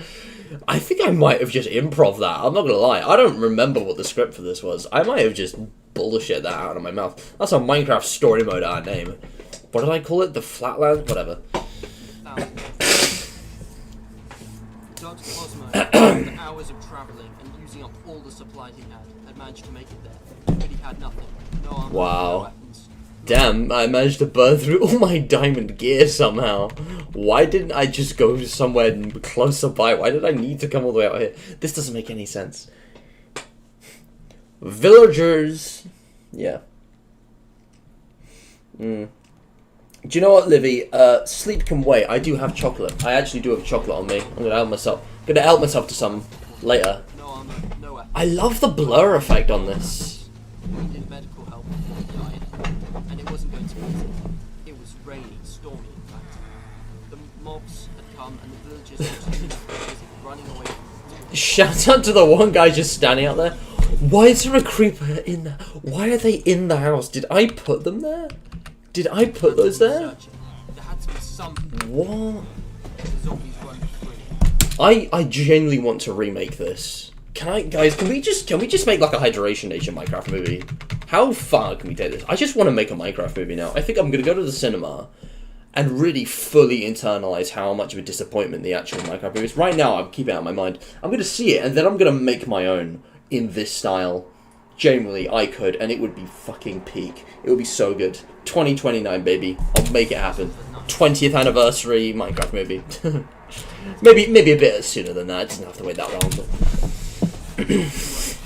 I think I might have just improv that. I'm not gonna lie. I don't remember what the script for this was. I might have just bullshit that out of my mouth. That's a Minecraft story mode art name. What did I call it? The Flatland? Whatever. Dr. Cosmo, after hours of travelling and using up all the supplies he had managed to make it there. But he had nothing. No armor, Wow. no weapons. Damn, I managed to burn through all my diamond gear somehow. Why didn't I just go somewhere closer by? Why did I need to come all the way out here? This doesn't make any sense. Villagers. Yeah. Do you know what, Livy? Sleep can wait. I do have chocolate. I actually do have chocolate on me. I'm gonna help myself. Gonna help myself to some later. No armor, no weapons. I love the blur effect on this. We needed medical help before he died, and it wasn't going to be easy. It was rainy, stormy in fact. The mobs had come and the villagers were too busy running away from them. Shout out to the one guy just standing out there. Why is there a creeper in there? Why are they in the house? Did I put them there? Did I put those there? Searching. There had to be some What? the zombies running free. I genuinely want to remake this. Guys, can we just make like a Hydration Nation Minecraft movie? How far can we take this? I just want to make a Minecraft movie now. I think I'm gonna go to the cinema and really fully internalize how much of a disappointment the actual Minecraft movie is. Right now, I'm keeping it out of my mind. I'm gonna see it and then I'm gonna make my own in this style. Genuinely, I could, and it would be fucking peak. It would be so good. 2029, baby. I'll make it happen. 20th anniversary Minecraft movie. maybe a bit sooner than that. It doesn't have to wait that long. But This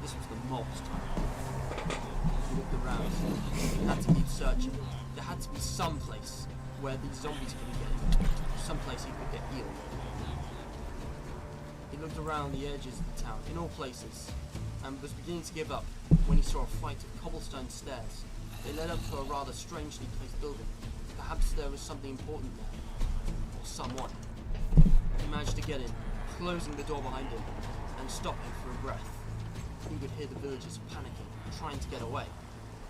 was the mob's time. He looked around. He had to keep searching. There had to be some place where these zombies couldn't get in. Some place he could get healed. He looked around the edges of the town, in all places, and was beginning to give up when he saw a flight of cobblestone stairs. They led up to a rather strangely placed building. Perhaps there was something important there. Or someone. He managed to get in, closing the door behind him, and stopping for a breath. He could hear the villagers panicking, trying to get away,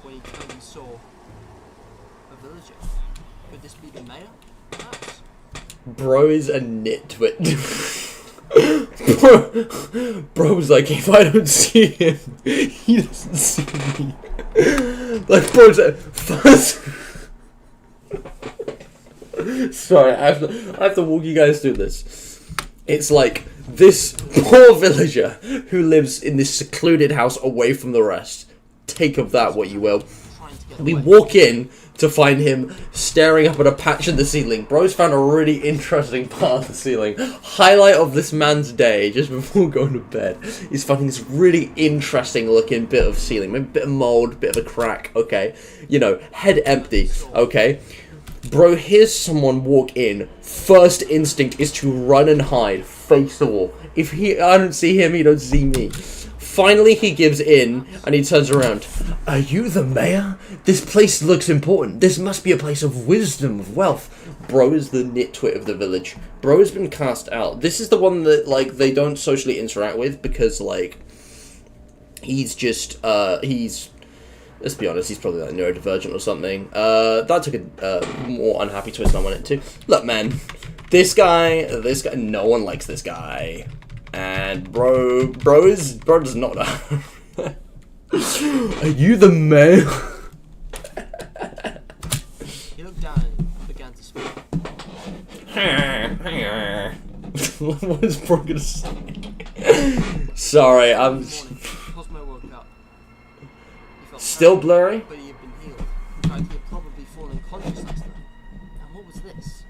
when he turned and saw a villager. Could this be the mayor? Perhaps. bro is a nitwit. Bro's like, if I don't see him, he doesn't see me. Like, bro's like, first. Sorry, I have to walk you guys through this. It's like this poor villager who lives in this secluded house away from the rest. Take of that what you will. We walk in to find him staring up at a patch in the ceiling. Bro's found a really interesting part of the ceiling. Highlight of this man's day, just before going to bed, he's finding this really interesting looking bit of ceiling. Maybe a bit of mold, bit of a crack, okay. You know, head empty, okay. Bro hears someone walk in. First instinct is to run and hide, face the wall. If I don't see him, he don't see me. Finally, he gives in, and he turns around. Are you the mayor? This place looks important. This must be a place of wisdom, of wealth. Bro is the nitwit of the village. Bro has been cast out. This is the one that, like, they don't socially interact with, because, like, he's just, let's be honest, he's probably, like, neurodivergent or something. That took a more unhappy twist than I wanted to. Look, man, this guy, no one likes this guy. And bro does not know. Are you the mayor? He looked down and began to speak. What is Bro gonna say? Sorry, I'm Morning, Cosmo woke up. He felt still terrible, blurry. but he had been healed. In fact, he had probably fallen unconscious last night. And what was this?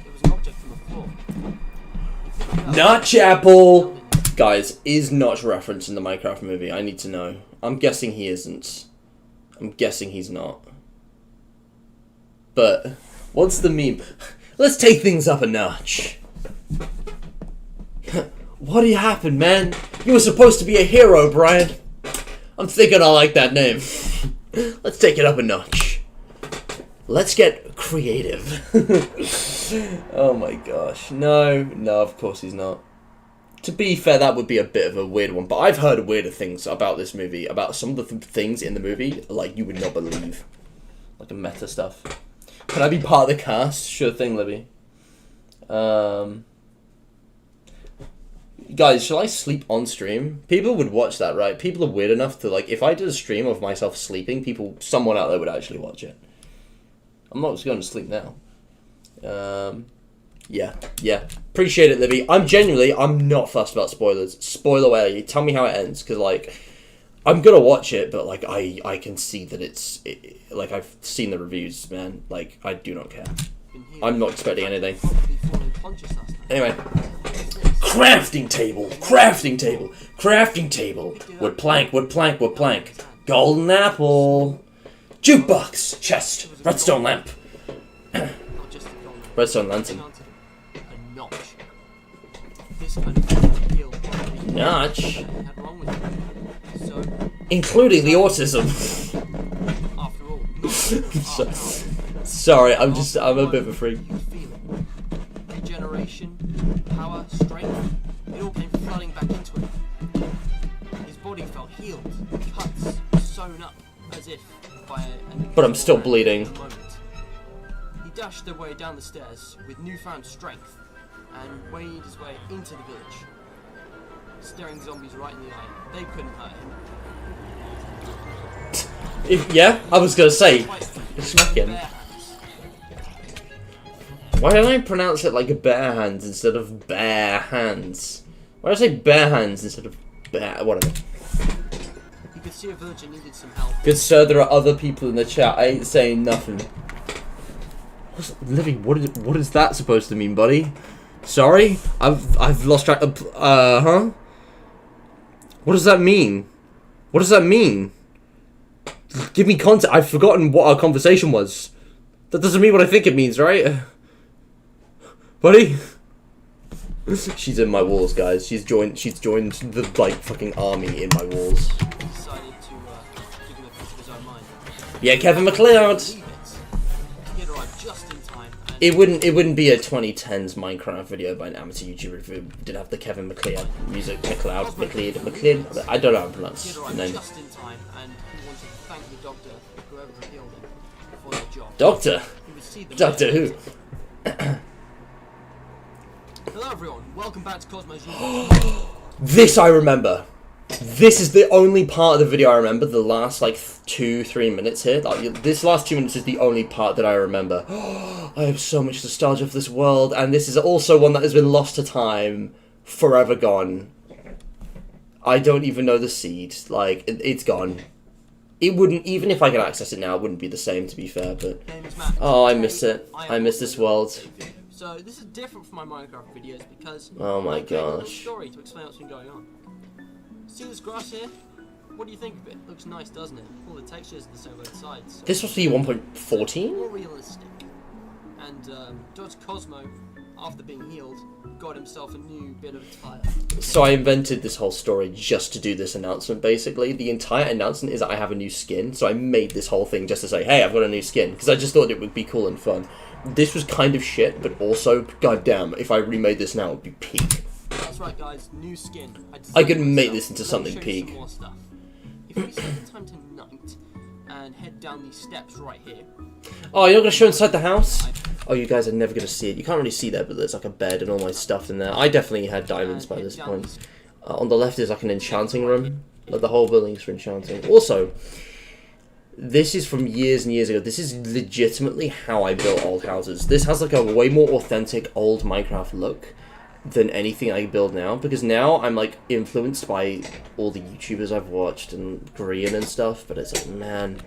It was an object from the floor. He picked it up. Notch apple. Guys, is Notch referenced in the Minecraft movie? I need to know. I'm guessing he isn't. I'm guessing he's not. But what's the meme? Let's take things up a notch. What happened, man? You were supposed to be a hero, Brian. I'm thinking I like that name. Let's take it up a notch. Let's get creative. Oh my gosh. No, of course he's not. To be fair, that would be a bit of a weird one, but I've heard weirder things about this movie, about some of the things in the movie, like you would not believe. Like the meta stuff. Can I be part of the cast? Sure thing, Libby. Guys, shall I sleep on stream? People would watch that, right? People are weird enough to, like, if I did a stream of myself sleeping, someone out there would actually watch it. I'm not just going to sleep now. Yeah. Appreciate it, Libby. I'm not fussed about spoilers. Spoiler away. Tell me how it ends, because, like, I'm going to watch it, but, like, I can see that like, I've seen the reviews, man. Like, I do not care. I'm not expecting anything. Anyway. Crafting table. Wood plank. Golden apple. Jukebox. Chest. Redstone lamp. Redstone lantern. A notch. This kind of deal Notch. had wrong with it. So, Including the autism. after all, not Sorry, I'm a bit of a freak. you feel it. Regeneration, power, strength, it all came flooding back into him. His body felt healed, cuts sewn up, as if by an But I'm still invisible bleeding. hand in the moment. He dashed their way down the stairs with newfound strength and waded his way into the village. Staring zombies right in the eye, they couldn't hurt him. Yeah, I was gonna say, Fight smack him. bare hands. Why don't I pronounce it like bare hands instead of bare hands? Why do I say bare hands instead of bare? Whatever. He could see a villager needed some help. Good sir, there are other people in the chat. I ain't saying nothing. Livy, what is that supposed to mean, buddy? Sorry, I've lost track of. Huh? What does that mean? What does that mean? Give me context. I've forgotten what our conversation was. That doesn't mean what I think it means, right? Buddy? She's in my walls, guys. She's joined the, like, fucking army in my walls. He decided to give him a piece of his own mind. Yeah, Kevin MacLeod! Leave it. He had arrived just in time, and It wouldn't be a 2010s Minecraft video by an amateur YouTuber if it didn't have the Kevin MacLeod music. MacLeod. I don't know how to pronounce he had the arrived name. just in time, and he wanted to thank the doctor, whoever healed him, for their job. Doctor? He would see them Doctor later. Who? Hello everyone, welcome back to Cosmo's YouTube. This I remember. This is the only part of the video I remember. The last, like, 2-3 minutes here. Like, this last 2 minutes is the only part that I remember. I have so much nostalgia for this world, and this is also one that has been lost to time. Forever gone. I don't even know the seed. Like, it's gone. It wouldn't, even if I could access it now, it wouldn't be the same, to be fair, but... Name is Matt. Oh, I Today, miss it. am I miss this world. So this is different from my Minecraft videos because Oh my I created a little gosh. story to explain what's been going on. See this grass here? What do you think of it? Looks nice, doesn't it? All the textures are the same both sides. So This must be 1.14? more realistic. And Dodge Cosmo, after being healed, got himself a new bit of attire. So I invented this whole story just to do this announcement, basically. The entire announcement is that I have a new skin, so I made this whole thing just to say, hey, I've got a new skin, because I just thought it would be cool and fun. This was kind of shit, but also, goddamn, if I remade this now, it would be peak. That's right, guys. New skin. I could make myself. this into Let me something show you peak. some more stuff. If we set the time to night and head down these steps right here. Oh, you're not going to show inside the house? Oh, you guys are never going to see it. You can't really see that, but there's like a bed and all my stuff in there. I definitely had diamonds by this point. On the left is like an enchanting room. Like the whole building is for enchanting. Also, this is from years and years ago. This is legitimately how I built old houses. This has like a way more authentic old Minecraft look than anything I build now, because now I'm like influenced by all the YouTubers I've watched and Korean and stuff, but it's like, man,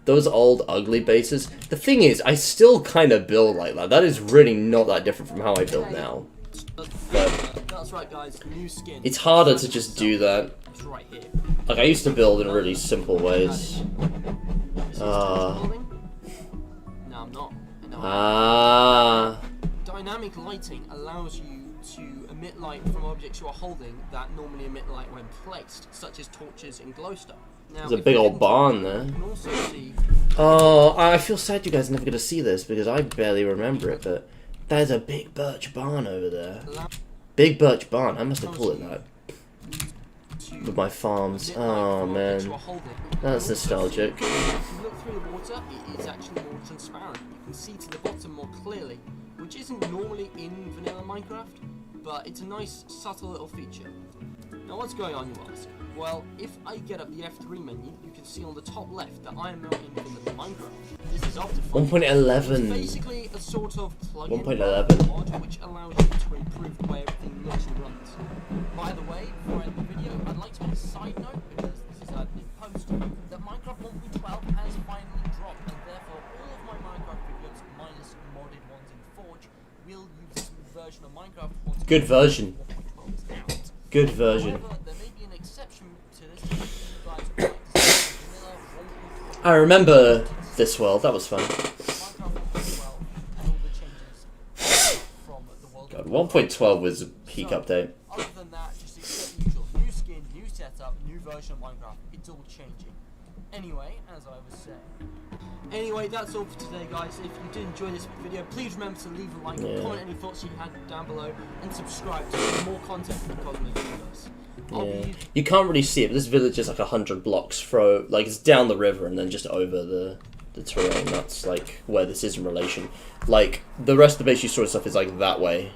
those old ugly bases. The thing is, I still kind of build like that. That is really not that different from how I build now. But That's right, guys. New skin. it's harder to just do that. It's right here. Like, I used to build in really simple ways. See this building? No, I'm not. No. Ah. Dynamic lighting allows you to emit light from objects you are holding that normally emit light when placed, such as torches and glowstone. Now, There's a if big you old get into barn the there. You can also see Oh, I feel sad you guys are never going to see this because I barely remember it, but there's a big birch barn over there. Big birch barn. I must have called it that. With my farms. emit light Oh, from objects man. you are holding. That's And also, nostalgic. If you look through the water, it is actually more transparent. You can see to the bottom more clearly, which isn't normally in vanilla Minecraft, but it's a nice, subtle little feature. Now, what's going on, you ask? Well, if I get up the F3 menu, you can see on the top left that I am now in vanilla Minecraft. This is Optifine. 1.11. It's basically a sort of plugin 1.11. mod which allows you to improve the way everything looks and runs. By the way, before I end the video, I'd like to make a side note, because this is a new post, that Minecraft 1.12 has finally dropped, and therefore all of my Minecraft videos, minus modded ones in Forge, will use this version of Minecraft once Good version. 1.12 is out. Good version. However, there may be an exception to this if you guys would like to see vanilla 1.12. I remember this world. That was fun. Minecraft 1.12 and all the changes from the world. God, 1.12 was a peak So, update. Other than that, just accept the usual. New skin, new setup, new version of Minecraft. It's all changing. Anyway, as I was saying. Anyway, that's all for today, guys. If you did enjoy this video, please remember to leave a like, Yeah. comment any thoughts you had down below, and subscribe to see more content from Cosmic Universe. I'll Yeah. be You can't really see it, but this village is like 100 blocks from, like, it's down the river and then just over the terrain. That's like where this is in relation. Like, the rest of the base you saw and stuff is like that way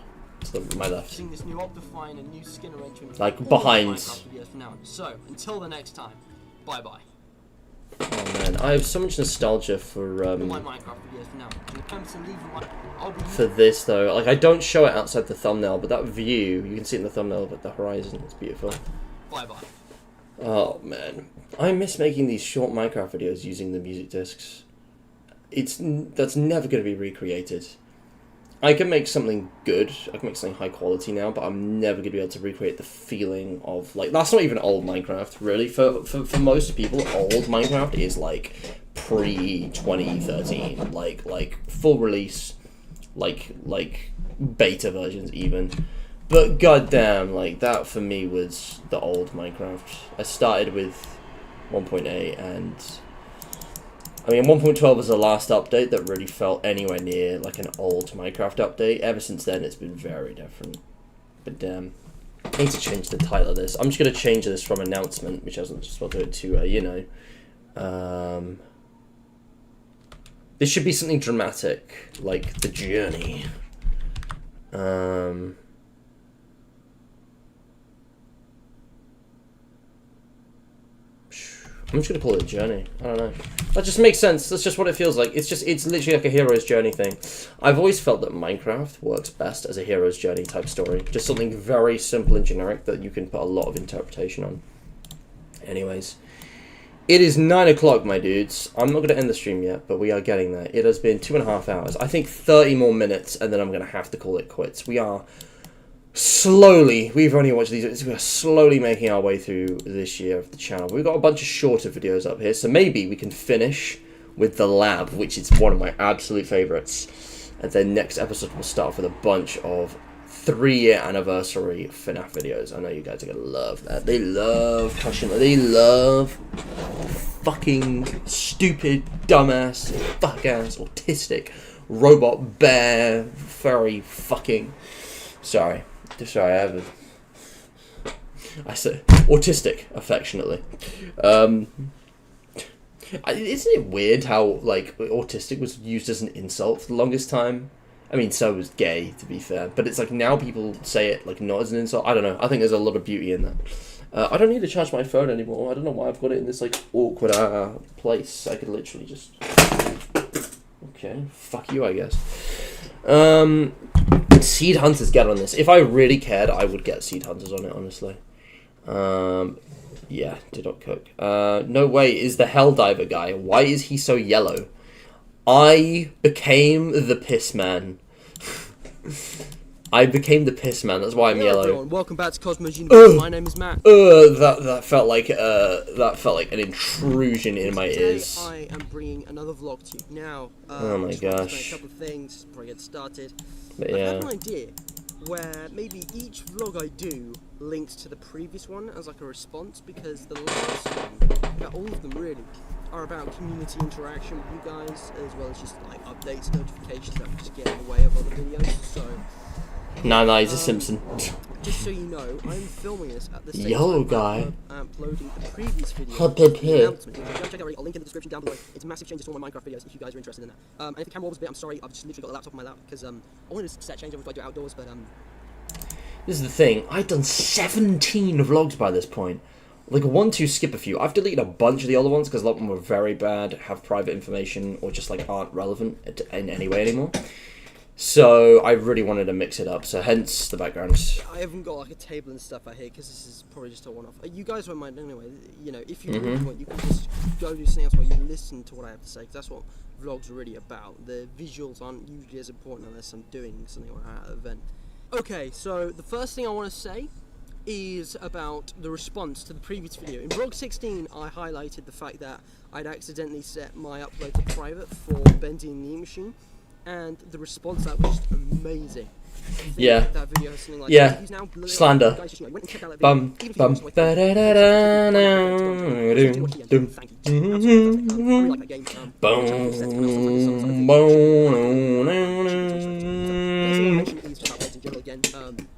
to my left. using this new Optifine and new skin arrangement. Like, for all behind. of my Minecraft videos from now on. So, until the next time, bye bye. Oh man, I have so much nostalgia for All my Minecraft videos from now on. Remember to leave a like. I'll be for this though. Like, I don't show it outside the thumbnail, but that view, you can see it in the thumbnail, but the horizon is beautiful. bye bye. Oh man, I miss making these short Minecraft videos using the music discs. That's never going to be recreated. I can make something good, I can make something high quality now, but I'm never going to be able to recreate the feeling of, like, that's not even old Minecraft, really. For most people, old Minecraft is, like, pre-2013, like, full release, like, beta versions even. But goddamn, like, that for me was the old Minecraft. I started with 1.8 and... I mean, 1.12 was the last update that really felt anywhere near like an old Minecraft update. Ever since then, it's been very different. But I need to change the title of this. I'm just going to change this from announcement, which I wasn't just about to do, to, you know. This should be something dramatic, like the journey. I'm just gonna call it a journey. I don't know. That just makes sense. That's just what it feels like. It's literally like a hero's journey thing. I've always felt that Minecraft works best as a hero's journey type story. Just something very simple and generic that you can put a lot of interpretation on. Anyways, it is 9 o'clock, my dudes. I'm not gonna end the stream yet, but we are getting there. It has been 2.5 hours. I think 30 more minutes, and then I'm gonna have to call it quits. We are slowly, we've only watched these, we are slowly making our way through this year of the channel. We've got a bunch of shorter videos up here, so maybe we can finish with the lab, which is one of my absolute favourites. And then next episode we'll start with a bunch of 3-year anniversary FNAF videos. I know you guys are going to love that. They love Cushion, they love fucking stupid, dumbass, fuck-ass, autistic, robot bear, furry fucking... Sorry, I say autistic affectionately. Isn't it weird how like autistic was used as an insult for the longest time? I mean, so was gay, to be fair, but it's like now people say it like not as an insult. I don't know. I think there's a lot of beauty in that. I don't need to charge my phone anymore. I don't know why I've got it in this like awkward place. I could literally just... Okay, fuck you, I guess. Seed Hunters get on this. If I really cared, I would get Seed Hunters on it, honestly. Yeah, did not cook. No way is the Helldiver guy. Why is he so yellow? I became the piss man. I became the piss man. That's why I'm Hello yellow. everyone, welcome back to Cosmos Universe. My name is Matt. That felt like an intrusion in my Today ears. I am bringing another vlog to you. Now, Oh my just wanted to gosh. say a couple of things before I get started. But I yeah. have an idea where maybe each vlog I do links to the previous one as like a response, because the last one, all of them really, are about community interaction with you guys, as well as just like updates, notifications that would just get in the way of other videos. So Nah, he's a Simpson. just so you know, I'm filming this at the same Yellow time guy. I'm uploading the previous video. Hop up the here. announcement. If you don't check it out, I'll link in the description down below. It's massive changes to all my Minecraft videos if you guys are interested in that. And if the camera wobbles a bit, I'm sorry, I've just literally got the laptop on my lap because I wanted to set change over if I do it outdoors, but This is the thing. I've done 17 vlogs by this point. Like, one to skip a few. I've deleted a bunch of the older ones because a lot of them were very bad, have private information, or just like aren't relevant in any way anymore. So I really wanted to mix it up. So hence the background. I haven't got like a table and stuff out here because this is probably just a one-off. You guys won't mind anyway. You know, if you really want, you can just go do something else where you listen to what I have to say, because that's what vlogs are really about. The visuals aren't usually as important unless I'm doing something or at an event. Okay, so the first thing I want to say is about the response to the previous video. In vlog 16, I highlighted the fact that I'd accidentally set my upload to private for Bendy and the Mean Machine, and the response to that was just amazing. Yeah. That video has something like Yeah. he's now Slander. guys, just, you know, went and checked out that Bum, video. Even if you bum, watched it, ba-da-da-da-da-dum, thank you. I really like that game. boom,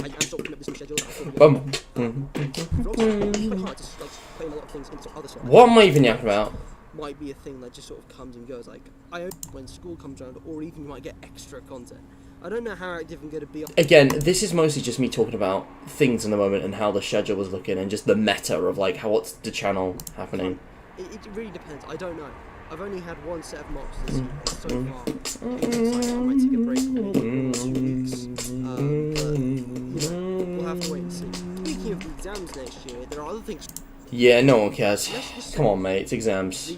I am sort of picking up this new schedule. boom. What am I even yapping about? Might be a thing that just sort of comes and goes. Like, I hope when school comes around, or even you might get extra content. I don't know how active I'm going to be. Again, this is mostly just me talking about things in the moment and how the schedule was looking and just the meta of like what's the channel happening. It really depends. I don't know. I've only had one set of mocks this year so far. It's like I might take a break for maybe 2 weeks. But, you know, we'll have to wait and see. Speaking of the exams next year, there are other things. Yeah, no one cares. Let's just Come say on, mate, it's exams.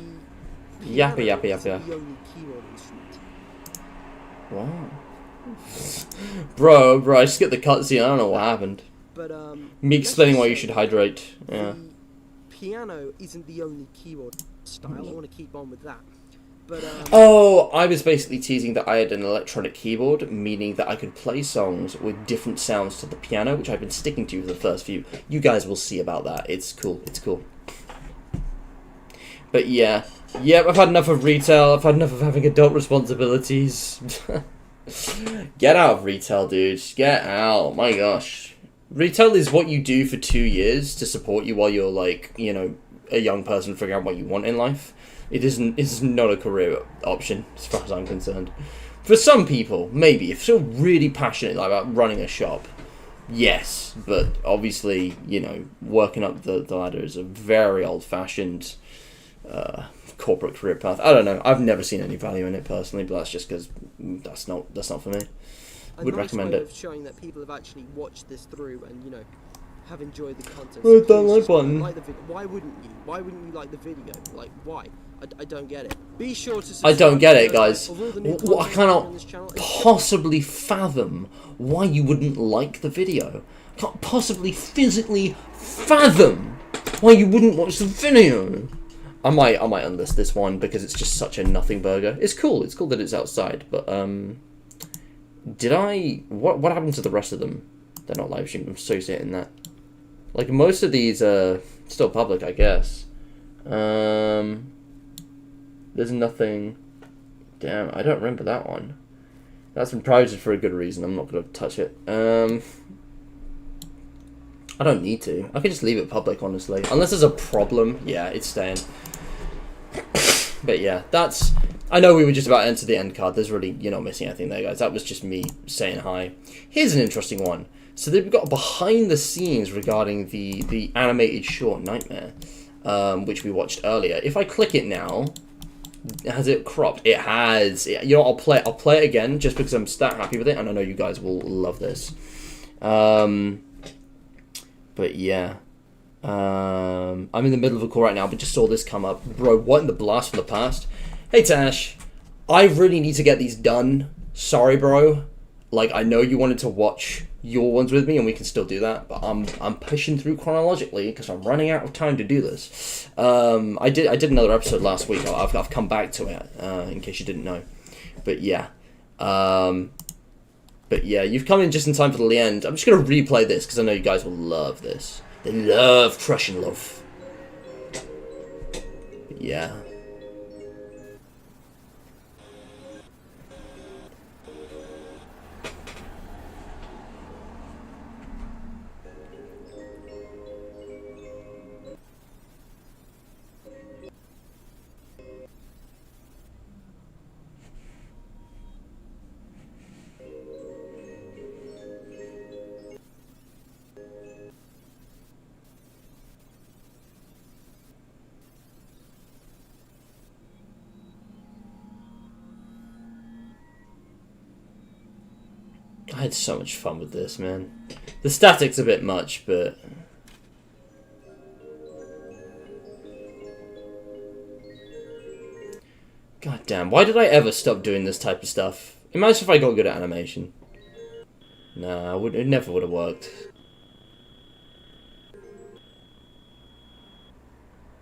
The Yappa, piano yappa, is yappa. the only keyboard instrument. Wow. Bro, I just get the cutscene. I don't know what happened. But Me let's explaining just why you say should hydrate. Yeah. The piano isn't the only keyboard style. I want to keep on with that. But Oh, I was basically teasing that I had an electronic keyboard, meaning that I could play songs with different sounds to the piano, which I've been sticking to for the first few. You guys will see about that. It's cool. It's cool. But yeah. Yep, I've had enough of retail. I've had enough of having adult responsibilities. Get out of retail, dude. Get out. My gosh. Retail is what you do for 2 years to support you while you're, like, you know, a young person figuring out what you want in life. It's not a career option, as far as I'm concerned. For some people, maybe. If you're really passionate about running a shop, yes. But obviously, you know, working up the ladder is a very old-fashioned corporate career path. I don't know. I've never seen any value in it personally, but that's just because that's not for me. a Would nice recommend way it. of showing that people have actually watched this through and, you know, have enjoyed the content. Oh, that like Please just button. like the video. Why wouldn't you? Why wouldn't you like the video? Like, why? I don't get it. Be sure to I don't subscribe get to it, the- guys. of all the new I content cannot on this channel. possibly fathom why you wouldn't like the video. I can't possibly physically fathom why you wouldn't watch the video. I might unlist this one because it's just such a nothing burger. It's cool that it's outside, but what happened to the rest of them? They're not live streaming. I'm associating that. Like, most of these are still public, I guess. There's nothing. Damn, I don't remember that one. That's been private for a good reason. I'm not going to touch it. I don't need to. I can just leave it public, honestly. Unless there's a problem, yeah, it's staying. But yeah, that's... I know we were just about to enter the end card. There's really... You're not missing anything there, guys. That was just me saying hi. Here's an interesting one. So they've got behind the scenes regarding the animated short Nightmare, which we watched earlier. If I click it now, Has it cropped? It has. You know, I'll play it again just because I'm that happy with it, and I know you guys will love this. But yeah. I'm in the middle of a call right now, but just saw this come up. Bro, what in the blast from the past? Hey, Tash. I really need to get these done. Sorry, bro. Like, I know you wanted to watch your ones with me, and we can still do that, but I'm pushing through chronologically because I'm running out of time to do this. I did another episode last week. I've come back to it, in case you didn't know. But yeah. You've come in just in time for the end. I'm just going to replay this because I know you guys will love this. They love Trush and Love. But yeah. I had so much fun with this, man. The static's a bit much, but... God damn, why did I ever stop doing this type of stuff? Imagine if I got good at animation. Nah, it never would have worked.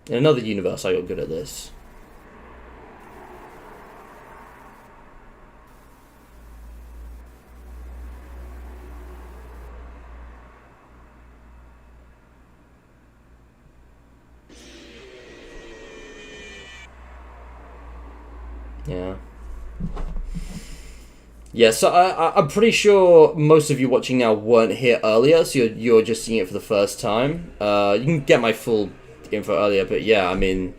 In another universe, I got good at this. Yeah. Yeah, so I'm pretty sure most of you watching now weren't here earlier, so you're just seeing it for the first time. You can get my full info earlier, but yeah, I mean,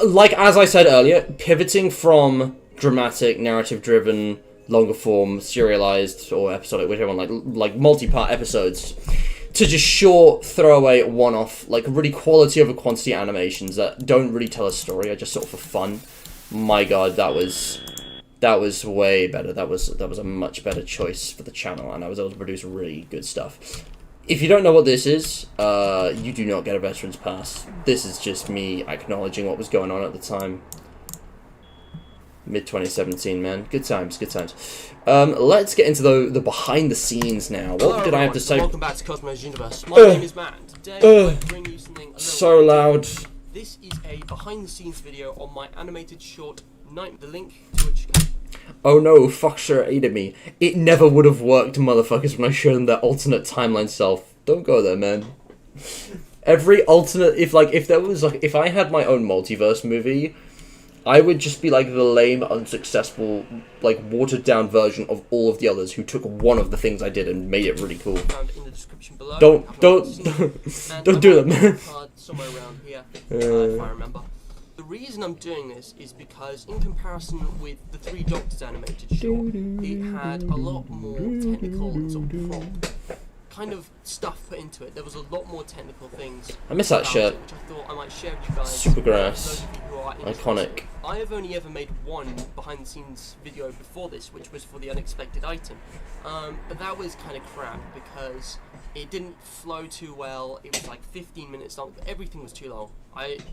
like as I said earlier, pivoting from dramatic, narrative-driven, longer form, serialized or episodic, whichever one, like multi-part episodes, to just short, throwaway, one-off, like really quality over quantity animations that don't really tell a story, are just sort of for fun. My god, that was way better. That was a much better choice for the channel, and I was able to produce really good stuff. If you don't know what this is, you do not get a Veterans Pass. This is just me acknowledging what was going on at the time. Mid-2017, man. Good times, good times. Let's get into the behind the scenes now. What Hello, did I have to say? Welcome back to Cosmos Universe. My name is Matt. Today I bring you something a little So loud. This is a behind-the-scenes video on my animated short Night. The link to which. Oh no, fuck sure aided me. It never would have worked, motherfuckers, when I showed them their alternate timeline self. Don't go there, man. Every alternate, if I had my own multiverse movie, I would just be like the lame, unsuccessful, like watered down version of all of the others who took one of the things I did and made it really cool. Found in the description below. Don't do that, man. Somewhere around here, if I remember. The reason I'm doing this is because, in comparison with the Three Doctors animated short, it had a lot more technical sort of kind of stuff put into it. There was a lot more technical things. I miss that about shirt. it, which I thought I might share with you guys. Supergrass. Those of you who are interested. Iconic. I have only ever made one behind-the-scenes video before this, which was for the unexpected item. But that was kind of crap because it didn't flow too well. It was like 15 minutes long. Everything was too long.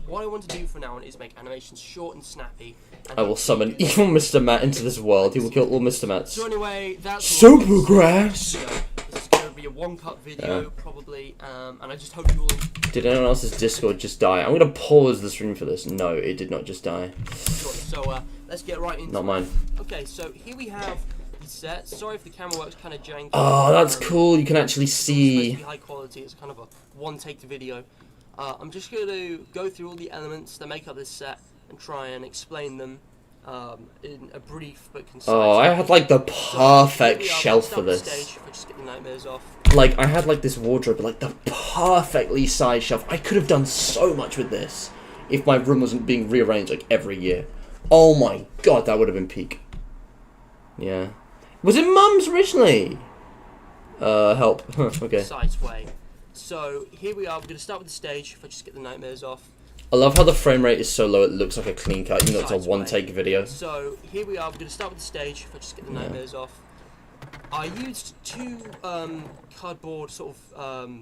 What I want to do for now on is make animations short and snappy. And I will summon evil Mr. Matt into this world. He will kill all Mr. Matts. So anyway, that's Supergrass! This is going to be a one-cut video, probably, and I just hope you all enjoy. Did anyone else's Discord just die? I'm gonna pause the stream for this. No, it did not just die. So let's get right into it. Not mine. Okay, so here we have the set. Sorry if the camera works kind of janky. Oh, that's cool. You can actually It's supposed to see. be high quality. It's kind of a one-take video. I'm just going to go through all the elements that make up this set and try and explain them in a brief but concise. Oh, I had like the perfect So, here we are. shelf Start for with the this. stage. If I just get the nightmares off. Like, I had like this wardrobe, like the perfectly sized shelf. I could have done so much with this if my room wasn't being rearranged like every year. Oh my god, that would have been peak. Yeah. Was it Mum's originally? Help. Okay. Precise way. So here we are. We're going to start with the stage. If I just get the nightmares off. I love how the frame rate is so low it looks like a clean cut, even though it's a Besides, one-take video. So here we are. We're going to start with the stage. If I just get the nightmares off. I used two cardboard sort of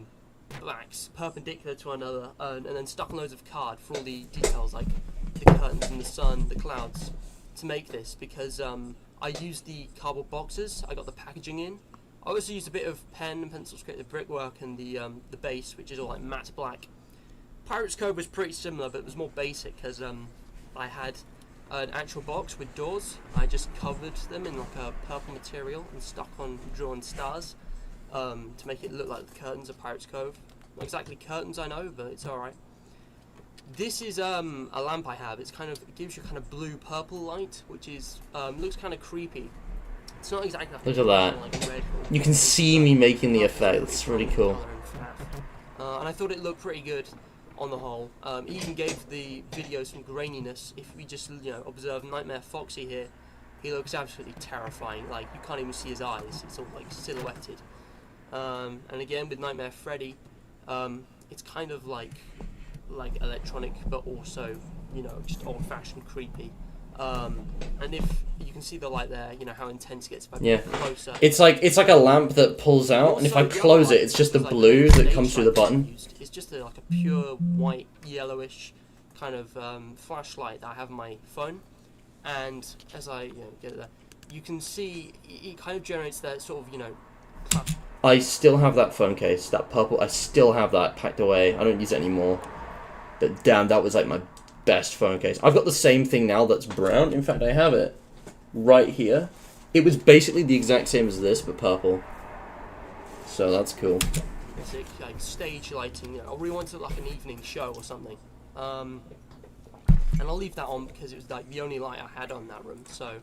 blacks perpendicular to one another, and then stuck loads of card for all the details like the curtains and the sun, the clouds, to make this because I used the cardboard boxes. I got the packaging in. I also used a bit of pen and pencil to create the brickwork and the base, which is all like matte black. Pirates Cove was pretty similar, but it was more basic because I had an actual box with doors. I just covered them in like a purple material and stuck on drawn stars to make it look like the curtains of Pirates Cove. Not exactly curtains, I know, but it's alright. This is a lamp I have. It gives you kind of blue purple light, which is looks kind of creepy. It's not exactly like Look at that. like red or You can see me making the effect. It's really cool. And I thought it looked pretty good on the whole. It even gave the video some graininess. If we just observe Nightmare Foxy here, he looks absolutely terrifying. Like you can't even see his eyes. It's all like silhouetted. And again with Nightmare Freddy, it's kind of like electronic, but also just old-fashioned creepy. And if you can see the light there, how intense it gets if I Yeah. put it closer. It's like a lamp that pulls out, and if I Also, the close other it, light it's just the is like blue the that comes through the stage light button. used. It's just like a pure white, yellowish kind of flashlight that I have on my phone. And as I get it there, you can see it kind of generates that sort of clap. I still have that phone case, that purple. I still have that packed away. I don't use it anymore. But damn, that was like my best phone case. I've got the same thing now that's brown. In fact, I have it right here. It was basically the exact same as this, but purple. So that's cool. Basic like stage lighting. I really wanted like an evening show or something. And I'll leave that on because it was like the only light I had on that room. So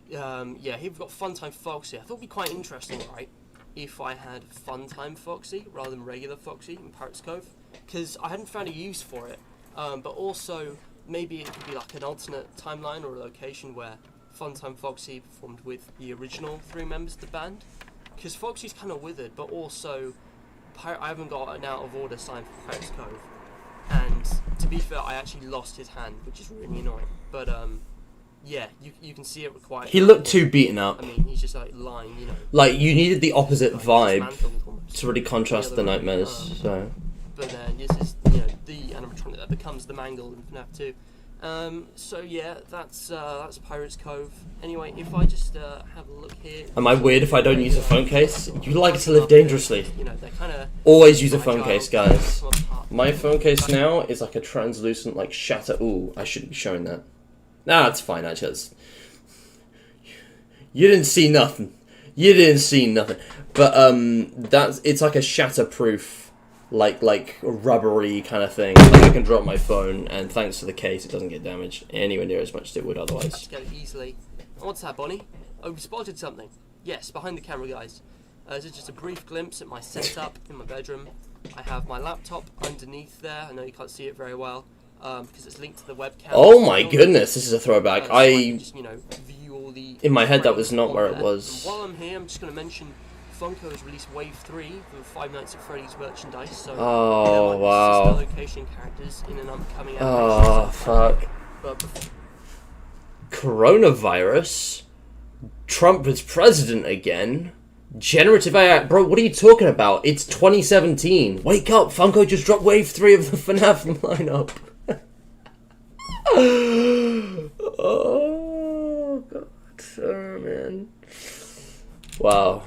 yeah, here we've got Funtime Foxy. I thought it'd be quite interesting, right, if I had Funtime Foxy rather than regular Foxy in Pirates Cove, because I hadn't found a use for it. But also maybe it could be like an alternate timeline or a location where Funtime Foxy performed with the original 3 members of the band, because Foxy's kind of withered, but also I haven't got an out of order sign for Pirates Cove, and to be fair, I actually lost his hand, which is really annoying. But yeah, you can see it required. He looked too beaten up. I mean, he's just like lying, Like you needed the opposite like, vibe dismantled almost. to really contrast the nightmares. So But this is the animatronic that becomes the Mangle in FNAF 2. So yeah, that's Pirates Cove. Anyway, if I just have a look here. am I weird if I don't use a phone case? You like to live dangerously. They're kind of. Always use a phone case, guys. My phone case now is like a translucent, like shatter. Ooh, I shouldn't be showing that. Nah, it's fine. Actually, you didn't see nothing. You didn't see nothing. But it's like a shatterproof, like rubbery kind of thing. Like I can drop my phone, and thanks to the case, it doesn't get damaged anywhere near as much as it would otherwise. Just get it easily. And what's that, Bonnie? Oh, we spotted something. Yes, behind the camera, guys. This is just a brief glimpse at my setup in my bedroom. I have my laptop underneath there. I know you can't see it very well because it's linked to the webcam. Oh my goodness, this is a throwback. So I can just, view all the In my head, that was frames not on where it there. was. And while I'm here, I'm just going to mention Funko has released Wave 3 for Five Nights at Freddy's merchandise. So Oh, there might wow. be sister location characters in an upcoming Oh animation. fuck. But Coronavirus? Trump is president again? Generative AI? Bro, what are you talking about? It's 2017. Wake up, Funko just dropped Wave 3 of the FNAF lineup. Oh, God. Oh, man. Wow.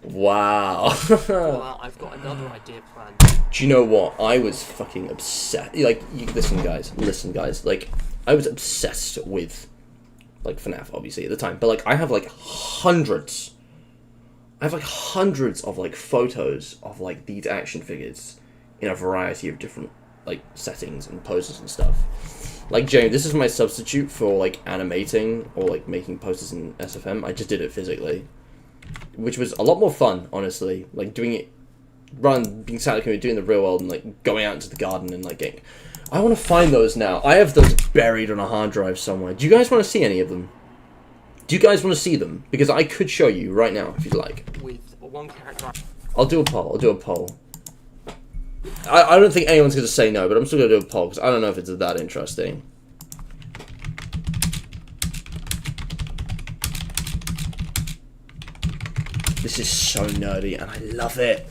Wow. well, I've got another idea planned. Do you know what? I was fucking obsessed. Like, listen, guys. Like, I was obsessed with, like, FNAF, obviously, at the time. But, like, I have, like, hundreds of, like, photos of, like, these action figures in a variety of different, like, settings and poses and stuff. Like, Jamie, this is my substitute for, like, animating or, like, making posters in SFM. I just did it physically, which was a lot more fun, honestly. Like, doing it, being sat at the computer, doing the real world, and, like, going out into the garden and, like, getting... I want to find those now. I have those buried on a hard drive somewhere. Do you guys want to see any of them? Do you guys want to see them? Because I could show you right now, if you'd like. With one character. I'll do a poll. I don't think anyone's going to say no, but I'm still going to do a poll, because I don't know if it's that interesting. This is so nerdy, and I love it.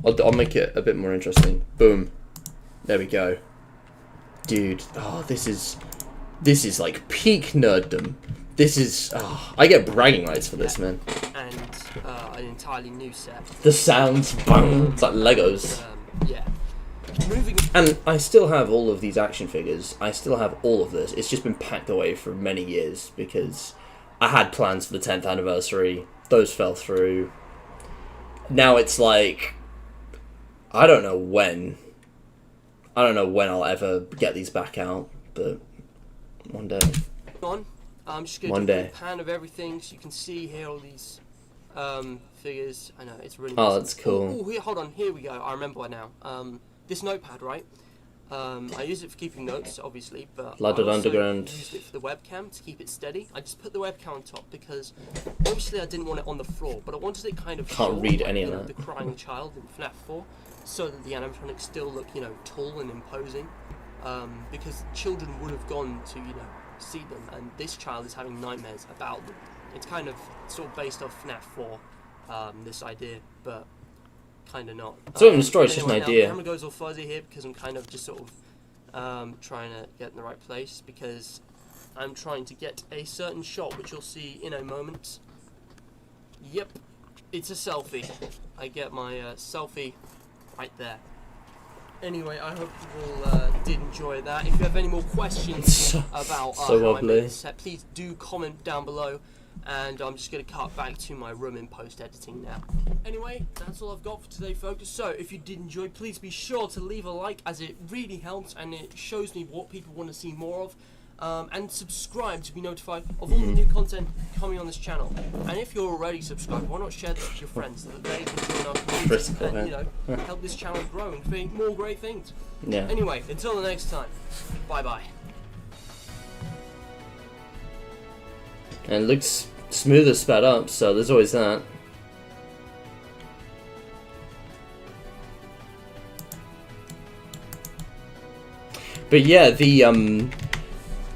I'll make it a bit more interesting. Boom. There we go. Dude, oh, this is like peak nerddom. This is, oh, I get bragging rights for this, man. And an entirely new set. The sounds, bang, it's like Legos. Yeah. Moving. And I still have all of these action figures. I still have all of this. It's just been packed away for many years because I had plans for the 10th anniversary. Those fell through. Now it's like, I don't know when I'll ever get these back out, but one day. I'm just going to do a pan of everything so you can see here all these figures. I know, it's really Oh, nice. that's cool. Oh, hold on, here we go. I remember now. This notepad, right? I use it for keeping notes, obviously, but Blooded I also Underground. used it for the webcam to keep it steady. I just put the webcam on top because obviously I didn't want it on the floor, but I wanted it kind of Can't short, read like, any you of know, that. the crying child in FNAF 4, so that the animatronics still look, you know, tall and imposing. Because children would have gone to, you know, see them, and this child is having nightmares about them. It's kind of sort of based off FNAF 4, this idea, but kind of not. It's not even a story, it's just an anyway, now idea. the camera goes all fuzzy here because I'm kind of just sort of trying to get in the right place because I'm trying to get a certain shot, which you'll see in a moment. Yep, it's a selfie. I get my selfie right there. Anyway, I hope you all did enjoy that. If you have any more questions about so how I wobbly. made this set, please do comment down below. And I'm just going to cut back to my room in post-editing now. Anyway, that's all I've got for today, folks. So, if you did enjoy, please be sure to leave a like, as it really helps and it shows me what people want to see more of. And subscribe to be notified of all the new content coming on this channel. And if you're already subscribed, why not share this with your friends so that they can join our community Critical, and, you yeah. know, help this channel grow and create more great things. Yeah. Anyway, until the next time, bye-bye. And it looks smoother sped up, so there's always that. But yeah, the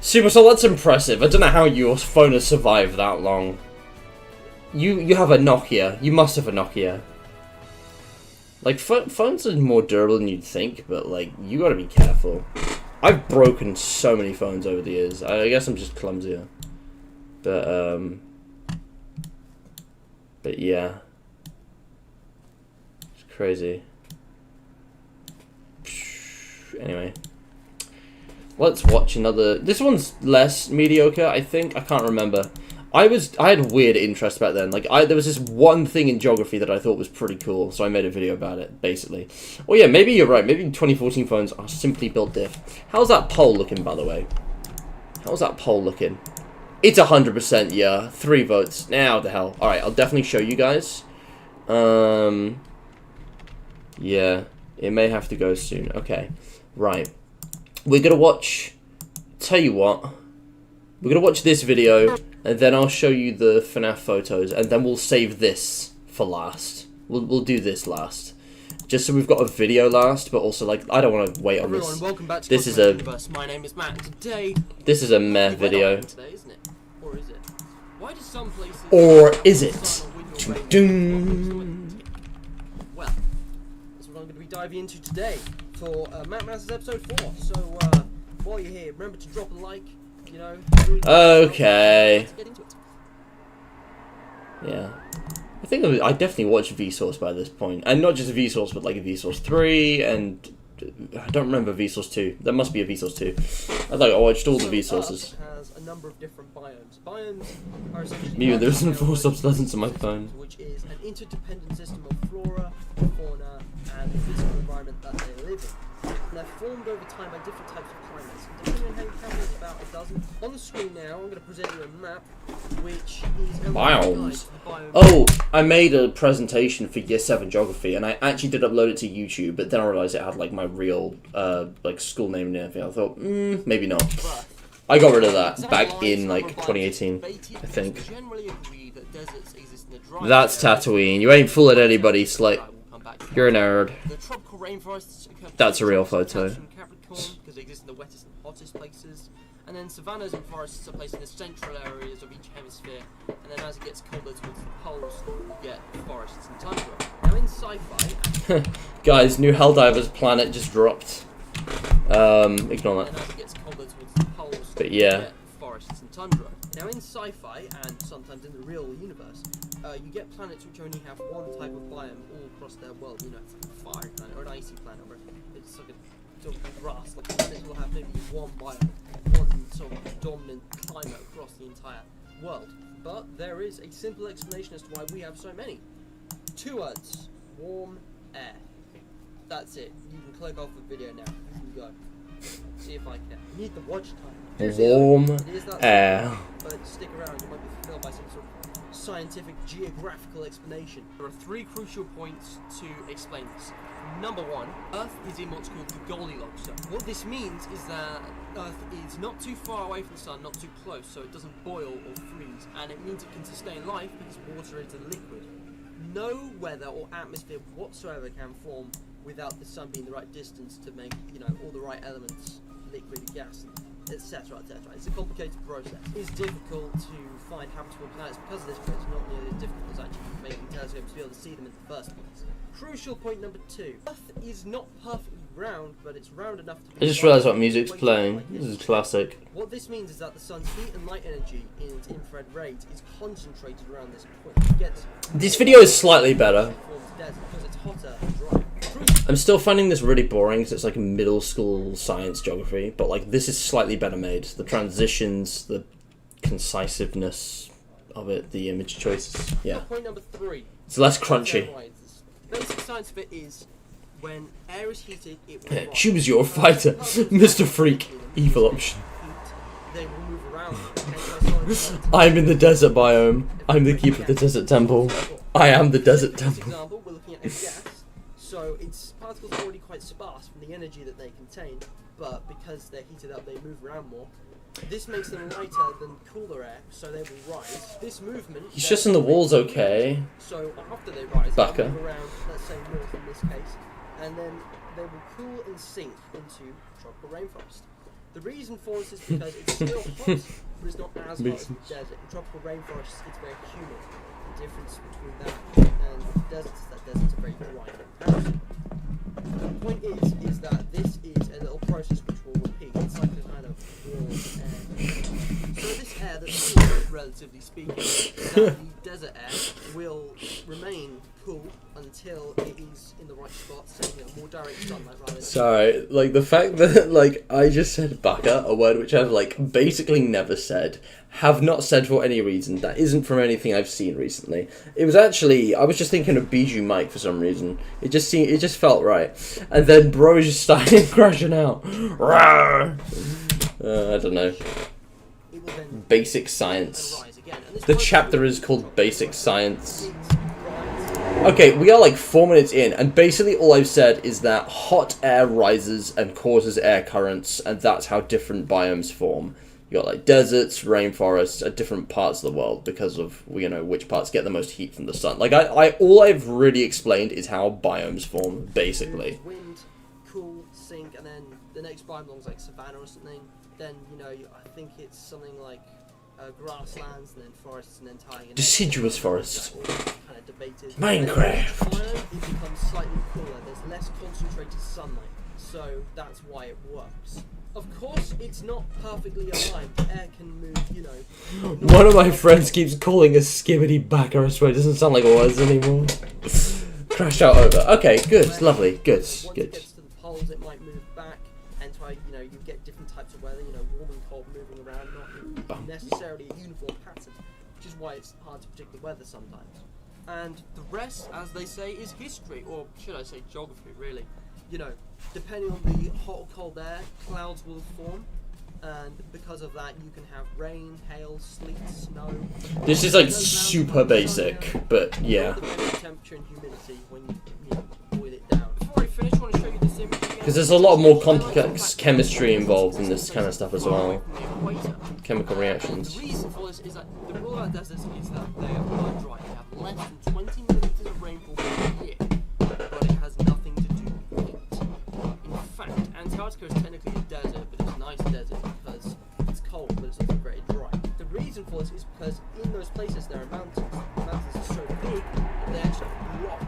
Supercell, that's impressive. I don't know how your phone has survived that long. You have a Nokia. You must have a Nokia. Like, phones are more durable than you'd think, but like, you gotta be careful. I've broken so many phones over the years. I guess I'm just clumsier. But yeah. It's crazy. Anyway. Let's watch another. This one's less mediocre, I think. I can't remember. I had weird interest back then. Like, there was this one thing in geography that I thought was pretty cool, so I made a video about it, basically. Oh yeah, maybe you're right. Maybe 2014 phones are simply built diff. How's that poll looking, by the way? How's that poll looking? It's 100% yeah. 3 votes. Now the hell. Alright, I'll definitely show you guys. Yeah. It may have to go soon. Okay. Right. We're gonna watch... Tell you what. We're gonna watch this video, and then I'll show you the FNAF photos, and then we'll save this for last. We'll do this last. Just so we've got a video last, but also, like, I don't want to wait on Everyone, this. welcome back to This is Cosmic a... Universe. My name is Matt, and today... This is a meh We've video. got today, isn't it? Or is it? Why do some places... Or is it? Dun-dun. Well, that's what I'm going to be diving into today for Matt Masters episode 4. So, while you're here, remember to drop a like, you know... Okay. Let's get into it. Yeah. I think I definitely watched Vsauce by this point. And not just Vsauce, but like a Vsauce 3, and... I don't remember Vsauce 2. There must be a Vsauce 2. I thought I watched all the Vsauces. Earth has a number of different biomes. Biomes are essentially... Maybe there isn't forced obsolescence on my phone. Which is an interdependent system of flora, fauna, and the physical environment that they live in. And they're formed over time by different types of climates. And depending on how you count, there's about a dozen. On the screen now, I'm going to present you a map, which is a Biomes. biome. Oh, I made a presentation for Year 7 Geography, and I actually did upload it to YouTube, but then I realised it had, like, my real, like, school name and everything. I thought, maybe not. I got rid of that back in, like, 2018, I think. Generally agree that deserts exist in the dry That's areas. Tatooine. You ain't fooling anybody, Slate. We'll come back to that. You're a nerd. The tropical rainforests occur That's a real between photo. Capricorn and Capricorn because they exist in the wettest and hottest places. And then savannas and forests are placed in the central areas of each hemisphere. And then as it gets colder towards the poles, you get forests and tundra. Now in sci-fi, Guys, new Helldivers planet just dropped. Ignore and that. as it gets colder towards the poles, But you yeah. get forests and tundra. Now in sci-fi and sometimes in the real universe, you get planets which only have one type of biome all across their world. You know, it's like a fire planet or an icy planet, or it's like a sort of grass. Like planets will have maybe one biome, one sort of dominant climate across the entire world. But there is a simple explanation as to why we have so many. 2 words: warm air. That's it. You can click off the video now. You can go. See if I can. You need the watch time. Seriously, Warm it is that air. simple, but stick around, you might be fulfilled by some sort of scientific geographical explanation. There are 3 crucial points to explain this. Number 1, Earth is in what's called the Goldilocks zone. What this means is that Earth is not too far away from the sun, not too close, so it doesn't boil or freeze, and it means it can sustain life because water is a liquid. No weather or atmosphere whatsoever can form without the sun being the right distance to make, you know, all the right elements, liquid, gas, etc., etc. It's a complicated process. It's difficult to find habitable planets because of this, but it's not nearly as difficult as actually making telescopes to be able to see them in the first place. Crucial point number 2. Earth is not perfectly round, but it's round enough to be... I just realised what music's playing. This is classic. What this means is that the sun's heat and light energy in its infrared rays is concentrated around this point. It gets This video is slightly better. because it's hotter and dry. I'm still finding this really boring because it's like middle school science geography, but like this is slightly better made. The transitions, the concisiveness of it, the image choices. Yeah. Point number 3. It's less crunchy. The basic science of it is when air is heated, it will rise. Choose your fighter, Mr. Freak. Evil option. They will move around. I'm in the desert biome. I'm the keeper of the desert temple. I am the desert For this temple. example, we're looking at a gas, so its particles are already quite sparse from the energy that they contain, but because they're heated up, they move around more. This makes them lighter than cooler air, so they will rise. This movement... He's just in the walls, okay. So after they rise, Baka. they'll move around, let's say north in this case, and then they will cool and sink into tropical rainforest. The reason for this is because it's still hot, but it's not as hot as the desert. In tropical rainforests, it's very humid. The difference between that and the deserts is that deserts are very dry in comparison. The point is that this is a little process which will repeat. It's like a kind of warm air. So this air that's cool, relatively speaking, the desert air will remain cool until it is in the right spot, setting at more direct sunlight rather than... Sorry, like the fact that like I just said baka, a word which I've like basically never said, have not said for any reason. That isn't from anything I've seen recently. It was actually I was just thinking of Bijou Mike for some reason. It just felt right. And then bro just started crashing out. I don't know. It will then Basic science. rise again. And this The process chapter will is called Basic Science. rise. Okay, we are like 4 minutes in, and basically all I've said is that hot air rises and causes air currents, and that's how different biomes form. You got like deserts, rainforests at different parts of the world because of, you know, which parts get the most heat from the sun. Like I all I've really explained is how biomes form, basically. Wind, cool, sink, and then the next biome belongs like savanna or something. Then, you know, I think it's something like grasslands and then forests and then tying in. Deciduous forests. Kind of debated. Minecraft. And then each biome, it becomes slightly cooler. There's less concentrated sunlight, so that's why it works. Of course, it's not perfectly aligned. Air can move, you know. One of my friends keeps calling us skibbity backer, I swear it doesn't sound like words anymore. Crashed out over. Okay, good, lovely, good, Once it good. gets to the poles, it might move back, and try, you know, you get different types of weather, you know, warm and cold moving around, not necessarily a uniform pattern, which is why it's hard to predict the weather sometimes. And the rest, as they say, is history, or should I say geography, really. You know, depending on the hot or cold air, clouds will form, and because of that, you can have rain, hail, sleet, snow. This is like super basic, but yeah. Depending on temperature and humidity when you know, boil it down. Before I finish, I want to show you this image again. Because there's a lot more complex chemistry involved in this kind of stuff as well. chemical reactions. The reason for this is that the rule about deserts is that they are blood dry. They have less than 20 millimeters of rainfall per year, but it has nothing to do with it. In fact, Antarctica is technically a desert, but it's a nice desert because it's cold, but it's also very dry. The reason for this is because in those places there are mountains. The mountains are so big that they actually block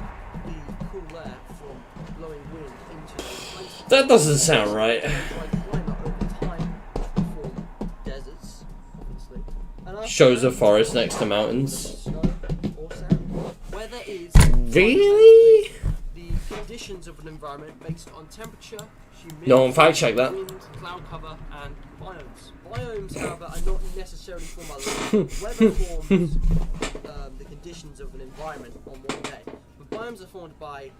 the cool air from blowing wind into those places. That doesn't sound right. Shows a forest next to mountains. Weather is Really? the conditions of an environment based on temperature, humidity, No one fact check that. wind, cloud cover, and biomes. Biomes, however, are not necessarily formed by land. Weather forms the conditions of an environment on one day, but biomes are formed by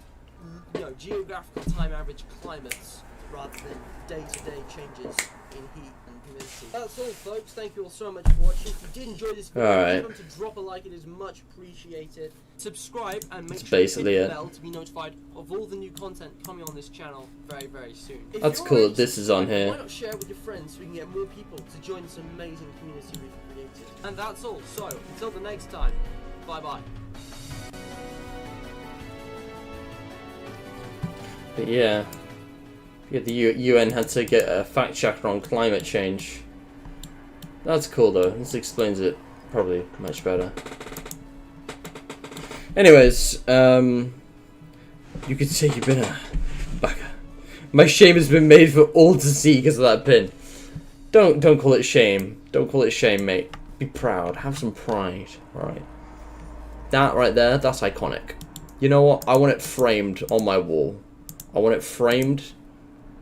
geographical time average climates rather than day-to-day changes in heat and humidity. That's all, folks. Thank you all so much for watching. If you did enjoy this video, Alright. remember to drop a like. It is much appreciated. Subscribe and make That's sure you basically hit it. the bell to be notified of all the new content coming on this channel very, very soon. If That's you're cool already that this is on subscribed, here. Why not share it with your friends so we can get more people to join this amazing community we've created? And that's all. So, until the next time, bye-bye. But yeah, the UN had to get a fact checker on climate change. That's cool though. This explains it probably much better. Anyways, you could say you've been a bugger. My shame has been made for all to see because of that pin. Don't call it shame. Don't call it shame, mate. Be proud. Have some pride. Alright. That right there, that's iconic. You know what? I want it framed on my wall. I want it framed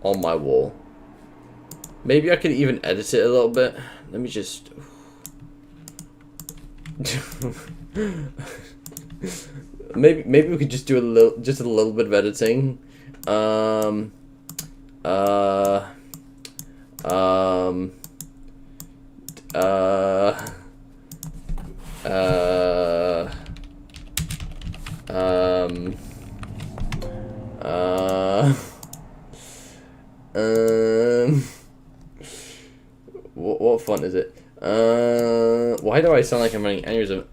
on my wall. Maybe I could even edit it a little bit. Let me just... maybe we could just do a little bit of editing. What font is it? Why do I sound like I'm running aneurysm?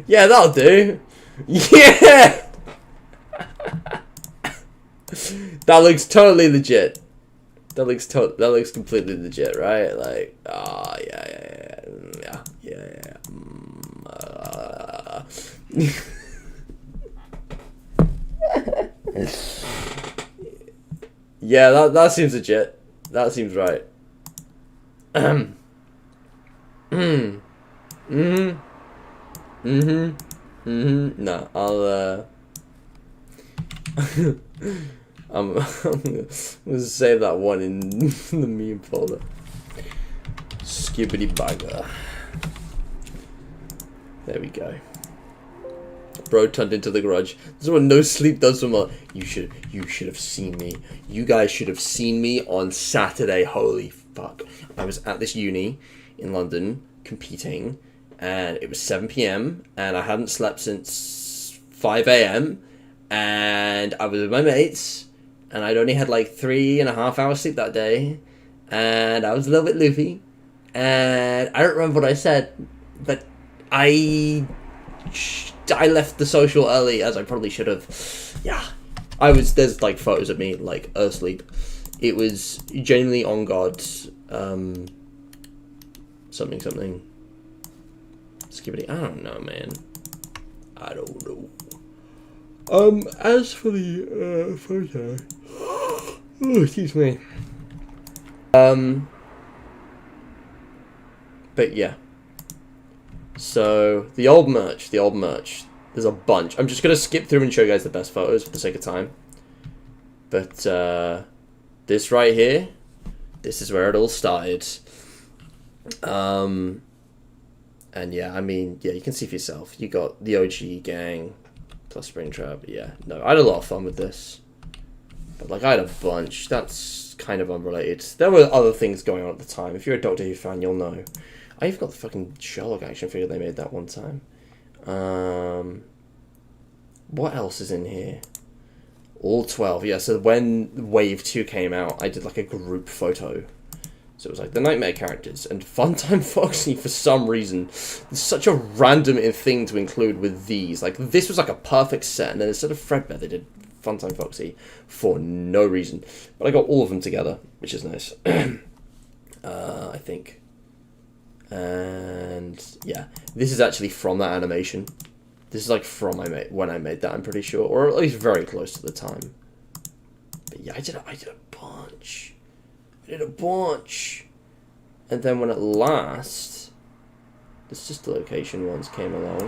Yeah, that'll do. Yeah. That looks totally legit. That looks completely legit, right? Like, yeah. Yeah, that seems legit. That seems right. No, I'll I'm gonna save that one in the meme folder. Skibbity bagger. There we go. Bro turned into the garage. This is what no sleep does for me. You should have seen me. You guys should have seen me on Saturday. Holy fuck. I was at this uni in London competing, and it was 7 PM and I hadn't slept since 5 AM, and I was with my mates, and I'd only had like 3.5 hours sleep that day, and I was a little bit loopy, and I don't remember what I said, but I left the social early, as I probably should have. Yeah, there's like photos of me like asleep. It was genuinely on God. Something. Skibbity. I don't know, man. I don't know. As for the photo, oh, excuse me. But yeah. So the old merch. There's a bunch. I'm just gonna skip through and show you guys the best photos for the sake of time. But this right here, this is where it all started. And yeah, I mean, yeah, you can see for yourself. You got the OG gang plus Springtrap. Yeah, no, I had a lot of fun with this. But like, I had a bunch. That's kind of unrelated. There were other things going on at the time. If you're a Doctor Who fan, you'll know. I even got the fucking Sherlock action figure they made that one time. What else is in here? All 12, yeah, so when Wave 2 came out, I did like a group photo. So it was like the Nightmare characters, and Funtime Foxy, for some reason, it's such a random thing to include with these. Like, this was like a perfect set, and then instead of Fredbear, they did Funtime Foxy for no reason. But I got all of them together, which is nice. I think. And, yeah, this is actually from that animation. This is like from when I made that, I'm pretty sure, or at least very close to the time. But yeah, I did a bunch. I did a bunch. And then when at last the sister location ones came along,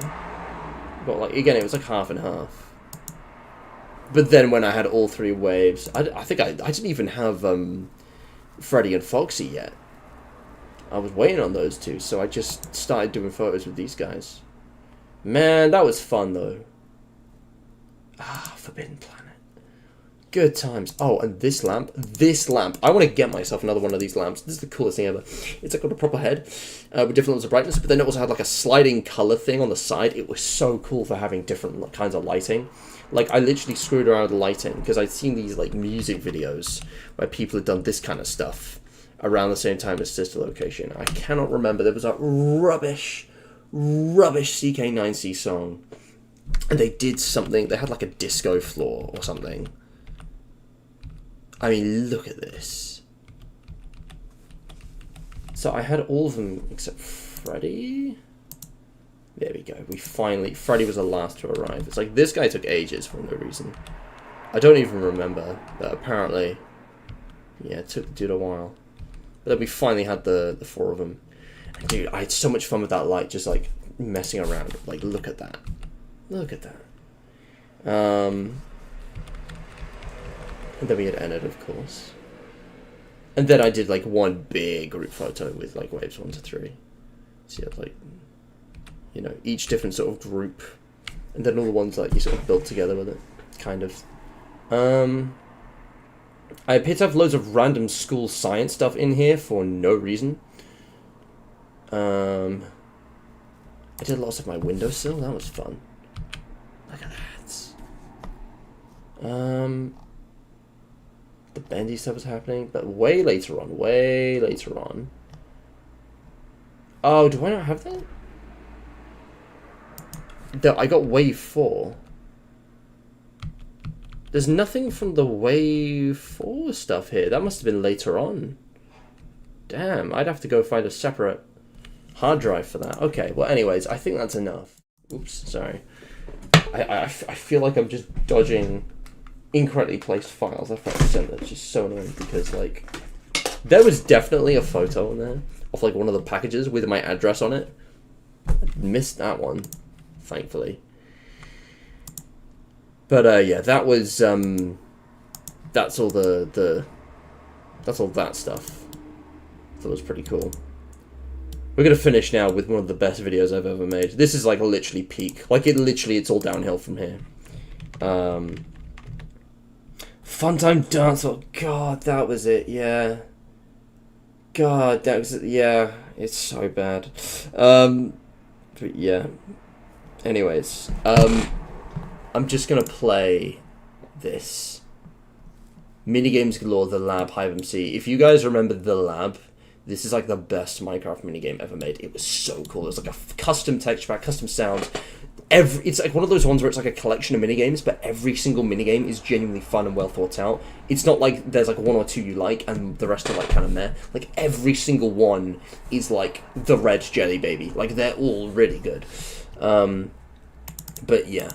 got like, again, it was like half and half. But then when I had all 3 waves, I think I didn't even have Freddy and Foxy yet. I was waiting on those 2, so I just started doing photos with these guys. Man, that was fun, though. Ah, Forbidden Planet. Good times. Oh, and this lamp. I want to get myself another one of these lamps. This is the coolest thing ever. It's like got a proper head with different levels of brightness, but then it also had like a sliding color thing on the side. It was so cool for having different kinds of lighting. Like, I literally screwed around with the lighting because I'd seen these like music videos where people had done this kind of stuff around the same time as Sister Location. I cannot remember. There was a rubbish CK9C song, and they did something. They had like a disco floor or something. I mean, look at this. So I had all of them except Freddy. There we go. Freddy was the last to arrive. It's like this guy took ages for no reason. I don't even remember, but apparently, yeah, it took the dude a while. But then we finally had the 4 of them. Dude, I had so much fun with that light, just like messing around. Like, look at that. Look at that. And then we had Ennard, of course. And then I did like one big group photo with like waves 1 to 3. So you have like, you know, each different sort of group. And then all the ones like you sort of built together with it. Kind of. I appear to have loads of random school science stuff in here for no reason. I did lots of my windowsill. That was fun. Look at that. The bendy stuff was happening, but way later on. Oh, do I not have that? I got wave 4. There's nothing from the wave 4 stuff here. That must have been later on. Damn, I'd have to go find a separate hard drive for that. Okay, well anyways, I think that's enough. Oops, sorry. I feel like I'm just dodging incorrectly placed files left, right, and center. It's just so annoying because, like, there was definitely a photo in there of, like, one of the packages with my address on it. I missed that one, thankfully. But, yeah, that was, that's all that's all that stuff. That was pretty cool. We're gonna finish now with one of the best videos I've ever made. This is, like, literally peak. Like, it's all downhill from here. Funtime Dance, oh god, that was it, yeah. God, that was it, yeah. It's so bad. But yeah. Anyways, I'm just gonna play this. Minigames Galore, The Lab, Hive MC. If you guys remember The Lab, this is like the best Minecraft minigame ever made. It was so cool. It was like a custom texture pack, custom sound. It's like one of those ones where it's like a collection of minigames, but every single minigame is genuinely fun and well thought out. It's not like there's like 1 or 2 you like and the rest are like kind of meh. Like every single one is like the red jelly baby. Like they're all really good. But yeah,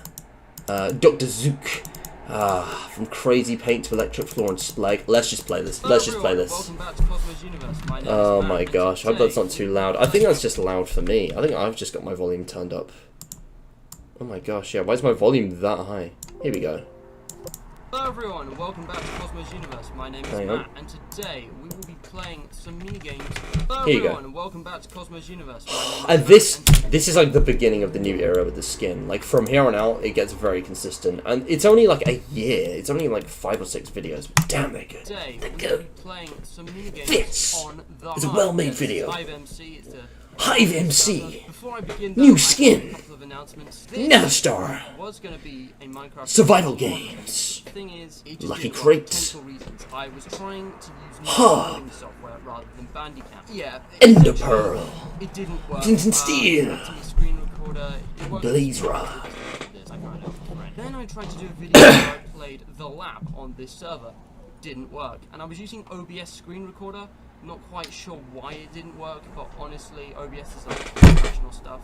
Dr. Zook. From Crazy Paint to Electric Floor and Spleg. Let's just play this. Let's just play this. Welcome back to Cosmos Universe. My name Oh is my Matt, gosh, I hope that's not too loud. I think that's just loud for me. I think I've just got my volume turned up. Oh my gosh, yeah, why is my volume that high? Here we go. Hello everyone, and welcome back to Cosmos Universe. My name is Hang on. Matt, and today we will be playing some minigames. Hello Here you go. everyone, and welcome back to Cosmos Universe. My name is And Matt, this is like the beginning of the new era with the skin. Like from here on out, it gets very consistent. And it's only like a year. It's only like 5 or 6 videos. But damn, they're good. Today They're we will good. be playing some minigames This on the is a Hive. well-made Yes, video. Hive MC is the Hive MC. Before I begin, New though, I skin. have a couple of announcements. Nanostar. Was going to be a Minecraft Survival video. games. The thing is, it just Lucky didn't work for crates. technical reasons. I was trying to use Huh. modding software rather than Bandicam. Yeah. Ender essentially, Pearl. It didn't work. Flint and steel. To my screen recorder. It worked. Blaze rod. This, I found out from a friend. Then I tried to do a video where I played The Lab on this server. Didn't work. And I was using OBS screen recorder. Not quite sure why it didn't work, but honestly, OBS is like professional stuff.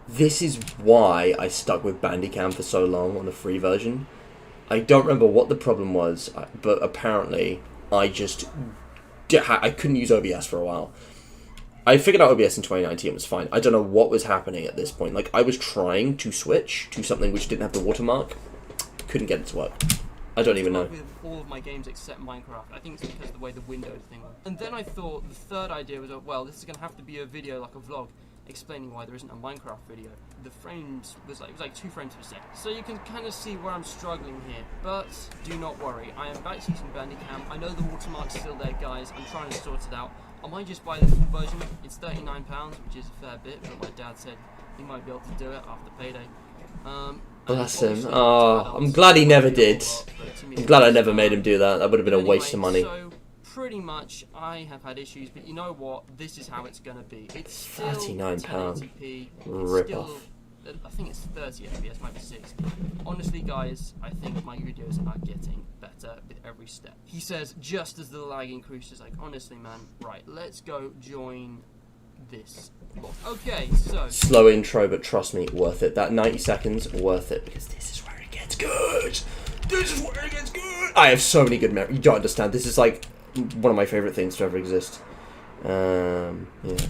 This is why I stuck with Bandicam for so long on the free version. I don't remember what the problem was, but apparently I just I couldn't use OBS for a while. I figured out OBS in 2019, it was fine. I don't know what was happening at this point. Like, I was trying to switch to something which didn't have the watermark. Couldn't get it to work. I don't even know. With all of my games except Minecraft. I think it's because of the way the Windows thing works. And then I thought the third idea was, well, this is going to have to be a video like a vlog, explaining why there isn't a Minecraft video. The frames it was like 2 frames per second. So you can kind of see where I'm struggling here. But do not worry, I am back to using Bandicam. I know the watermark's still there, guys. I'm trying to sort it out. I might just buy the full version. It's £39, which is a fair bit, but my dad said he might be able to do it after payday. Bless him. Oh, I'm glad he never did. I'm glad I never made him do that. That would have been a waste of money. So pretty much, I have had issues, but you know what? This is how it's gonna be. It's still £39. 1080p. Rip Still, off. I think it's 30 FPS, might be 60. Honestly, guys, I think my videos are getting better with every step. He says, just as the lag increases, like, honestly, man, right, let's go join this. Okay, so Slow intro, but trust me, worth it. That 90 seconds, worth it, because this is where it gets good. This is where it gets good. I have so many good memories. You don't understand. This is like one of my favorite things to ever exist. Yeah,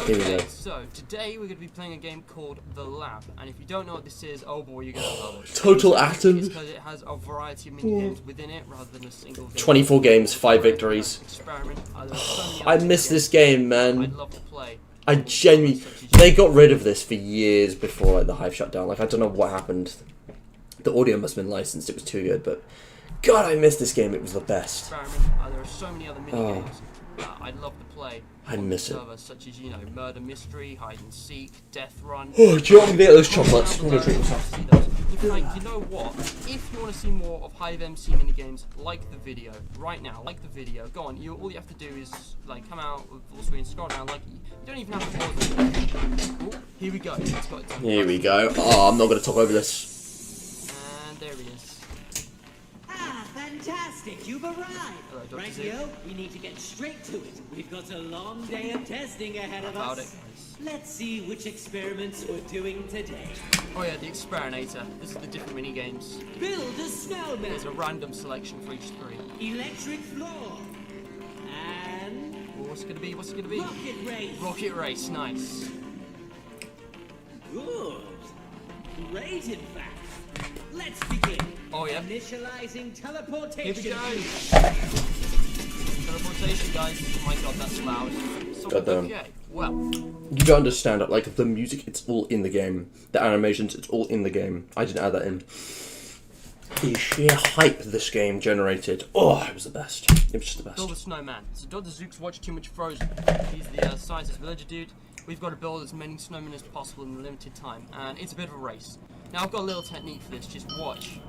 here we go. So today we're going to be playing a game called The Lab, and if you don't know what this is, oh boy, you're going to love it. Total It's Atoms. because it has a variety of mini games within it rather than a single game. 24 games, 5 victories. Experiment. There are so many I other miss games this game, man. I'd love to play. I genuinely... They got rid of this for years before like the Hive shut down. Like, I don't know what happened. The audio must have been licensed. It was too good, but... God, I miss this game. It was the best. Experiment. There are so many other mini games I'd love to play. I miss it. Servers, such as, you know, Murder Mystery, Hide and Seek, Death Run. Oh, do you want me to get those chocolates? I'm gonna treat myself. In fact, you know what? If you want to see more of Hive MC minigames, like the video right now. Like the video. Go on. All you have to do is like come out with full screen, scroll down. Like you don't even have to pause it. Ooh, here we go. It's got it done. Here we go. Oh, I'm not gonna talk over this. And there he is. Ah, fantastic! You've arrived! Hello, Dr. Right, Z. Leo, we need to get straight to it. We've got a long day of testing ahead of About us. it. Let's see which experiments we're doing today. Oh yeah, the Experinator. This is the different mini games. Build a snowman. There's a random selection for each 3. Electric floor. And Oh, what's it gonna be? What's it gonna be? rocket race. Rocket race. Nice. Good. Great, in fact. Let's begin. Oh yeah. Initializing Here teleportation. we go. Teleportation, guys. Oh my god, that's loud. So, Goddamn. okay. Well. You don't understand it. Like, the music, it's all in the game. The animations, it's all in the game. I didn't add that in. The sheer hype this game generated. Oh, it was the best. It was just the Build a best. snowman. So Dr. Zook's watched too much Frozen. He's the scientist villager dude. We've got to build as many snowmen as possible in a limited time, and it's a bit of a race. Now I've got a little technique for this, just watch.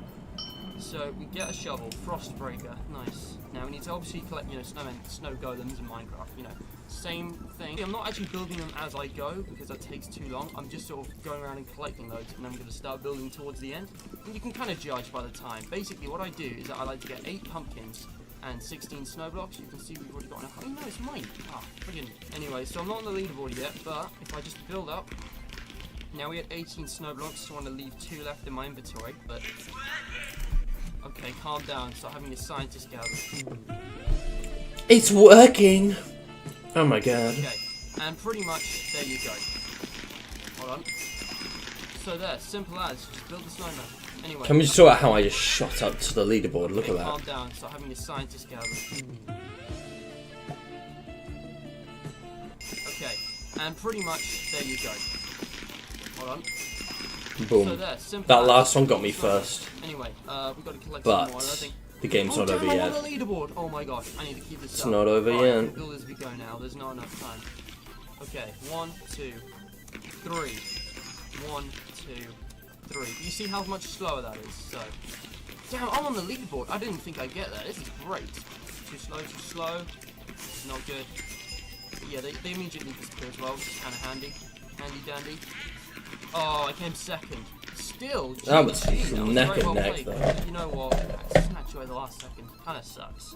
So we get a shovel, Frostbreaker, nice. Now we need to obviously collect, you know, snowmen, snow golems in Minecraft, you know. Same thing. I'm not actually building them as I go, because that takes too long. I'm just sort of going around and collecting those, and I'm going to start building towards the end. And you can kind of judge by the time. Basically what I do is that I like to get 8 pumpkins and 16 snow blocks. You can see we've already got enough. Oh no, it's mine. Ah, brilliant. Anyway, so I'm not on the leaderboard yet, but if I just build up, now we had 18 snow blocks, so I want to leave 2 left in my inventory, but... Okay, calm down, start having your scientist gather. It's working! Oh my god. Okay, and pretty much, there you go. Hold on. So there, simple as, just build the snowman. Anyway. Can we just talk about how I just shot up to the leaderboard? Look at Calm that. down, start having your scientist gather. Okay, and pretty much, there you go. Hold on. So Boom. there, simple That as, last one got me snowman. first. Anyway, we've got to collect But some more, I don't think. the game's not over I'm yet. on the leaderboard. Oh my gosh, I need to keep this It's up. not over Alright, yet. we'll build as we go now. There's not enough time. Okay, 1, 2, 3. 1, 2, 3. You see how much slower that is? So, damn, I'm on the leaderboard. I didn't think I'd get that. This is great. Too slow, too slow. Not good. But yeah, they immediately disappear as well, which is kind of handy. Handy dandy. Oh, I came second. Still, That was GG, neck very and well neck, played. though. You know what? I snatched away the last second. Kind of sucks.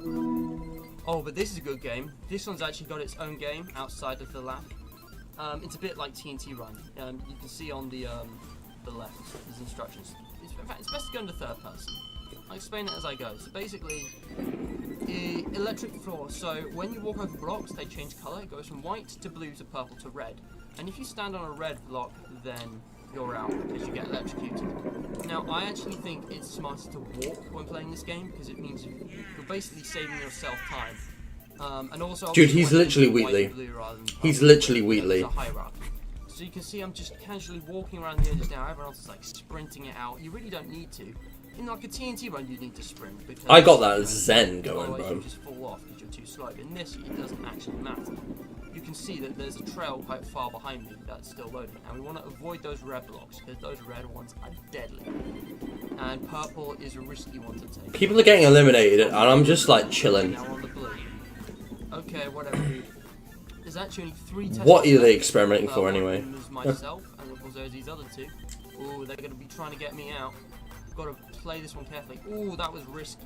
Oh, but this is a good game. This one's actually got its own game outside of the lap. It's a bit like TNT Run. You can see on the left, there's instructions. In fact, it's best to go into third person. I'll explain it as I go. So basically, electric floor. So when you walk over blocks, they change colour. It goes from white to blue to purple to red. And if you stand on a red block, then you're out because you get electrocuted. Now, I actually think it's smarter to walk when playing this game because it means you're basically saving yourself time. And also, Dude, he's when literally white and Wheatley. blue rather than He's purple, literally there's Wheatley. a hierarchy. So you can see I'm just casually walking around the edges now. Everyone else is like sprinting it out. You really don't need to. In like a TNT run, you need to sprint because I got that Zen going, otherwise bro. you just fall off because you're too slow. In this, it doesn't actually matter. You can see that there's a trail quite far behind me that's still loading, and we want to avoid those red blocks because those red ones are deadly, and purple is a risky one to take. People are getting eliminated, and I'm just like chilling. Now on the blue. Okay, whatever. There's actually only 3 testers What are they left. experimenting for One of anyway? them is myself, and of course there's these other 2. Ooh, they're going to be trying to get me out. Got to play this one carefully. Ooh, that was risky.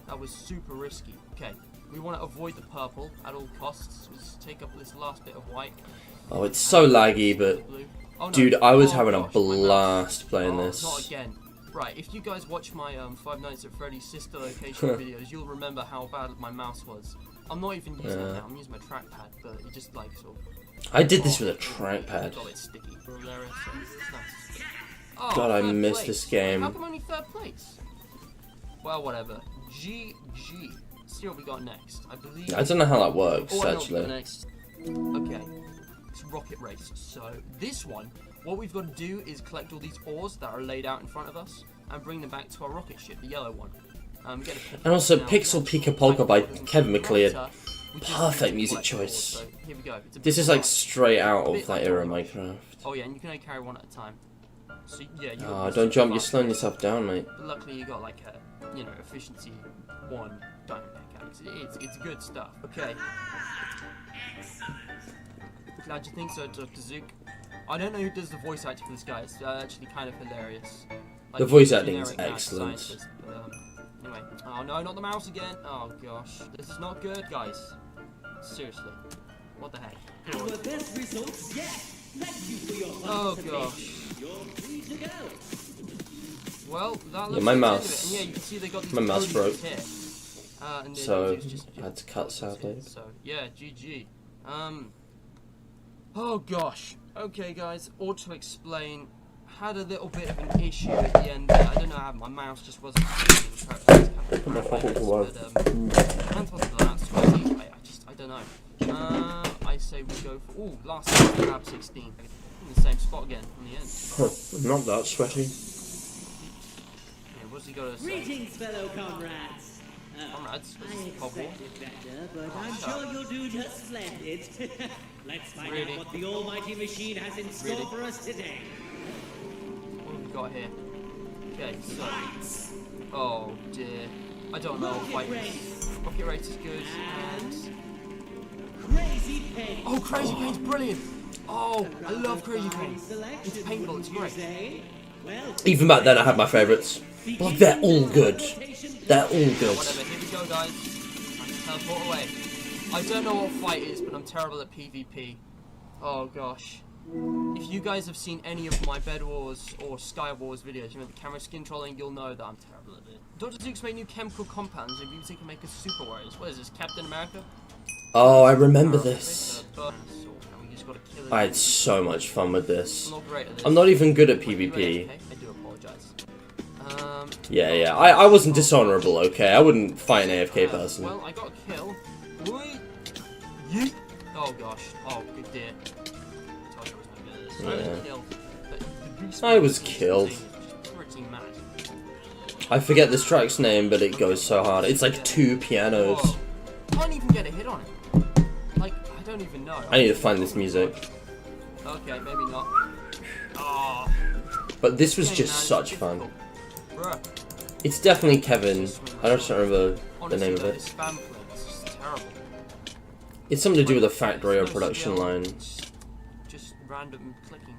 That was super risky. Okay, we want to avoid the purple at all costs. So let's take up this last bit of white. Oh, it's so laggy, but Blue. Oh, no. dude, I was Oh, having a gosh, my mouse. blast playing Oh, this. not again. Right, if you guys watch my Five Nights at Freddy's sister location videos, you'll remember how bad my mouse was. I'm not even using it now, I'm using my trackpad, but it just like sort of... I did this with a trackpad. Got it sticky. Hilarious, so it's nice. Oh, God, I third missed place. this game. How come only 3rd place? Well, whatever. GG. See what we got next. I believe... I don't know how that works, Oh, I know what we got actually. next. Okay. It's Rocket Race. So, this one, what we've got to do is collect all these ores that are laid out in front of us and bring them back to our rocket ship, the yellow one. We get a And also, now, Pixel we Pika have Polka by to Kevin McLeod. we just Perfect need to music collect the ores. choice. So, here we go. It's a This bit is like hard. straight out of Bit that like era Donkey Minecraft. Oh yeah, and you can only carry one at a time. So yeah, you. Oh, don't jump, you're slowing yourself down, mate. But luckily you got like a, efficiency 1 diamond pickaxe. It's good stuff. Okay. Glad you think so, Dr. Zook. I don't know who does the voice acting for this guy. It's actually kind of hilarious. Like, The voice he's a acting is generic mad excellent. scientist, but, anyway. Oh no, not the mouse again. Oh gosh, this is not good, guys. Seriously. What the heck? Our best results yet. Thank you for your Oh participation. gosh. You're free to go. Well, that looks Yeah, my like the end of mouse- it. And yeah, you can see they got these my mouse podiums broke. here. And then So, it's just- I had to cut, sadly. So yeah, GG. Oh gosh. Okay, guys. Ought to explain. Had a little bit of an issue at the end there. I don't know how my mouse just wasn't. Put my phone to work. And plus that, sweaty. I don't know. I say we go for. Ooh, last time grab 16. In the same spot again in the end. Huh, not that sweaty. Yeah, what's he got to say? Greetings, fellow comrades. Comrades, I this is Cold War. expected better, but I'm shut sure you'll do just splendid. Let's find Really? out what the almighty machine has in store Really? for us today. What have we got here? Okay, so. Oh dear. I don't know. Rocket Like, Race. Rocket Race is good. And And. Crazy Paint. Oh, Crazy Paint's brilliant! Oh, I Rather love Crazy fine Paint. selection, It's painful, it's wouldn't you great. say? Well, Even back then, I had my favourites. But they're all good. They're all good. Whatever, here we go, guys. I can teleport away. I don't know what fight is, but I'm terrible at PvP. Oh gosh. If you guys have seen any of my Bed Wars or Sky Wars videos, the camera skin trolling, you'll know that I'm terrible at it. Dr. Zook's made new chemical compounds and maybe they can make us super warriors. What is this, Captain America? Oh, I remember this. We just gotta kill it. I had so much fun with this. I'm not great at this. I'm not even good at Are you PvP. okay? I do apologize. Yeah. I wasn't dishonourable, okay? I wouldn't fight an AFK person. Well, I got a kill. Whee! Yeet! Oh gosh. Oh, good dear. I told you I was gonna get this. I was Yeah. killed. The respawn I was is killed. pretty mad. I forget this track's name, but it goes so hard. It's like 2 pianos. Whoa. Can't even get a hit on it. Like, I I don't even know. I need to find this music. Okay, maybe not. Oh, But this was game, just man, such it's fun. difficult. Bruh. It's definitely Kevin. I don't remember the Honestly, name of though, it. this spam play, it's just terrible. It's something to do with a factory or production line. Just random clicking.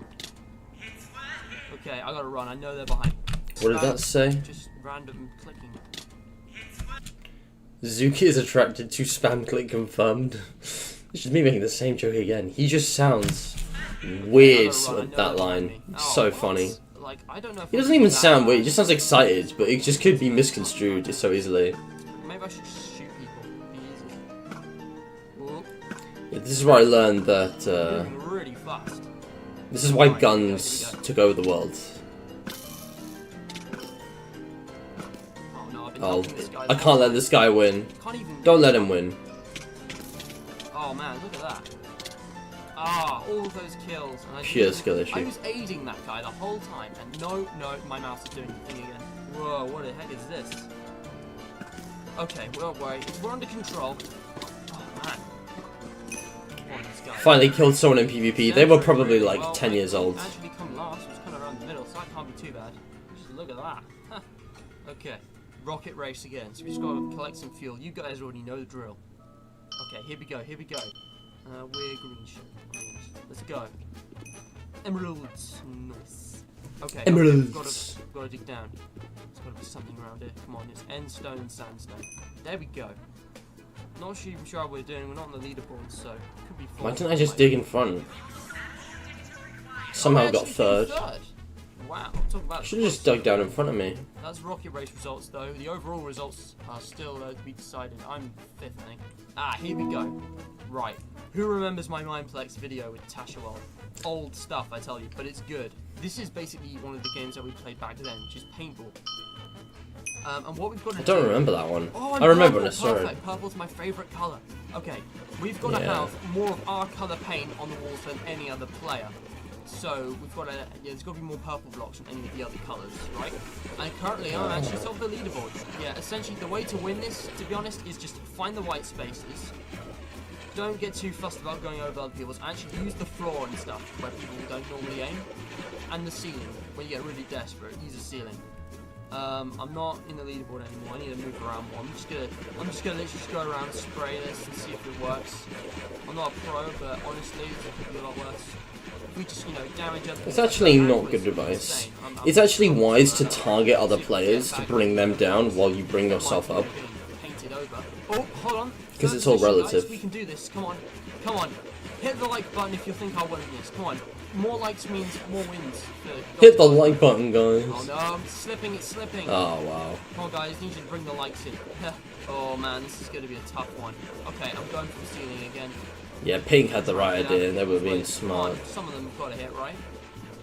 Okay, I gotta run. I know they're behind. What did that say? Just random clicking. Zuki is attracted to spam click confirmed. It's just me making the same joke again. He just sounds weird I gotta run, I with know that they're behind line. me. It's Oh, so what? funny. Like, I don't know if He I'm doesn't even that sound bad. weird, he just sounds excited, but it just could be misconstrued so easily. Maybe I should just shoot people. Be easy. Whoop. Yeah, this is where I learned that, Moving really fast. this is why Right, guns here we go. took over the world. Oh no, I've been Oh, helping this guy I the can't whole let time. this guy win. Can't even. Don't let him win. Oh man, look at that. Ah, all of those kills. And I Pure didn't- skill issue. I was aiding that guy the whole time, and no, my mouse is doing the thing again. Whoa, what the heck is this? Okay, well, wait, we're under control. Oh man. Come on, this guy. Finally killed someone in PvP. They were probably Well, like 10 I years didn't old. Actually, come last. It was kind of around the middle, so that can't be too bad. Just look at that. Huh. Okay, rocket race again. So we just gotta collect some fuel. You guys already know the drill. Okay, here we go. Here we go. We're green. Let's go. Emeralds. Nice. Okay. Emeralds. Gotta dig down. There's gotta be something around here. Come on, it's end stone and sandstone. There we go. Not sure even sure how we're doing. We're not on the leaderboard, so it could be. Why fourth, didn't I just like- dig in front? Somehow Oh, I got actually came third. third. Wow. Talk about Should have just dug down in front of me. That's rocket race results, though. The overall results are still to be decided. I'm fifth, I think. Ah, here we go. Right. Who remembers my Mindplex video with Tasha Well? Old stuff, I tell you, but it's good. This is basically one of the games that we played back then, which is paintball. And what we've got to I don't do... remember that one. Oh, I remember when I purple, saw it. perfect. Purple's my favourite colour. Okay, we've got to Yeah. have more of our colour paint on the walls than any other player. So we've got to, there's got to be more purple blocks than any of the other colours, right? And currently I'm actually top of the leaderboard. Yeah, essentially the way to win this, to be honest, is just find the white spaces. Don't get too fussed about going over other people's. Actually use the floor and stuff where people don't normally aim. And the ceiling. When you get really desperate, use the ceiling. I'm not in the leaderboard anymore. I need to move around more. I'm just gonna literally just go around, spray this, and see if it works. I'm not a pro, but honestly, it could be a lot worse. If we just, damage other. It's actually not good advice. It's actually wise to target other players to bring them down while you bring yourself up. Painted over. Oh, hold on. 'Cause it's all Third position, relative. guys. We can do this. Come on, come on. Hit the like button if you think I'll win this. Come on. More likes means more wins. Hit the like button, guys. Oh no, I'm slipping. It's slipping. Oh, wow. Come on, guys. Need you to bring the likes in. Oh man, this is going to be a tough one. Okay, I'm going for the ceiling again. Yeah, Pink had the right idea and they were being Wait, come on, smart. some of them have got to hit, right?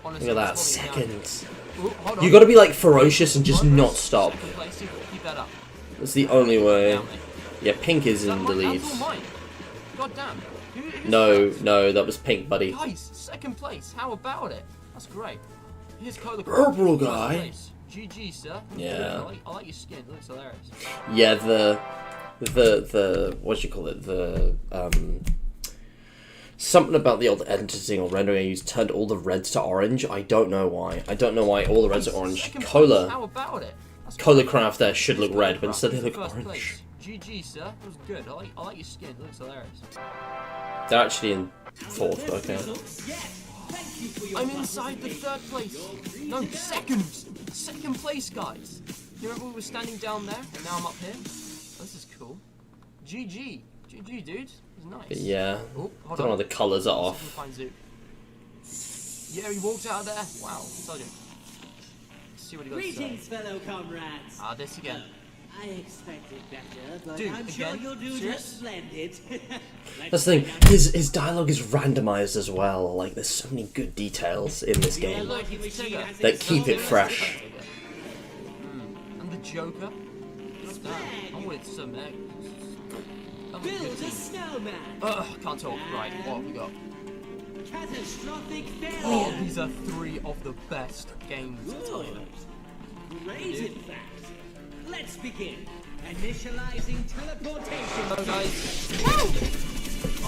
Honestly, Look at that, it's holding me down. seconds. Ooh, hold on. You gotta be like ferocious and just Progress, not stop. second place, keep that up. That's the only way. Down, mate. Yeah, Pink is in the lead. That's all mine. God damn. Who's No, first? no, that was Pink, buddy. Guys, second place. How about it? That's great. Here's Cola. Purple First guy. place. GG, sir. Yeah. I like your skin. It looks hilarious. Yeah, the what do you call it? Something about the old editing or rendering I used turned all the reds to orange. I don't know why. I don't know why all the reds are orange. Second place. Cola How about it? That's Cola great. Craft there should look red, but instead they look First orange. place. GG, sir. That was good. I like your skin. It looks hilarious. They're actually in fourth, but okay. I'm inside the third place. No, second. Second place, guys. You remember we were standing down there, and now I'm up here? This is cool. GG. GG, dude. It was nice. But yeah, Oh, hold don't know on. why the colours are See if off. we can find Zook. Yeah, he walked out of there. Wow, I told you. Let's see what he got to say. Greetings, fellow comrades. Ah, this again. I expected better, but Dude, I'm sure again? you'll do Serious? just splendid. That's the thing. His dialogue is randomized as well. Like there's so many good details in this game Look, it's Tigger. that keep it fresh. And the Joker. What's that? I'm with some egg. Build a snowman. Ugh, can't talk. Right, what have we got? Catastrophic failure. Oh, these are three of the best games, I tell you. Great, in fact. Let's begin. Initializing teleportation. Hello, guys.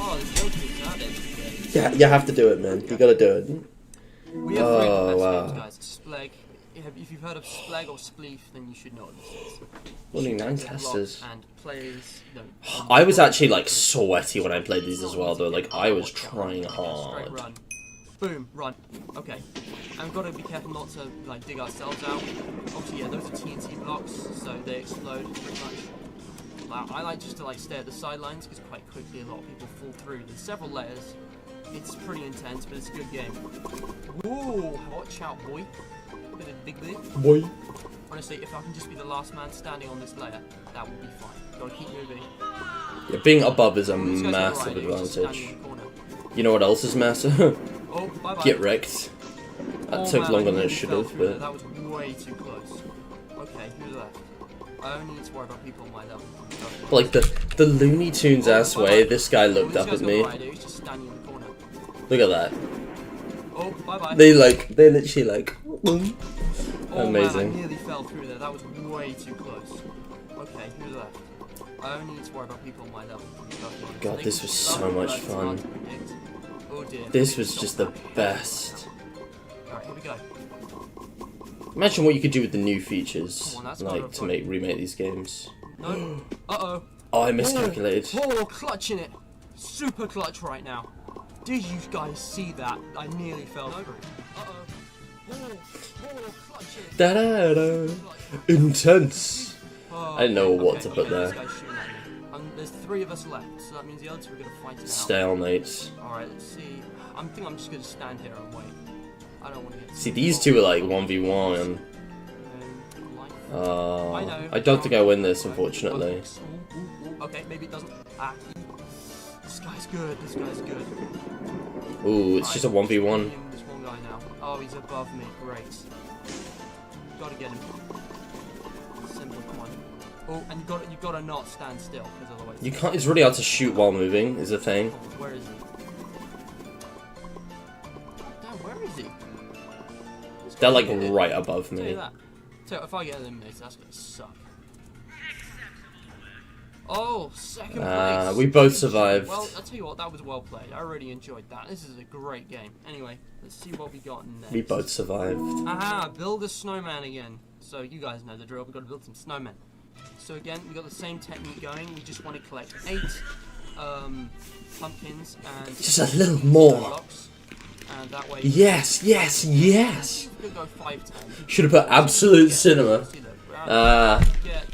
Oh, there's no kids out there. Yeah, you have to do it, man. You gotta do it. We have three Oh, of the best wow. games, guys. Spleg. If you've heard of Spleg or Spleef, then you should know what this is. Only 9 Shooting testers. blocks And players, I was actually like sweaty when I played these as well, though. Like I was trying Straight hard. run. Boom, run. Okay. And we've got to be careful not to like dig ourselves out. Obviously, yeah, those are TNT blocks, so they explode pretty much. I like just to like stay at the sidelines because quite quickly a lot of people fall through. There's several layers. It's pretty intense, but it's a good game. Ooh, watch out, boy. Bit of big bit. Boy. Honestly, if I can just be the last man standing on this layer, that will be fine. Gotta keep moving. Yeah, being above is a These guys are massive alright, they're just advantage. standing in the corner. You know what else is massive? Oh, bye bye. Get wrecked. That Oh, took man, longer I than it nearly should fell have, through there. but That was way too close. Okay, who's left? I only need to worry about people on my level. like the Looney Tunes ass way this guy looked These up guys at got me. right, he's just standing in the corner. Look at that. Oh, bye bye. They literally like. Oh, Amazing. Man, I nearly fell through there. That was way too close. Okay, who's left? I only need to worry about people on my level. God, They this can was start so with much that, it's fun. hard to predict. Oh dear. This was just the best. Alright, here we go. Imagine what you could do with the new features, Come on, that's like not to remake these games. No. Uh-oh. Oh, I miscalculated. Oh, clutch in it. Super clutch right now. Did you guys see that? I nearly fell through. Uh-oh. Oh, clutch in it. Da da da. Intense. Oh, I didn't know okay, what to put okay, there. this guy's shooting at me. There's 3 of us left, so that means the other 2 are going to fight it out. Stalemate. Alright, let's see. I think I'm just going to stand here and wait. I don't want to get... See, these two are like 1v1. I don't think I win this, unfortunately. Okay, maybe it doesn't. Ah. This guy's good, this guy's good. Ooh, it's just a 1v1. This one guy now. Oh, he's above me. Great. Gotta get him. Simple, come on. Oh, and you gotta not stand still, because otherwise... You can't. It's really hard to shoot while moving. Is a thing. Where is he? Damn, where is he? This They're guy's like good. right above Tell you me. that. So if I get eliminated, that's gonna suck. Oh, second place. We both survived. Well, I'll tell you what, that was well played. I really enjoyed that. This is a great game. Anyway, let's see what we got next. We both survived. Aha, build a snowman again. So you guys know the drill, we've got to build some snowmen. So again, we got the same technique going. We just want to collect 8 pumpkins and... Just a little more. blocks. And that way... Yes, yes, yes. We could go 5 10. Should have put absolute cinema.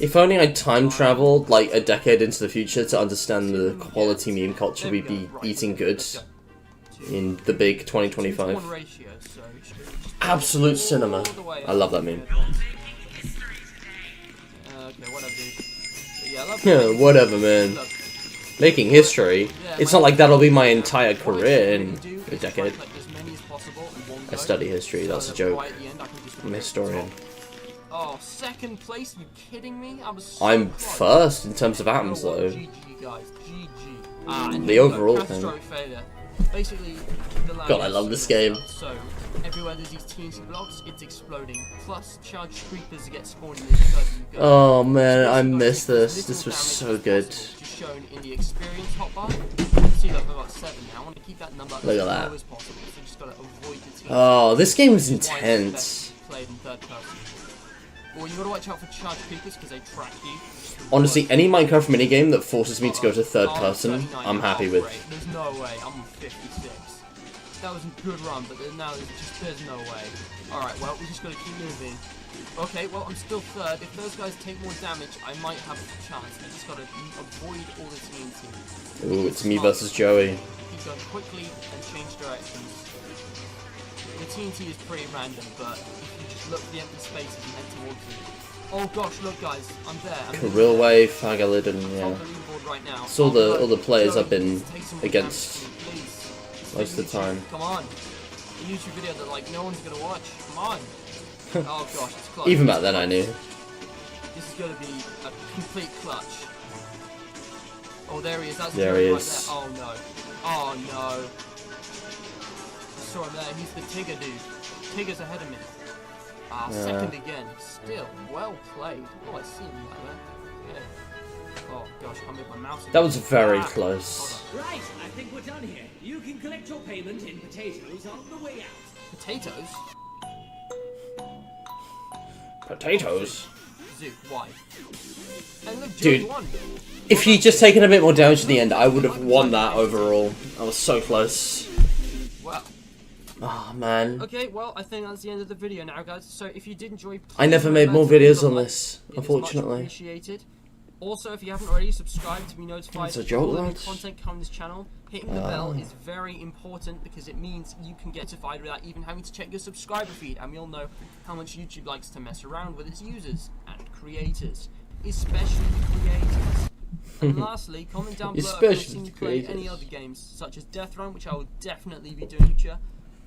If only I'd time traveled like a decade into the future to understand the quality meme culture we'd be eating good in the big 2025. Ratio, so Absolute cinema. I love that meme. okay, whatever, dude. Yeah, I love Yeah, whatever, man. Making history. It's not like that'll be my entire career in a decade. I study history, that's a joke. I'm a historian. Oh, second place? You kidding me? I was so I'm close. first in terms of You know atoms, what? though. GG, guys. GG. And The here we go, overall catastrophic failure. Basically, the land God, I is love this super game. messed up. So, everywhere there's these TNT blocks, it's exploding. Plus, charged creepers get spawned in this further you go. Oh man, I miss this. This was so good. Just shown in the experience hotbar. You can see that we've got 7 now. I want to keep that number Look as at low that. as possible. So just gotta avoid the TNT. Oh, this game was This is why it's intense. best played in third person. Well, you gotta watch out for charged creepers because they track you. Honestly, any Minecraft minigame that forces me to go to third Oh, person, 39. I'm happy Oh, with. great. There's no way. I'm on 56. That was a good run, but now there's no way. Alright, well, we just gotta keep moving. Okay, well, I'm still third. If those guys take more damage, I might have a chance. I just gotta avoid all the TNT. Ooh, it's me versus Joey. Keep going quickly and change directions. The TNT is pretty random, but if you just look for the empty spaces and head towards them. Oh gosh, look guys, I'm there. Krilway, Fagalid, and I'm yeah. on the leaderboard right now. It's all the Oh, other players Joey, I've been take some more against damage to me, please. most of the time. Come on. A YouTube video that like no one's gonna watch. Come on. Oh gosh, it's clutch. Even back then I knew. This is gonna be a complete clutch. Oh, there he is. That's There Joey he right is. there. Oh no. Oh no. I saw him there. He's the Tigger dude. Tigger's ahead of me. Ah, Yeah. second again. Still, well played. Oh, I see him right there. Yeah. Oh gosh, I can't move my mouse. That was very Ah, close. hold on. Right, I think we're done here. You can collect your payment in potatoes on the way out. Potatoes? Potatoes. Zook, why? And look, Dude. Joey won. If he'd just taken a bit more damage at the end, I would have won that overall. I was so close. Well, Oh man. okay, well, I think that's the end of the video now, guys. So if you did enjoy, I never please made more remember to videos leave a on like. this, It is much unfortunately. appreciated. Also, if you haven't already, subscribe to be notified It's a of joke, all the new lads. content coming to this channel. Hitting the bell is very important because it means you can get notified without even having to check your subscriber feed, and we'll know how much YouTube likes to mess around with its users and creators, especially creators. And lastly, comment down below if you've Especially seen you play any creators. other games, such as Death Run, which I will definitely be doing in the future,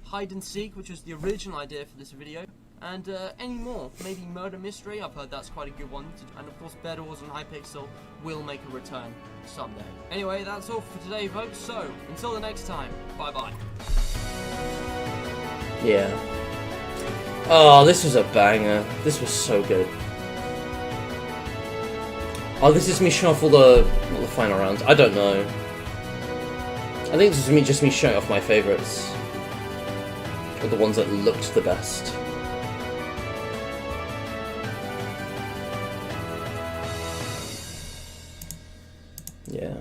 Hide and Seek, which was the original idea for this video, and any more. Maybe Murder Mystery, I've heard that's quite a good one, and of course Bed Wars and Hypixel will make a return someday. Anyway, that's all for today, folks, so until the next time, bye bye. Yeah. Oh, this was a banger. This was so good. Oh, this is me showing off all the final rounds. I don't know. I think this is just me showing off my favourites. Or the ones that looked the best. Yeah.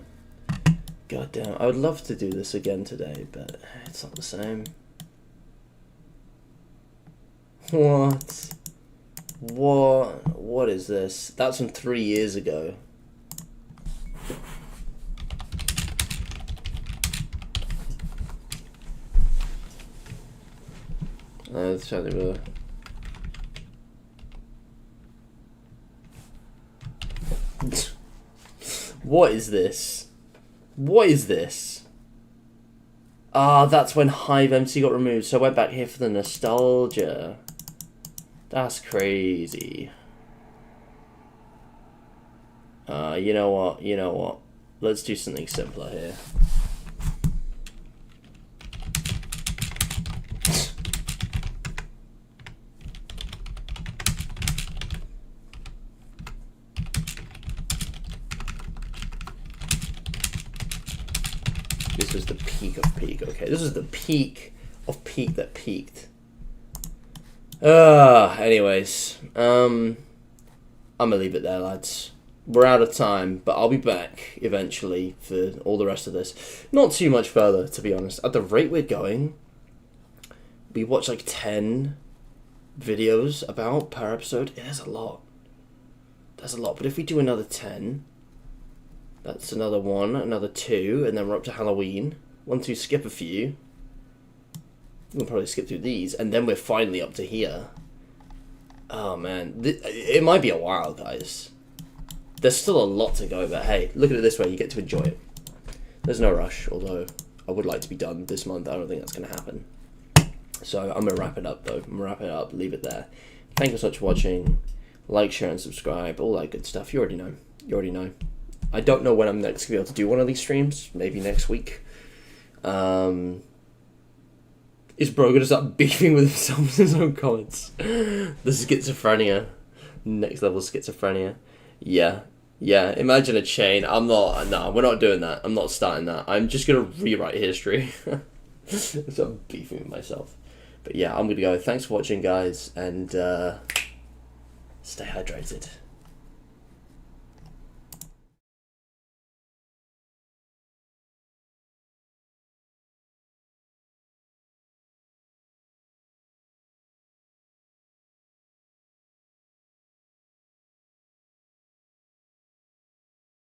God damn. I would love to do this again today, but it's not the same. What? What is this? That's from 3 years ago. Let's try to What is this? What is this? Ah, that's when Hive MC got removed, so I went back here for the nostalgia. That's crazy. You know what? You know what? Let's do something simpler here. This was the peak of peak. Okay, this is the peak of peak that peaked. Anyways, I'm gonna leave it there, lads. We're out of time, but I'll be back eventually for all the rest of this. Not too much further, to be honest. At the rate we're going, we watch like 10 videos about per episode. Yeah, that's a lot. That's a lot. But if we do another 10, that's another 1, another 2, and then we're up to Halloween. 1, 2, skip a few. We'll probably skip through these, and then we're finally up to here. Oh man, it might be a while, guys. There's still a lot to go, but hey, look at it this way, you get to enjoy it. There's no rush, although I would like to be done this month. I don't think that's going to happen. So I'm going to wrap it up, though. I'm going to wrap it up, leave it there. Thank you so much for watching. Like, share, and subscribe, all that good stuff. You already know. You already know. I don't know when I'm next going to be able to do one of these streams. Maybe next week. Is bro going to start beefing with himself in his own comments? The schizophrenia. Next level schizophrenia. Yeah. Yeah, imagine a chain. I'm not... Nah, we're not doing that. I'm not starting that. I'm just going to rewrite history. So I'm beefing with myself. But yeah, I'm going to go. Thanks for watching, guys. And stay hydrated.